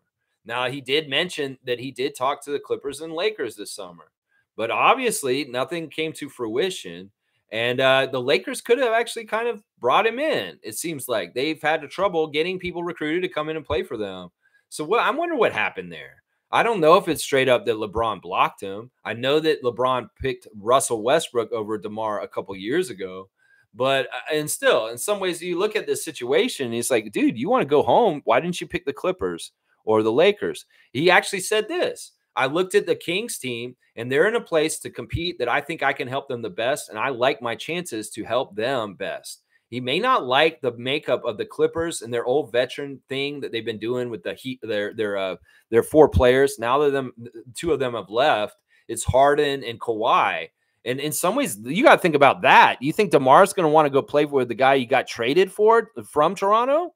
Now, he did mention that he did talk to the Clippers and Lakers this summer, but obviously nothing came to fruition. And the Lakers could have actually kind of brought him in. It seems like they've had trouble getting people recruited to come in and play for them. So I wonder what happened there. I don't know if it's straight up that LeBron blocked him. I know that LeBron picked Russell Westbrook over DeMar a couple years ago, But and still, in some ways, you look at this situation, and he's like, dude, you want to go home? Why didn't you pick the Clippers or the Lakers? He actually said this. I looked at the Kings team, and they're in a place to compete that I think I can help them the best, and I like my chances to help them best. He may not like the makeup of the Clippers and their old veteran thing that they've been doing with the Heat, their four players. Now that two of them have left, it's Harden and Kawhi. And in some ways, you got to think about that. You think DeMar's going to want to go play with the guy you got traded for from Toronto?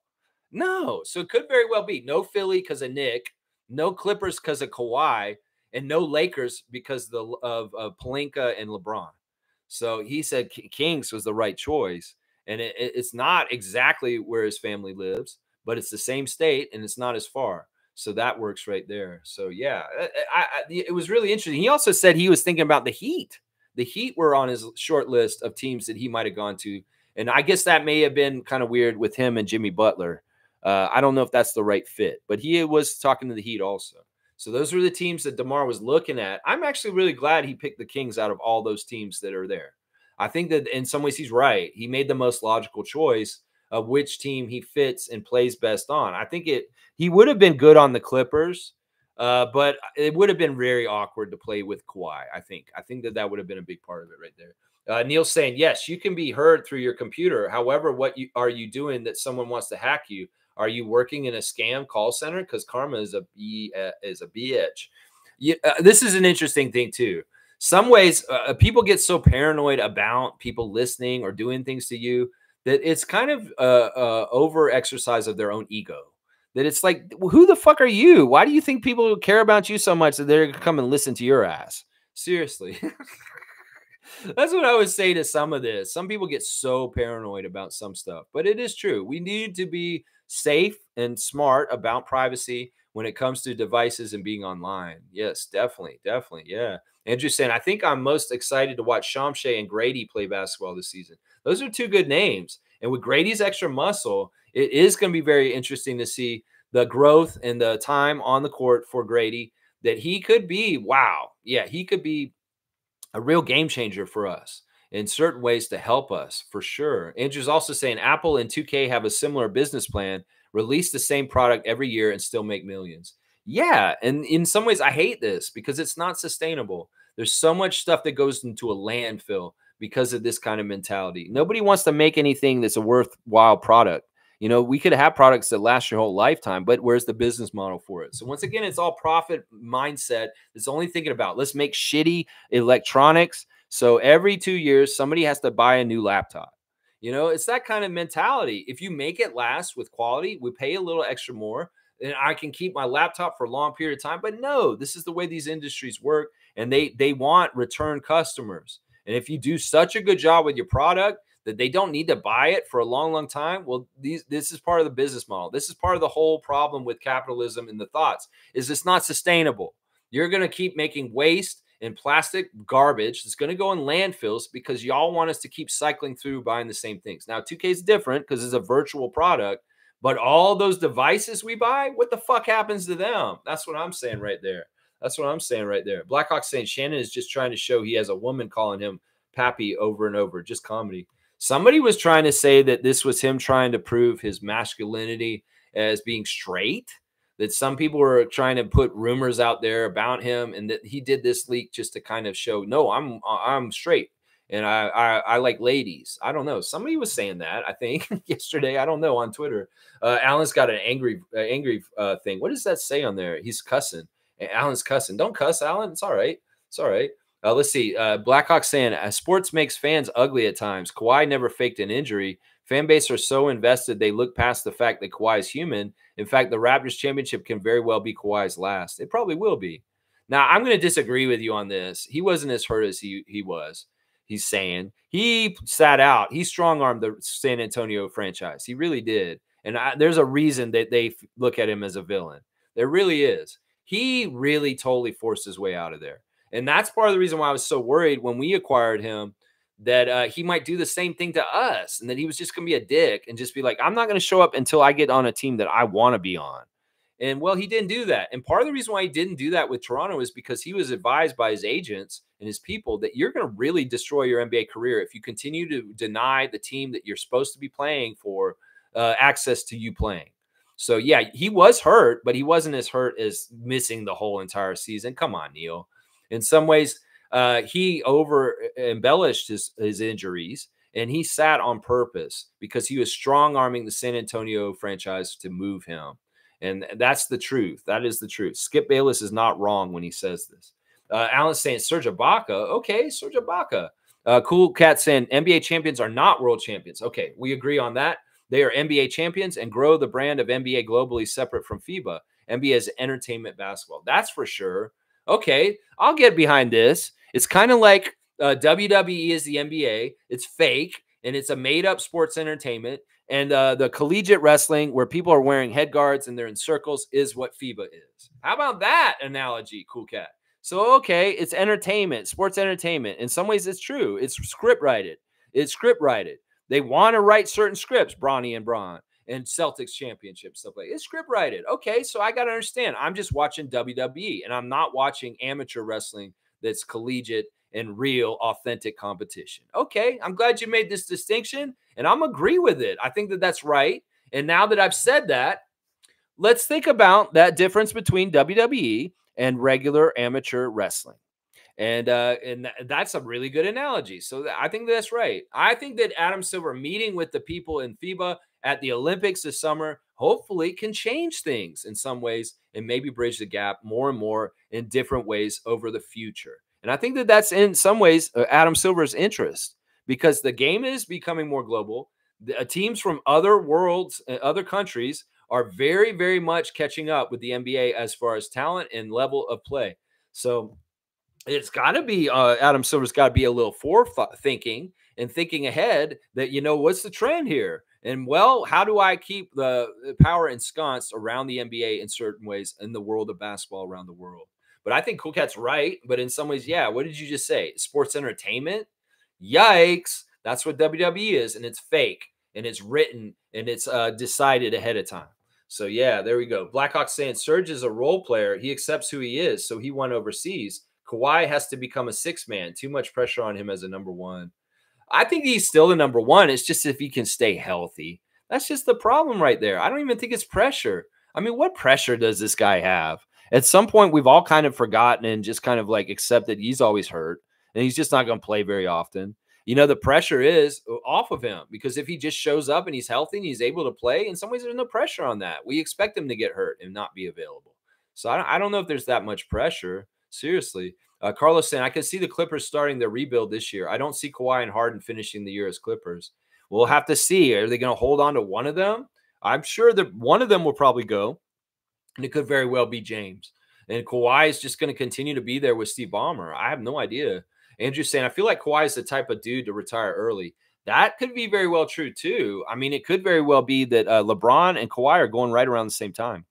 No. So it could very well be no Philly because of Nick, no Clippers because of Kawhi, and no Lakers because of Pelinka and LeBron. So he said Kings was the right choice. And it's not exactly where his family lives, but it's the same state and it's not as far. So that works right there. So, yeah, it was really interesting. He also said he was thinking about the Heat. The Heat were on his short list of teams that he might have gone to. And I guess that may have been kind of weird with him and Jimmy Butler. I don't know if that's the right fit, but he was talking to the Heat also. So those were the teams that DeMar was looking at. I'm actually really glad he picked the Kings out of all those teams that are there. I think that in some ways he's right. He made the most logical choice of which team he fits and plays best on. I think he would have been good on the Clippers, but it would have been very awkward to play with Kawhi. I think that would have been a big part of it right there. Neil's saying, yes, you can be heard through your computer. However, what are you doing that someone wants to hack you? Are you working in a scam call center? Because karma is a bitch. This is an interesting thing too. Some ways people get so paranoid about people listening or doing things to you that it's kind of over exercise of their own ego. That it's like, who the fuck are you? Why do you think people care about you so much that they're going to come and listen to your ass? Seriously. That's what I would say to some of this. Some people get so paranoid about some stuff, but it is true. We need to be safe and smart about privacy when it comes to devices and being online. Yes, definitely. Yeah. Andrew's saying, I think I'm most excited to watch Shamshay and Grady play basketball this season. Those are two good names. And with Grady's extra muscle, it is going to be very interesting to see the growth and the time on the court for Grady, that he could be, wow. Yeah, he could be a real game changer for us in certain ways to help us for sure. Andrew's also saying Apple and 2K have a similar business plan, release the same product every year and still make millions. Yeah, and in some ways I hate this because it's not sustainable. There's so much stuff that goes into a landfill because of this kind of mentality. Nobody wants to make anything that's a worthwhile product. You know, we could have products that last your whole lifetime, but where's the business model for it? So once again, it's all profit mindset. It's only thinking about, let's make shitty electronics. So every 2 years, somebody has to buy a new laptop. You know, it's that kind of mentality. If you make it last with quality, we pay a little extra more, and I can keep my laptop for a long period of time. But no, this is the way these industries work, and they want return customers. And if you do such a good job with your product that they don't need to buy it for a long, long time, well, this is part of the business model. This is part of the whole problem with capitalism and the thoughts is it's not sustainable. You're going to keep making waste and plastic garbage that's going to go in landfills because y'all want us to keep cycling through buying the same things. Now, 2K is different because it's a virtual product, but all those devices we buy, what the fuck happens to them? That's what I'm saying right there. Blackhawk saying Shannon is just trying to show he has a woman calling him pappy over and over. Just comedy. Somebody was trying to say that this was him trying to prove his masculinity as being straight, that some people were trying to put rumors out there about him and that he did this leak just to kind of show, no, I'm straight and I like ladies. I don't know. Somebody was saying that, I think, yesterday. I don't know, on Twitter. Alan's got an angry thing. What does that say on there? He's cussing. Alan's cussing. Don't cuss, Alan. It's all right. Let's see. Blackhawk saying sports makes fans ugly at times. Kawhi never faked an injury. Fan base are so invested they look past the fact that Kawhi is human. In fact, the Raptors championship can very well be Kawhi's last. It probably will be. Now, I'm going to disagree with you on this. He wasn't as hurt as he was. He's saying he sat out. He strong-armed the San Antonio franchise. He really did. And there's a reason that they look at him as a villain. There really is. He really totally forced his way out of there. And that's part of the reason why I was so worried when we acquired him that he might do the same thing to us and that he was just going to be a dick and just be like, I'm not going to show up until I get on a team that I want to be on. And well, he didn't do that. And part of the reason why he didn't do that with Toronto is because he was advised by his agents and his people that you're going to really destroy your NBA career if you continue to deny the team that you're supposed to be playing for access to you playing. So, yeah, he was hurt, but he wasn't as hurt as missing the whole entire season. Come on, Neil. In some ways, he over embellished his injuries, and he sat on purpose because he was strong arming the San Antonio franchise to move him. And that's the truth. That is the truth. Skip Bayless is not wrong when he says this. Alan's saying Serge Ibaka. Okay, Serge Ibaka. Cool Cat saying NBA champions are not world champions. Okay, we agree on that. They are NBA champions and grow the brand of NBA globally separate from FIBA. NBA is entertainment basketball. That's for sure. Okay, I'll get behind this. It's kind of like WWE is the NBA. It's fake, and it's a made-up sports entertainment. And the collegiate wrestling, where people are wearing head guards and they're in circles, is what FIBA is. How about that analogy, Cool Cat? So, okay, it's entertainment, sports entertainment. In some ways, it's true. It's script-writed. It's script-writed. They want to write certain scripts, Bronny and Braun, and Celtics championship stuff like that. It's script-writed. Okay, so I got to understand. I'm just watching WWE, and I'm not watching amateur wrestling that's collegiate and real, authentic competition. Okay, I'm glad you made this distinction, and I'm agree with it. I think that that's right. And now that I've said that, let's think about that difference between WWE and regular amateur wrestling. And that's a really good analogy. So I think that's right. I think that Adam Silver meeting with the people in FIBA at the Olympics this summer hopefully can change things in some ways and maybe bridge the gap more and more in different ways over the future. And I think that that's in some ways Adam Silver's interest, because the game is becoming more global. Teams from other worlds, other countries are very, very much catching up with the NBA as far as talent and level of play. So it's got to be Adam Silver's got to be a little thinking and thinking ahead that, what's the trend here? And, well, how do I keep the power ensconced around the NBA in certain ways in the world of basketball around the world? But I think Cool Cat's right. But in some ways, yeah, what did you just say? Sports entertainment? Yikes. That's what WWE is. And it's fake. And it's written. And it's decided ahead of time. So, yeah, there we go. Blackhawks saying Serge is a role player. He accepts who he is. So he went overseas. Kawhi has to become a six man. Too much pressure on him as a number one. I think he's still the number one. It's just if he can stay healthy. That's just the problem right there. I don't even think it's pressure. I mean, what pressure does this guy have? At some point, we've all kind of forgotten and just kind of like accepted he's always hurt and he's just not going to play very often. The pressure is off of him, because if he just shows up and he's healthy and he's able to play, in some ways there's no pressure on that. We expect him to get hurt and not be available. So I don't know if there's that much pressure. Seriously. Carlos saying, I can see the Clippers starting their rebuild this year. I don't see Kawhi and Harden finishing the year as Clippers. We'll have to see. Are they going to hold on to one of them? I'm sure that one of them will probably go, and it could very well be James. And Kawhi is just going to continue to be there with Steve Ballmer. I have no idea. Andrew's saying, I feel like Kawhi is the type of dude to retire early. That could be very well true, too. I mean, it could very well be that LeBron and Kawhi are going right around the same time.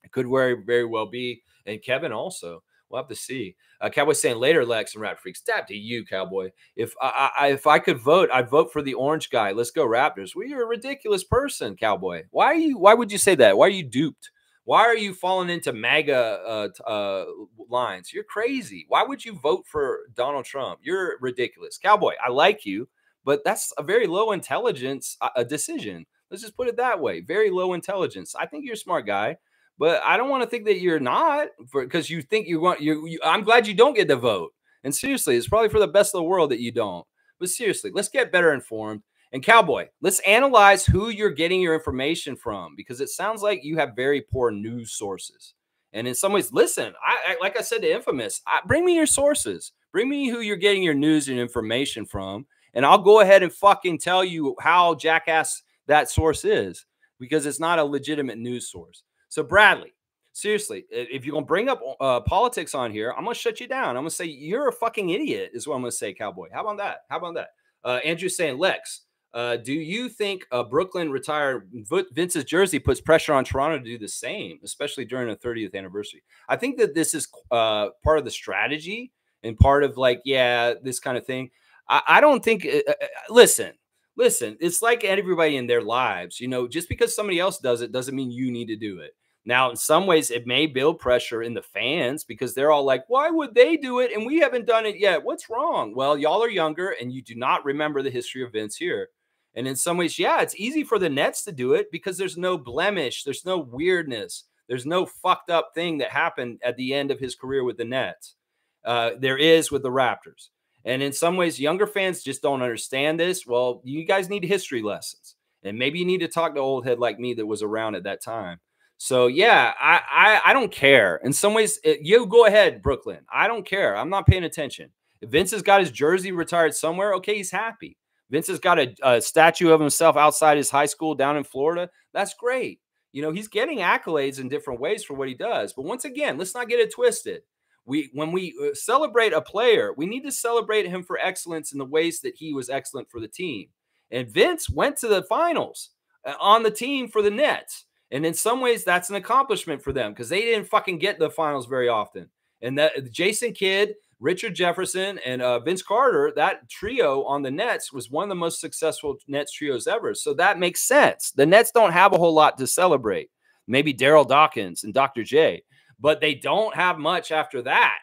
It could very, very well be. And Kevin also. We'll have to see. Cowboy saying later, Lex and Rat Freaks. Stab to you, Cowboy. If I could vote, I'd vote for the orange guy. Let's go Raptors. Well, you're a ridiculous person, Cowboy. Why would you say that? Why are you duped? Why are you falling into MAGA lines? You're crazy. Why would you vote for Donald Trump? You're ridiculous. Cowboy, I like you, but that's a very low intelligence decision. Let's just put it that way. Very low intelligence. I think you're a smart guy. But I don't want to think that you're not, because you think you want you. I'm glad you don't get the vote. And seriously, it's probably for the best of the world that you don't. But seriously, let's get better informed. And Cowboy, let's analyze who you're getting your information from, because it sounds like you have very poor news sources. And in some ways, listen, I like I said to Infamous, bring me your sources. Bring me who you're getting your news and information from, and I'll go ahead and fucking tell you how jackass that source is, because it's not a legitimate news source. So, Bradley, seriously, if you're going to bring up politics on here, I'm going to shut you down. I'm going to say you're a fucking idiot is what I'm going to say, Cowboy. How about that? How about that? Andrew's saying, Lex, do you think Brooklyn retire Vince's jersey puts pressure on Toronto to do the same, especially during the 30th anniversary? I think that this is part of the strategy and part of this kind of thing. I don't think listen, it's like everybody in their lives, just because somebody else does it doesn't mean you need to do it. Now, in some ways, it may build pressure in the fans because they're all like, why would they do it? And we haven't done it yet. What's wrong? Well, y'all are younger and you do not remember the history of Vince here. And in some ways, yeah, it's easy for the Nets to do it because there's no blemish. There's no weirdness. There's no fucked up thing that happened at the end of his career with the Nets. There is with the Raptors. And in some ways, younger fans just don't understand this. Well, you guys need history lessons. And maybe you need to talk to an old head like me that was around at that time. So, yeah, I don't care. In some ways, you go ahead, Brooklyn. I don't care. I'm not paying attention. If Vince has got his jersey retired somewhere, okay, he's happy. Vince has got a statue of himself outside his high school down in Florida. That's great. You know, he's getting accolades in different ways for what he does. But once again, let's not get it twisted. When we celebrate a player, we need to celebrate him for excellence in the ways that he was excellent for the team. And Vince went to the finals on the team for the Nets. And in some ways, that's an accomplishment for them because they didn't fucking get the finals very often. And that Jason Kidd, Richard Jefferson, and Vince Carter, that trio on the Nets was one of the most successful Nets trios ever. So that makes sense. The Nets don't have a whole lot to celebrate. Maybe Daryl Dawkins and Dr. J, but they don't have much after that.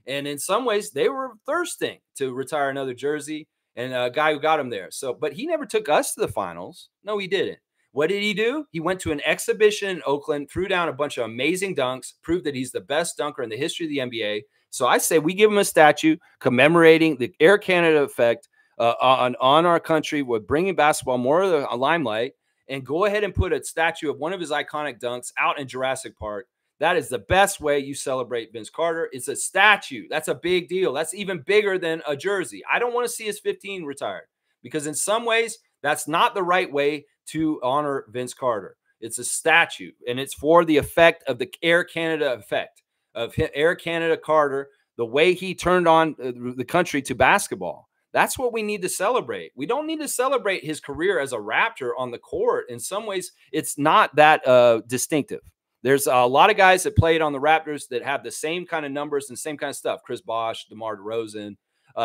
And in some ways, they were thirsting to retire another jersey and a guy who got him there. So, but he never took us to the finals. No, he didn't. What did he do? He went to an exhibition in Oakland, threw down a bunch of amazing dunks, proved that he's the best dunker in the history of the NBA. So I say we give him a statue commemorating the Air Canada effect on our country with bringing basketball more of the limelight, and go ahead and put a statue of one of his iconic dunks out in Jurassic Park. That is the best way you celebrate Vince Carter. It's a statue. That's a big deal. That's even bigger than a jersey. I don't want to see his 15 retired because in some ways, that's not the right way to honor Vince Carter. It's a statue, and it's for the effect of the Air Canada effect of Air Canada Carter, the way he turned on the country to basketball. That's what we need to celebrate. We don't need to celebrate his career as a Raptor on the court. In some ways, it's not that distinctive. There's a lot of guys that played on the Raptors that have the same kind of numbers and same kind of stuff. Chris Bosh, DeMar DeRozan.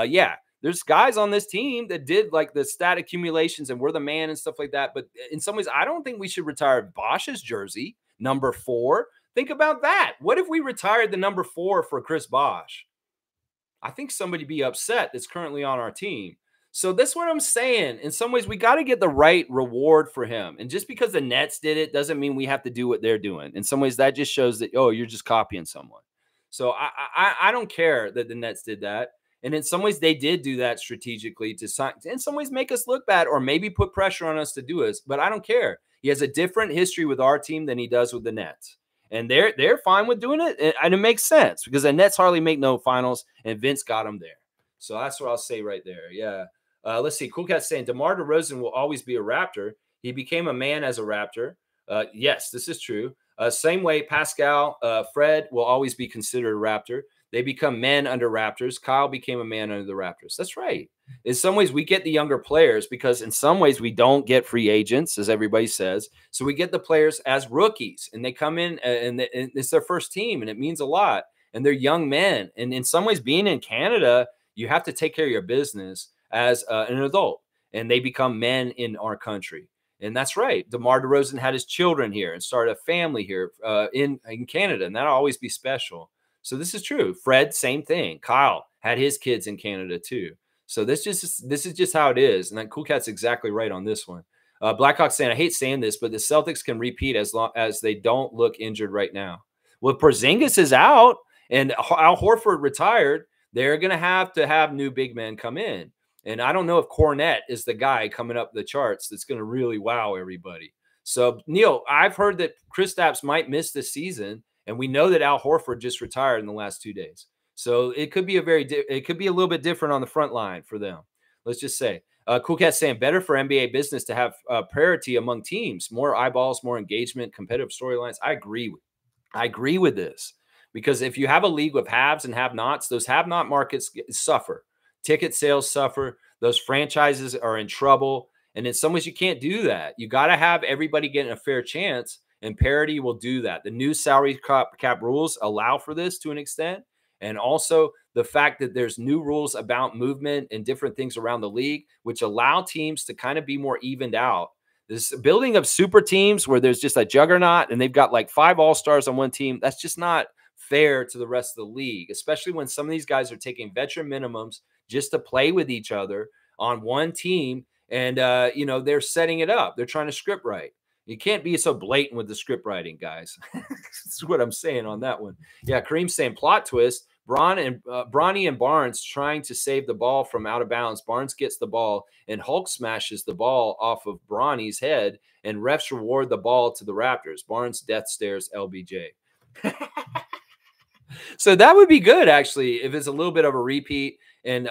Yeah, there's guys on this team that did like the stat accumulations and we're the man and stuff like that. But in some ways, I don't think we should retire Bosh's jersey, number 4. Think about that. What if we retired the number 4 for Chris Bosh? I think somebody be upset that's currently on our team. So that's what I'm saying. In some ways, we got to get the right reward for him. And just because the Nets did it doesn't mean we have to do what they're doing. In some ways, that just shows that, oh, you're just copying someone. So I don't care that the Nets did that. And in some ways, they did do that strategically to, in some ways, make us look bad or maybe put pressure on us to do this. But I don't care. He has a different history with our team than he does with the Nets. And they're fine with doing it. And it makes sense because the Nets hardly make no finals, and Vince got them there. So that's what I'll say right there. Yeah. Let's see. Cool Cat's saying DeMar DeRozan will always be a Raptor. He became a man as a Raptor. Yes, this is true. Same way Pascal, Fred will always be considered a Raptor. They become men under Raptors. Kyle became a man under the Raptors. That's right. In some ways, we get the younger players because in some ways we don't get free agents, as everybody says. So we get the players as rookies, and they come in and it's their first team, and it means a lot. And they're young men. And in some ways, being in Canada, you have to take care of your business as an adult, and they become men in our country. And that's right. DeMar DeRozan had his children here and started a family here in Canada, and that'll always be special. So this is true. Fred, same thing. Kyle had his kids in Canada too. So this is just how it is. And then Cool Cat's exactly right on this one. Blackhawk saying, I hate saying this, but the Celtics can repeat as long as they don't look injured right now. Well, Porzingis is out and Al Horford retired. They're going to have new big men come in. And I don't know if Cornette is the guy coming up the charts that's going to really wow everybody. So, Neil, I've heard that Kristaps might miss this season. And we know that Al Horford just retired in the last 2 days. So it could be a little bit different on the front line for them. Let's just say. Cool Cat saying better for NBA business to have parity among teams, more eyeballs, more engagement, competitive storylines. I agree with this because if you have a league with haves and have-nots, those have-not markets suffer. Ticket sales suffer. Those franchises are in trouble. And in some ways, you can't do that. You got to have everybody getting a fair chance. And parity will do that. The new salary cap rules allow for this to an extent. And also the fact that there's new rules about movement and different things around the league, which allow teams to kind of be more evened out. This building of super teams where there's just a juggernaut and they've got like 5 all-stars on one team, that's just not fair to the rest of the league, especially when some of these guys are taking veteran minimums just to play with each other on one team. And, they're setting it up. They're trying to script write. You can't be so blatant with the script writing, guys. That's what I'm saying on that one. Yeah, Kareem's saying plot twist. Bronny and Barnes trying to save the ball from out of bounds. Barnes gets the ball, and Hulk smashes the ball off of Bronny's head, and refs reward the ball to the Raptors. Barnes death stares LBJ. So that would be good, actually, if it's a little bit of a repeat, and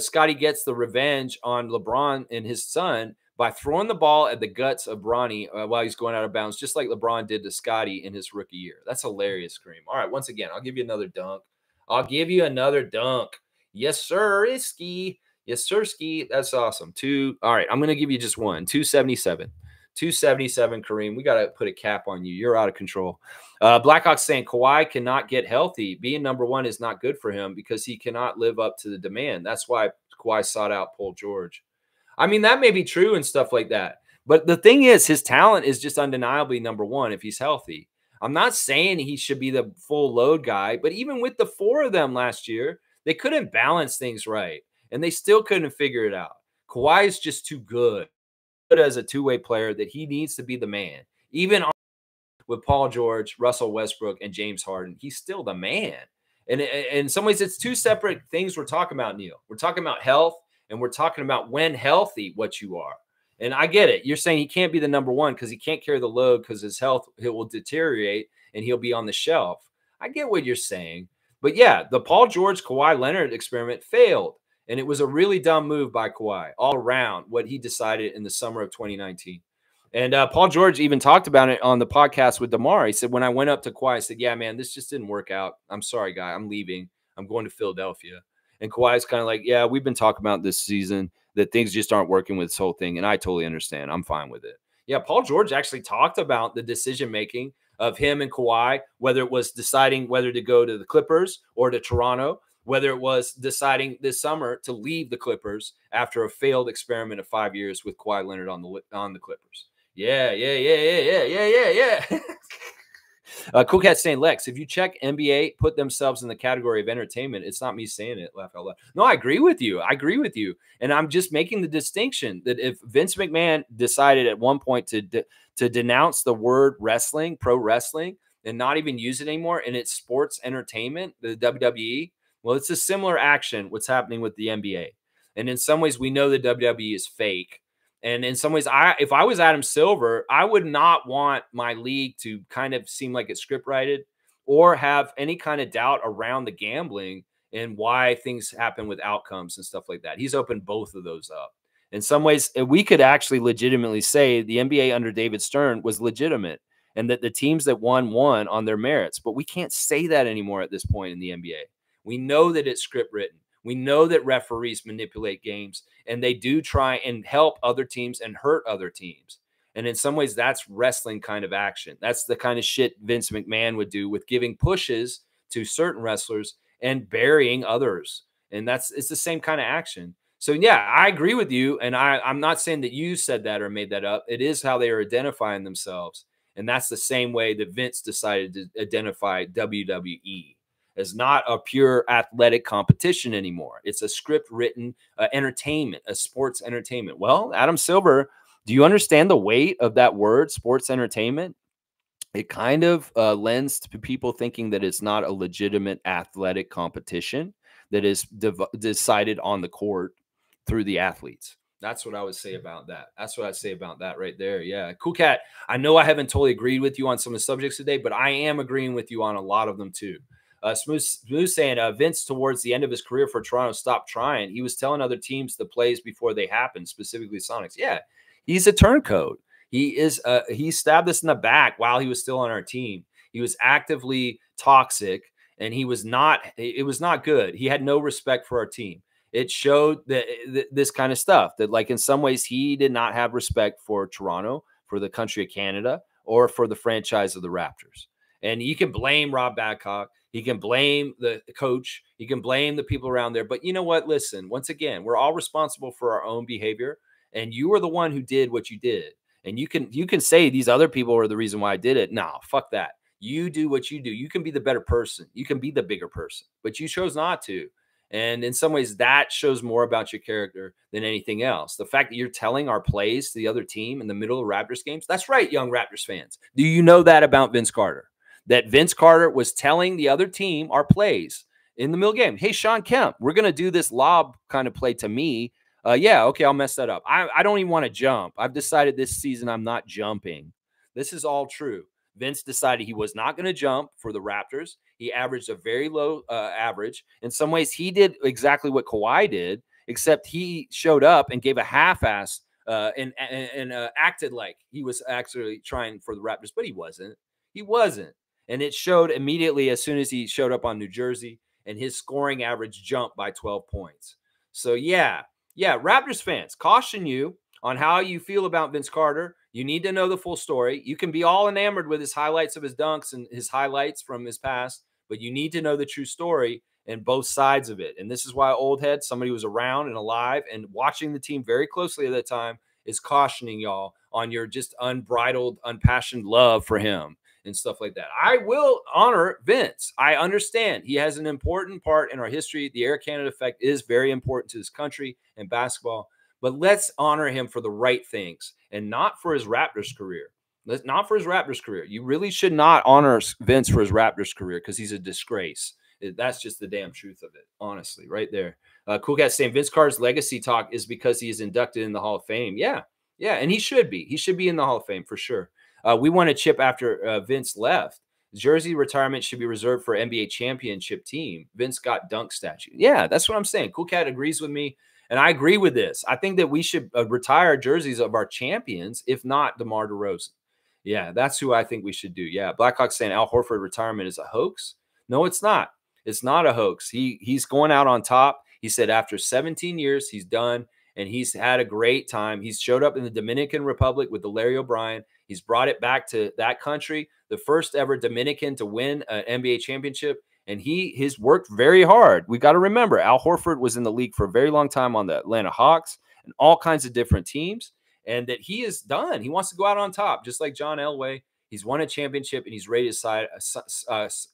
Scotty gets the revenge on LeBron and his son by throwing the ball at the guts of Bronny while he's going out of bounds, just like LeBron did to Scotty in his rookie year. That's hilarious, Kareem. All right, once again, I'll give you another dunk. I'll give you another dunk. Yes, sir, Iski. Yes, sir, Ski. That's awesome. All right, I'm going to give you just one. 277. 277, Kareem. We got to put a cap on you. You're out of control. Blackhawks saying Kawhi cannot get healthy. Being number one is not good for him because he cannot live up to the demand. That's why Kawhi sought out Paul George. I mean, that may be true and stuff like that. But the thing is, his talent is just undeniably number one if he's healthy. I'm not saying he should be the full load guy, but even with the 4 of them last year, they couldn't balance things right, and they still couldn't figure it out. Kawhi is just too good as a two-way player that he needs to be the man. Even with Paul George, Russell Westbrook, and James Harden, he's still the man. And in some ways, it's 2 separate things we're talking about, Neil. We're talking about health, and we're talking about when healthy, what you are. And I get it. You're saying he can't be the number one because he can't carry the load because his health, it will deteriorate and he'll be on the shelf. I get what you're saying. But yeah, the Paul George, Kawhi Leonard experiment failed. And it was a really dumb move by Kawhi all around what he decided in the summer of 2019. And Paul George even talked about it on the podcast with DeMar. He said, when I went up to Kawhi, I said, yeah, man, this just didn't work out. I'm sorry, guy. I'm leaving. I'm going to Philadelphia. And Kawhi's kind of like, yeah, we've been talking about this season that things just aren't working with this whole thing. And I totally understand. I'm fine with it. Yeah, Paul George actually talked about the decision-making of him and Kawhi, whether it was deciding whether to go to the Clippers or to Toronto, whether it was deciding this summer to leave the Clippers after a failed experiment of 5 years with Kawhi Leonard on the Clippers. Yeah. Cool Cat saying, Lex, if you check NBA, put themselves in the category of entertainment. It's not me saying it, laugh out loud. No, I agree with you. And I'm just making the distinction that if Vince McMahon decided at one point to denounce the word wrestling, pro wrestling, and not even use it anymore, and it's sports entertainment, the WWE, well, it's a similar action what's happening with the NBA. And in some ways, we know the WWE is fake. And in some ways, if I was Adam Silver, I would not want my league to kind of seem like it's script-righted or have any kind of doubt around the gambling and why things happen with outcomes and stuff like that. He's opened both of those up. In some ways, we could actually legitimately say the NBA under David Stern was legitimate and that the teams that won on their merits. But we can't say that anymore at this point in the NBA. We know that it's script-written. We know that referees manipulate games and they do try and help other teams and hurt other teams. And in some ways, that's wrestling kind of action. That's the kind of shit Vince McMahon would do with giving pushes to certain wrestlers and burying others. And it's the same kind of action. So, yeah, I agree with you. And I'm not saying that you said that or made that up. It is how they are identifying themselves. And that's the same way that Vince decided to identify WWE. Is not a pure athletic competition anymore. It's a script-written entertainment, a sports entertainment. Well, Adam Silver, do you understand the weight of that word, sports entertainment? It kind of lends to people thinking that it's not a legitimate athletic competition that is decided on the court through the athletes. That's what I would say about that. That's what I'd say about that right there. Yeah. Cool Cat, I know I haven't totally agreed with you on some of the subjects today, but I am agreeing with you on a lot of them too. Smooth saying Vince towards the end of his career for Toronto stopped trying. He was telling other teams the plays before they happened, specifically Sonics. Yeah, he's a turncoat. He stabbed us in the back while he was still on our team. He was actively toxic and it was not good. He had no respect for our team. It showed that this kind of stuff that like in some ways he did not have respect for Toronto, for the country of Canada, or for the franchise of the Raptors. And you can blame Rob Babcock. He can blame the coach. He can blame the people around there. But you know what? Listen, once again, we're all responsible for our own behavior. And you were the one who did what you did. And you can say these other people are the reason why I did it. Nah, fuck that. You do what you do. You can be the better person. You can be the bigger person, but you chose not to. And in some ways, that shows more about your character than anything else. The fact that you're telling our plays to the other team in the middle of Raptors games, that's right, young Raptors fans. Do you know that about Vince Carter? That Vince Carter was telling the other team our plays in the middle game. Hey, Sean Kemp, we're going to do this lob kind of play to me. Yeah, okay, I'll mess that up. I don't even want to jump. I've decided this season I'm not jumping. This is all true. Vince decided he was not going to jump for the Raptors. He averaged a very low average. In some ways, he did exactly what Kawhi did, except he showed up and gave a half-ass and acted like he was actually trying for the Raptors, but he wasn't. He wasn't. And it showed immediately as soon as he showed up on New Jersey, and his scoring average jumped by 12 points. So, yeah, Raptors fans, caution you on how you feel about Vince Carter. You need to know the full story. You can be all enamored with his highlights of his dunks and his highlights from his past, but you need to know the true story and both sides of it. And this is why old head, somebody who was around and alive and watching the team very closely at that time, is cautioning y'all on your just unbridled, unpassioned love for him and stuff like that. I will honor Vince. I understand he has an important part in our history. The Air Canada effect is very important to this country and basketball. But let's honor him for the right things and not for his Raptors career. Not for his Raptors career. You really should not honor Vince for his Raptors career because he's a disgrace. That's just the damn truth of it, honestly, right there. Cool Cat saying Vince Carter's legacy talk is because he is inducted in the Hall of Fame. Yeah, and he should be. He should be in the Hall of Fame for sure. We won a chip after Vince left. Jersey retirement should be reserved for NBA championship team. Vince got dunk statue. Yeah, that's what I'm saying. Cool Cat agrees with me. And I agree with this. I think that we should retire jerseys of our champions, if not DeMar DeRozan. Yeah, that's who I think we should do. Yeah, Blackhawk saying Al Horford retirement is a hoax. No, it's not. It's not a hoax. He's going out on top. He said after 17 years, he's done, and he's had a great time. He's showed up in the Dominican Republic with the Larry O'Brien. He's brought it back to that country, the first ever Dominican to win an NBA championship. And he's worked very hard. We got to remember, Al Horford was in the league for a very long time on the Atlanta Hawks and all kinds of different teams. And that he is done. He wants to go out on top, just like John Elway. He's won a championship, and he's ready to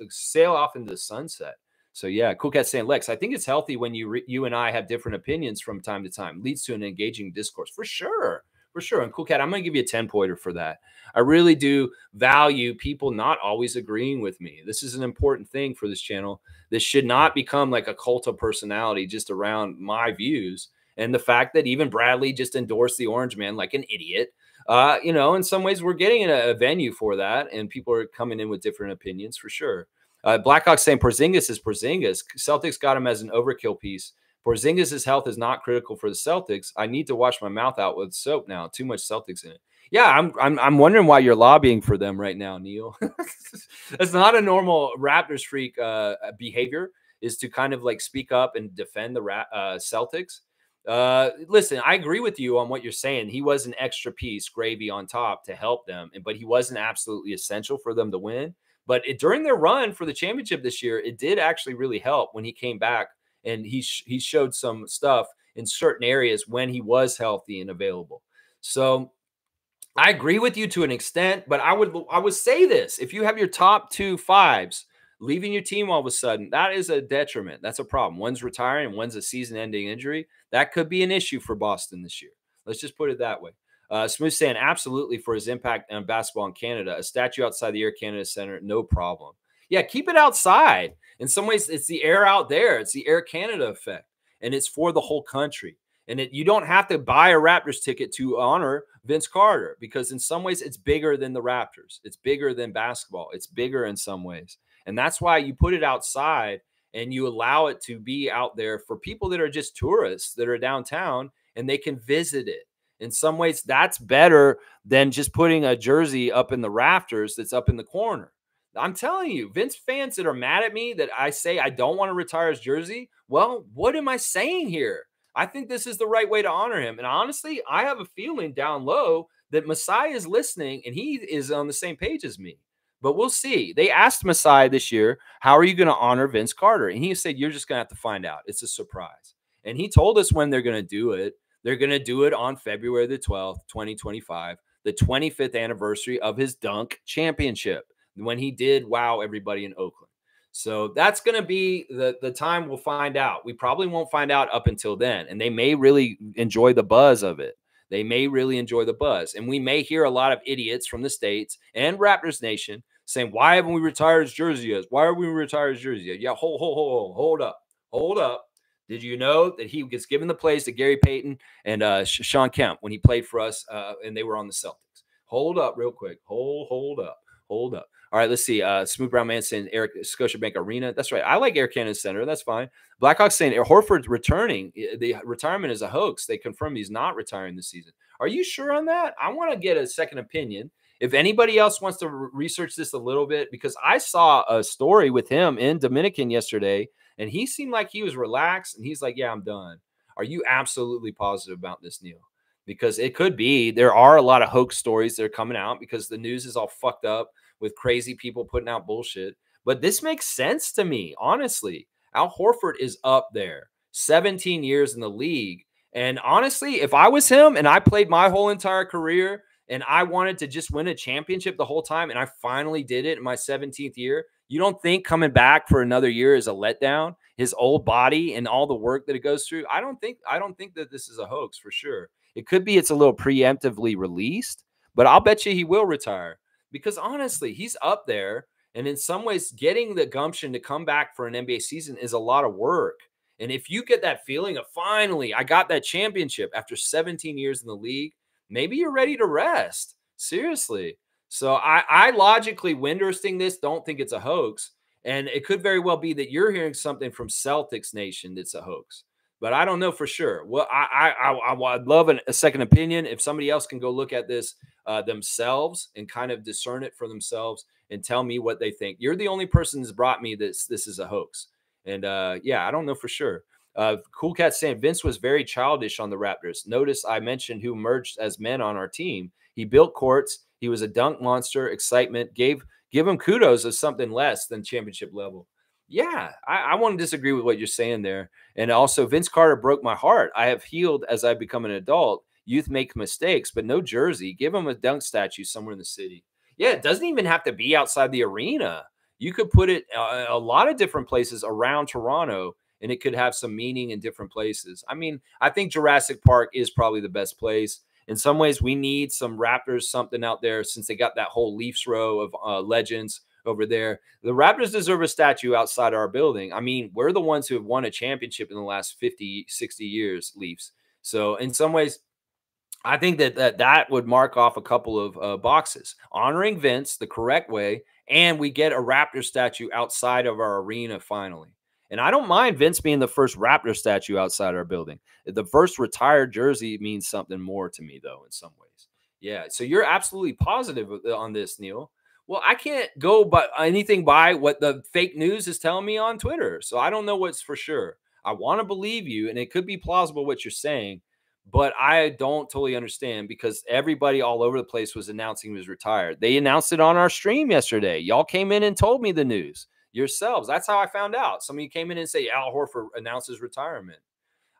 sail off into the sunset. So, yeah, Cool Cat saying, Lex, I think it's healthy when you and I have different opinions from time to time. Leads to an engaging discourse. For sure. For sure. And Cool Cat, I'm going to give you a 10-pointer for that. I really do value people not always agreeing with me. This is an important thing for this channel. This should not become like a cult of personality just around my views. And the fact that even Bradley just endorsed the Orange Man like an idiot. In some ways, we're getting a venue for that. And people are coming in with different opinions for sure. Blackhawk saying Porzingis is Porzingis. Celtics got him as an overkill piece. Porzingis' health is not critical for the Celtics. I need to wash my mouth out with soap now. Too much Celtics in it. Yeah, I'm wondering why you're lobbying for them right now, Neil. That's not a normal Raptors freak behavior, is to kind of like speak up and defend the Celtics. Listen, I agree with you on what you're saying. He was an extra piece, gravy on top to help them, but he wasn't absolutely essential for them to win. But during their run for the championship this year, it did actually really help when he came back. And he showed some stuff in certain areas when he was healthy and available. So I agree with you to an extent, but I would say this. If you have your top 2 fives leaving your team all of a sudden, that is a detriment. That's a problem. One's retiring and one's a season-ending injury. That could be an issue for Boston this year. Let's just put it that way. Smooth saying absolutely for his impact on basketball in Canada. A statue outside the Air Canada Center, no problem. Yeah, keep it outside. In some ways, it's the air out there. It's the Air Canada effect, and it's for the whole country. And you don't have to buy a Raptors ticket to honor Vince Carter, because in some ways, it's bigger than the Raptors. It's bigger than basketball. It's bigger in some ways. And that's why you put it outside and you allow it to be out there for people that are just tourists that are downtown, and they can visit it. In some ways, that's better than just putting a jersey up in the rafters that's up in the corner. I'm telling you, Vince fans that are mad at me that I say I don't want to retire his jersey, well, what am I saying here? I think this is the right way to honor him. And honestly, I have a feeling down low that Masai is listening and he is on the same page as me. But we'll see. They asked Masai this year, how are you going to honor Vince Carter? And he said, you're just going to have to find out. It's a surprise. And he told us when they're going to do it. They're going to do it on February the 12th, 2025. the 25th anniversary of his dunk championship when he did wow everybody in Oakland. So that's going to be the time we'll find out. We probably won't find out up until then, and they may really enjoy the buzz of it. They may really enjoy the buzz, and we may hear a lot of idiots from the States and Raptors Nation saying, "Why haven't we retired his jersey yet? Why are we retired his jersey yet?" Yeah, hold up. Did you know that he gets given the plays to Gary Payton and Sean Kemp when he played for us and they were on the Celtics? Hold up real quick. Hold up. All right, let's see. Smooth Brown Man saying Eric Scotiabank Arena. That's right. I like Air Canada Center. That's fine. Blackhawks saying Horford's returning. The retirement is a hoax. They confirmed he's not retiring this season. Are you sure on that? I want to get a second opinion. If anybody else wants to research this a little bit, because I saw a story with him in Dominican yesterday, and he seemed like he was relaxed, and he's like, yeah, I'm done. Are you absolutely positive about this, Neil? Because it could be. There are a lot of hoax stories that are coming out because the news is all fucked up with crazy people putting out bullshit. But this makes sense to me, honestly. Al Horford is up there, 17 years in the league. And honestly, if I was him and I played my whole entire career and I wanted to just win a championship the whole time and I finally did it in my 17th year, you don't think coming back for another year is a letdown? His old body and all the work that it goes through? I don't think that this is a hoax for sure. It could be it's a little preemptively released, but I'll bet you he will retire because honestly, he's up there. And in some ways, getting the gumption to come back for an NBA season is a lot of work. And if you get that feeling of finally, I got that championship after 17 years in the league, maybe you're ready to rest. Seriously. So I logically, Windhurst-ing this, don't think it's a hoax. And it could very well be that you're hearing something from Celtics Nation that's a hoax. But I don't know for sure. Well, I'd love a second opinion. If somebody else can go look at this themselves and kind of discern it for themselves and tell me what they think. You're the only person that's brought me this is a hoax. And yeah, I don't know for sure. Cool Cat saying Vince was very childish on the Raptors. Notice I mentioned who emerged as men on our team. He built courts. He was a dunk monster, excitement. Give him kudos of something less than championship level. Yeah, I want to disagree with what you're saying there. And also, Vince Carter broke my heart. I have healed as I become an adult. Youth make mistakes, but no jersey. Give him a dunk statue somewhere in the city. Yeah, it doesn't even have to be outside the arena. You could put it a lot of different places around Toronto, and it could have some meaning in different places. I mean, I think Jurassic Park is probably the best place. In some ways, we need some Raptors something out there since they got that whole Leafs row of legends over there. The Raptors deserve a statue outside our building. I mean, we're the ones who have won a championship in the last 50, 60 years, Leafs. So in some ways, I think that would mark off a couple of boxes. Honoring Vince the correct way, and we get a Raptor statue outside of our arena finally. And I don't mind Vince being the first Raptor statue outside our building. The first retired jersey means something more to me, though, in some ways. Yeah, so you're absolutely positive on this, Neil. Well, I can't go by anything by what the fake news is telling me on Twitter. So I don't know what's for sure. I want to believe you, and it could be plausible what you're saying, but I don't totally understand because everybody all over the place was announcing he was retired. They announced it on our stream yesterday. Y'all came in and told me the news yourselves. That's how I found out. Some of you came in and say Al Horford announces retirement.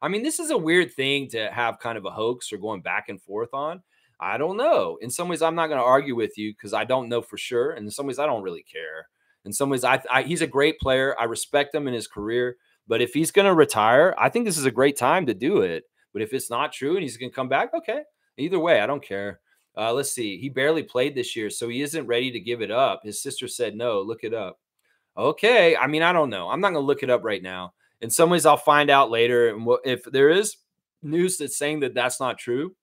I mean, this is a weird thing to have kind of a hoax or going back and forth on. I don't know. In some ways, I'm not going to argue with you because I don't know for sure. And in some ways, I don't really care. In some ways, he's a great player. I respect him in his career. But if he's going to retire, I think this is a great time to do it. But if it's not true and he's going to come back, okay. Either way, I don't care. Let's see. He barely played this year, so he isn't ready to give it up. His sister said no. Look it up. Okay. I mean, I don't know. I'm not going to look it up right now. In some ways, I'll find out later. And if there is news that's saying that that's not true,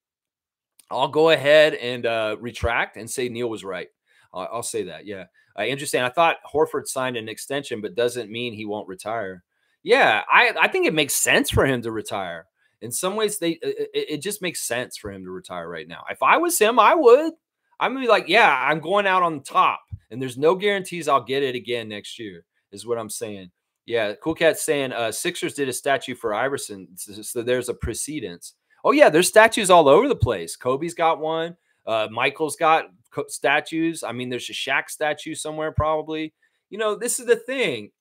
I'll go ahead and retract and say Neil was right. I'll say that. Yeah. Interesting. I thought Horford signed an extension, but doesn't mean he won't retire. Yeah. I think it makes sense for him to retire. In some ways, it just makes sense for him to retire right now. If I was him, I would. I'm going to be like, yeah, I'm going out on top. And there's no guarantees I'll get it again next year, is what I'm saying. Yeah. Cool Cat's saying Sixers did a statue for Iverson. So there's a precedence. Oh, yeah, there's statues all over the place. Kobe's got one. Michael's got statues. I mean, there's a Shaq statue somewhere probably. You know, this is the thing.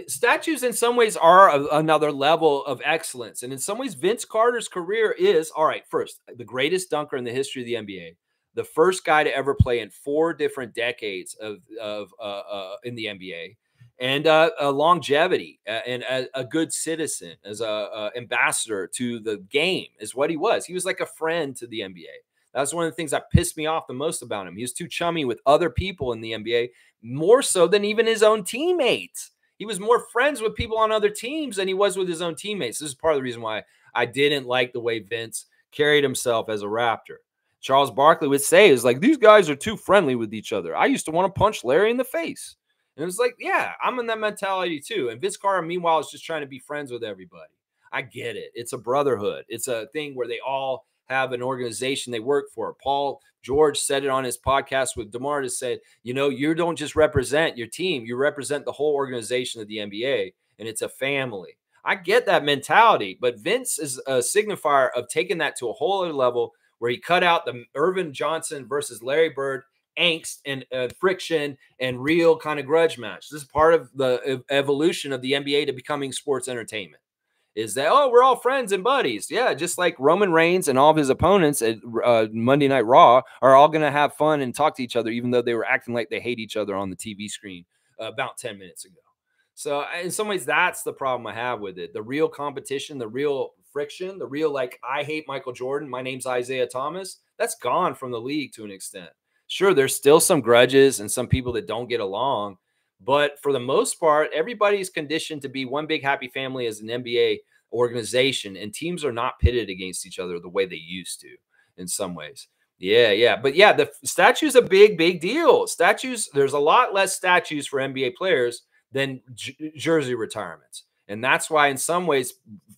Statues in some ways are another level of excellence. And in some ways, Vince Carter's career is, all right, first, the greatest dunker in the history of the NBA, the first guy to ever play in 4 different decades of in the NBA, and a longevity and a good citizen as a ambassador to the game is what he was. He was like a friend to the NBA. That's one of the things that pissed me off the most about him. He was too chummy with other people in the NBA, more so than even his own teammates. He was more friends with people on other teams than he was with his own teammates. This is part of the reason why I didn't like the way Vince carried himself as a Raptor. Charles Barkley would say, is like, these guys are too friendly with each other. I used to want to punch Larry in the face. And it was like, yeah, I'm in that mentality too. And Vince Carter, meanwhile, is just trying to be friends with everybody. I get it. It's a brotherhood. It's a thing where they all have an organization they work for. Paul George said it on his podcast with DeMar to say, you know, you don't just represent your team, you represent the whole organization of the NBA, and it's a family. I get that mentality, but Vince is a signifier of taking that to a whole other level where he cut out the Irvin Johnson versus Larry Bird angst and friction and real kind of grudge match. This is part of the evolution of the NBA to becoming sports entertainment. Is that, oh, we're all friends and buddies. Yeah, just like Roman Reigns and all of his opponents at Monday Night Raw are all going to have fun and talk to each other, even though they were acting like they hate each other on the TV screen about 10 minutes ago. So in some ways, that's the problem I have with it. The real competition, the real friction, the real, like, I hate Michael Jordan, my name's Isaiah Thomas, that's gone from the league to an extent. Sure, there's still some grudges and some people that don't get along, but for the most part, everybody's conditioned to be one big happy family as an NBA organization, and teams are not pitted against each other the way they used to in some ways. Yeah. But yeah, the statue's a big deal. Statues, there's a lot less statues for NBA players than jersey retirements. And that's why in some ways,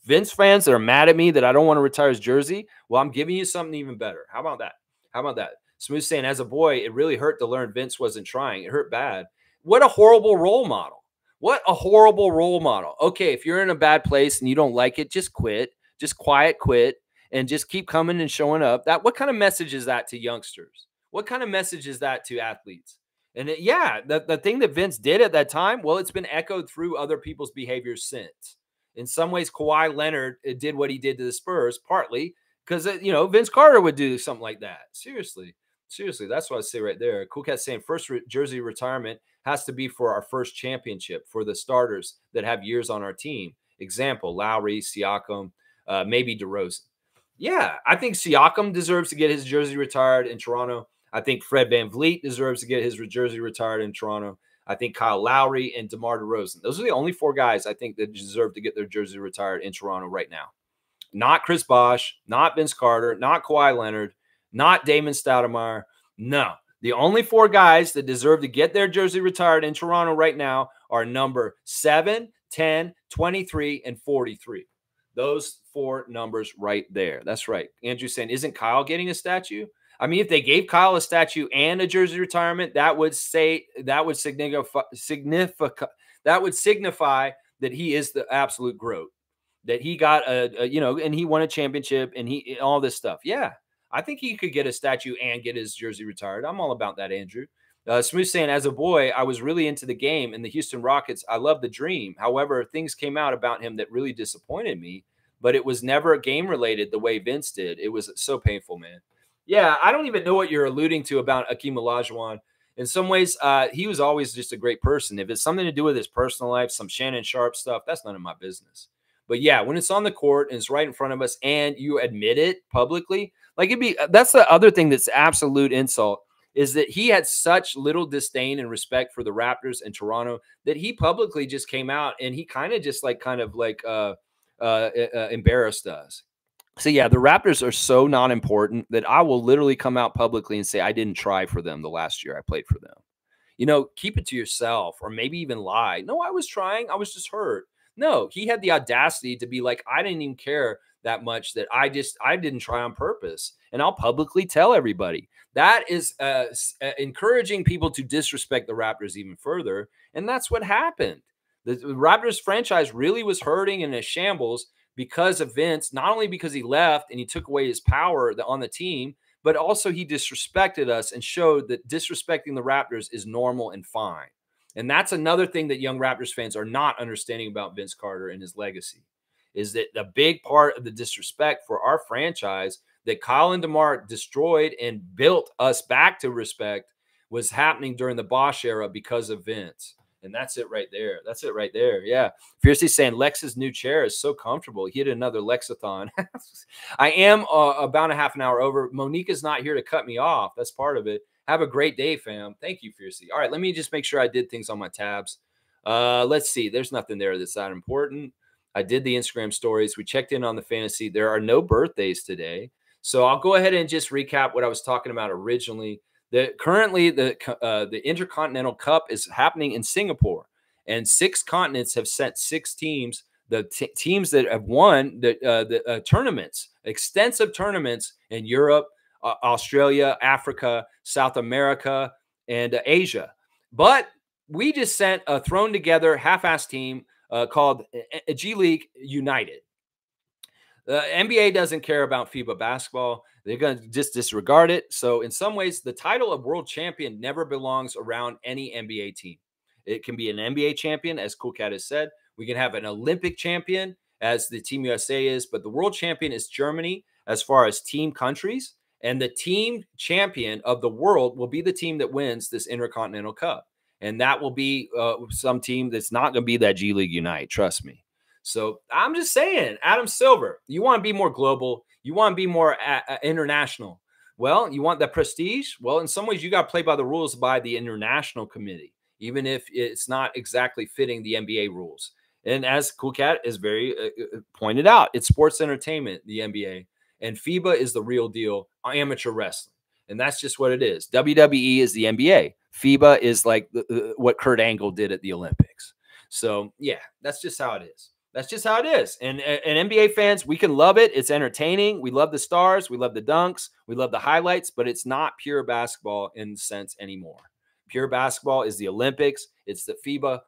Vince fans that are mad at me that I don't want to retire his jersey, well, I'm giving you something even better. How about that? Smooth saying, as a boy, it really hurt to learn Vince wasn't trying. It hurt bad. What a horrible role model. What a horrible role model. Okay, if you're in a bad place and you don't like it, just quit. Just quiet quit and just keep coming and showing up. What kind of message is that to youngsters? What kind of message is that to athletes? And the thing that Vince did at that time, well, it's been echoed through other people's behaviors since. In some ways, Kawhi Leonard did what he did to the Spurs, partly because, Vince Carter would do something like that. Seriously, that's what I say right there. Cool Cat saying first jersey retirement has to be for our first championship for the starters that have years on our team. Example, Lowry, Siakam, maybe DeRozan. Yeah, I think Siakam deserves to get his jersey retired in Toronto. I think Fred VanVleet deserves to get his jersey retired in Toronto. I think Kyle Lowry and DeMar DeRozan. Those are the only 4 guys I think that deserve to get their jersey retired in Toronto right now. Not Chris Bosh, not Vince Carter, not Kawhi Leonard, not Damon Stoudemire. No. The only 4 guys that deserve to get their jersey retired in Toronto right now are number 7, 10, 23, and 43. Those 4 numbers right there. That's right. Andrew saying, isn't Kyle getting a statue? I mean, if they gave Kyle a statue and a jersey retirement, that would signify that he is the absolute GOAT, that he got and he won a championship and all this stuff. Yeah, I think he could get a statue and get his jersey retired. I'm all about that, Andrew. Smooth saying, as a boy, I was really into the game and the Houston Rockets. I love the dream. However, things came out about him that really disappointed me, but it was never game related the way Vince did. It was so painful, man. Yeah, I don't even know what you're alluding to about Akeem Olajuwon. In some ways, he was always just a great person. If it's something to do with his personal life, some Shannon Sharp stuff, that's none of my business. But yeah, when it's on the court and it's right in front of us and you admit it publicly, like that's the other thing that's absolute insult, is that he had such little disdain and respect for the Raptors in Toronto that he publicly just came out and he kind of embarrassed us. So yeah, the Raptors are so not important that I will literally come out publicly and say I didn't try for them the last year I played for them. Keep it to yourself, or maybe even lie. No, I was trying. I was just hurt. No, he had the audacity to be like, I didn't even care that much, that I didn't try on purpose. And I'll publicly tell everybody. That is encouraging people to disrespect the Raptors even further. And that's what happened. The Raptors franchise really was hurting in a shambles because of Vince, not only because he left and he took away his power on the team, but also he disrespected us and showed that disrespecting the Raptors is normal and fine. And that's another thing that young Raptors fans are not understanding about Vince Carter and his legacy, is that the big part of the disrespect for our franchise that Kyle and DeMar destroyed and built us back to respect was happening during the Bosch era because of Vince. And that's it right there. That's it right there. Yeah. Fiercely saying Lex's new chair is so comfortable. He hit another Lexathon. I am about a half an hour over. Monique is not here to cut me off. That's part of it. Have a great day, fam. Thank you, Fiercely. All right, let me just make sure I did things on my tabs. Let's see. There's nothing there that's that important. I did the Instagram stories. We checked in on the fantasy. There are no birthdays today. So I'll go ahead and just recap what I was talking about originally. Currently, the Intercontinental Cup is happening in Singapore, and 6 continents have sent 6 teams. The teams that have won the tournaments, extensive tournaments in Europe, Australia, Africa, South America, and Asia. But we just sent a thrown together half-ass team called G League United. The NBA doesn't care about FIBA basketball. They're going to just disregard it. So in some ways, the title of world champion never belongs around any NBA team. It can be an NBA champion, as Cool Cat has said. We can have an Olympic champion, as the Team USA is. But the world champion is Germany as far as team countries. And the team champion of the world will be the team that wins this Intercontinental Cup. And that will be some team that's not going to be that G League Unite. Trust me. So I'm just saying, Adam Silver, you want to be more global. You want to be more international. Well, you want that prestige. Well, in some ways, you got to play by the rules by the international committee, even if it's not exactly fitting the NBA rules. And as Cool Cat is very pointed out, it's sports entertainment, the NBA. And FIBA is the real deal, amateur wrestling. And that's just what it is. WWE is the NBA. FIBA is like what Kurt Angle did at the Olympics. So, yeah, that's just how it is. That's just how it is. And NBA fans, we can love it. It's entertaining. We love the stars. We love the dunks. We love the highlights. But it's not pure basketball in the sense anymore. Pure basketball is the Olympics. It's the FIBA.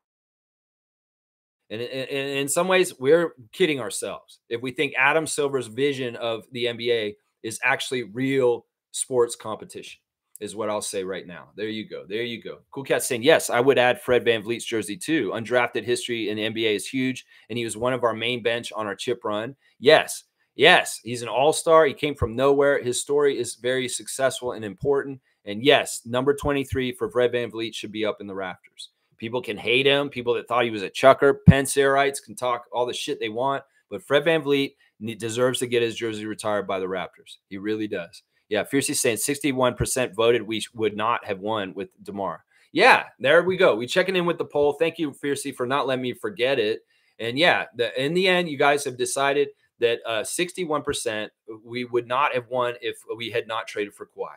And in some ways, we're kidding ourselves if we think Adam Silver's vision of the NBA is actually real sports competition, is what I'll say right now. There you go. There you go. Cool Cat saying, yes, I would add Fred VanVleet's jersey too. Undrafted history in the NBA is huge, and he was one of our main bench on our chip run. Yes, yes, he's an all-star. He came from nowhere. His story is very successful and important. And yes, number 23 for Fred VanVleet should be up in the rafters. People can hate him. People that thought he was a chucker, Penserites can talk all the shit they want. But Fred VanVleet deserves to get his jersey retired by the Raptors. He really does. Yeah, Fiercely saying 61% voted we would not have won with DeMar. Yeah, there we go. We checking in with the poll. Thank you, Fiercely, for not letting me forget it. And yeah, in the end, you guys have decided that 61% we would not have won if we had not traded for Kawhi.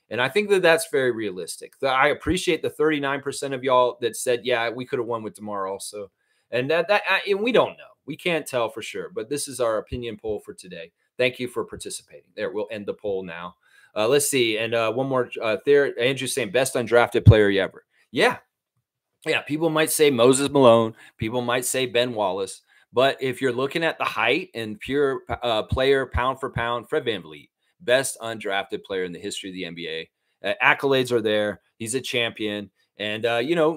And I think that that's very realistic. I appreciate the 39% of y'all that said, yeah, we could have won with DeMar also. And and we don't know. We can't tell for sure. But this is our opinion poll for today. Thank you for participating. There, we'll end the poll now. Let's see. And one more there. Andrew's saying best undrafted player ever. Yeah. Yeah. People might say Moses Malone. People might say Ben Wallace. But if you're looking at the height and pure player pound for pound, Fred VanVleet, best undrafted player in the history of the NBA. Accolades are there. He's a champion. And,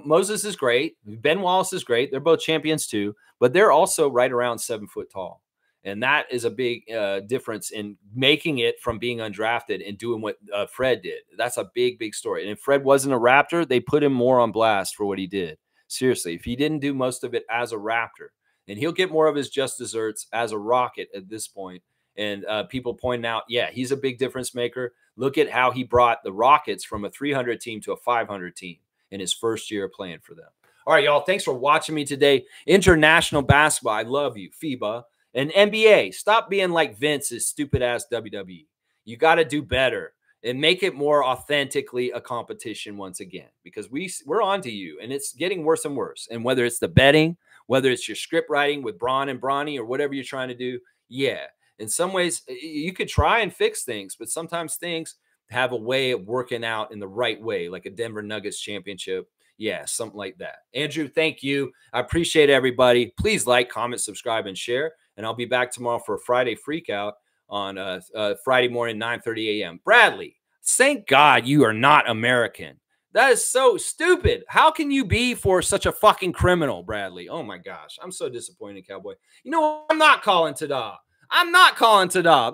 Moses is great. Ben Wallace is great. They're both champions too. But they're also right around 7 foot tall. And that is a big difference in making it from being undrafted and doing what Fred did. That's a big, big story. And if Fred wasn't a Raptor, they put him more on blast for what he did. Seriously, if he didn't do most of it as a Raptor, and he'll get more of his just desserts as a Rocket at this point. And people pointing out, yeah, he's a big difference maker. Look at how he brought the Rockets from a 300 team to a 500 team in his first year playing for them. All right, y'all, thanks for watching me today. International basketball, I love you. FIBA. And NBA, stop being like Vince's stupid-ass WWE. You got to do better and make it more authentically a competition once again, because we're on to you, and it's getting worse and worse. And whether it's the betting, whether it's your script writing with Braun and Bronny or whatever you're trying to do, yeah, in some ways you could try and fix things, but sometimes things have a way of working out in the right way, like a Denver Nuggets championship. Yeah, something like that. Andrew, thank you. I appreciate everybody. Please like, comment, subscribe, and share. And I'll be back tomorrow for a Friday Freakout on Friday morning, 9:30 a.m. Bradley, thank God you are not American. That is so stupid. How can you be for such a fucking criminal, Bradley? Oh, my gosh. I'm so disappointed, Cowboy. You know what? I'm not calling Tada. I'm not calling Tada.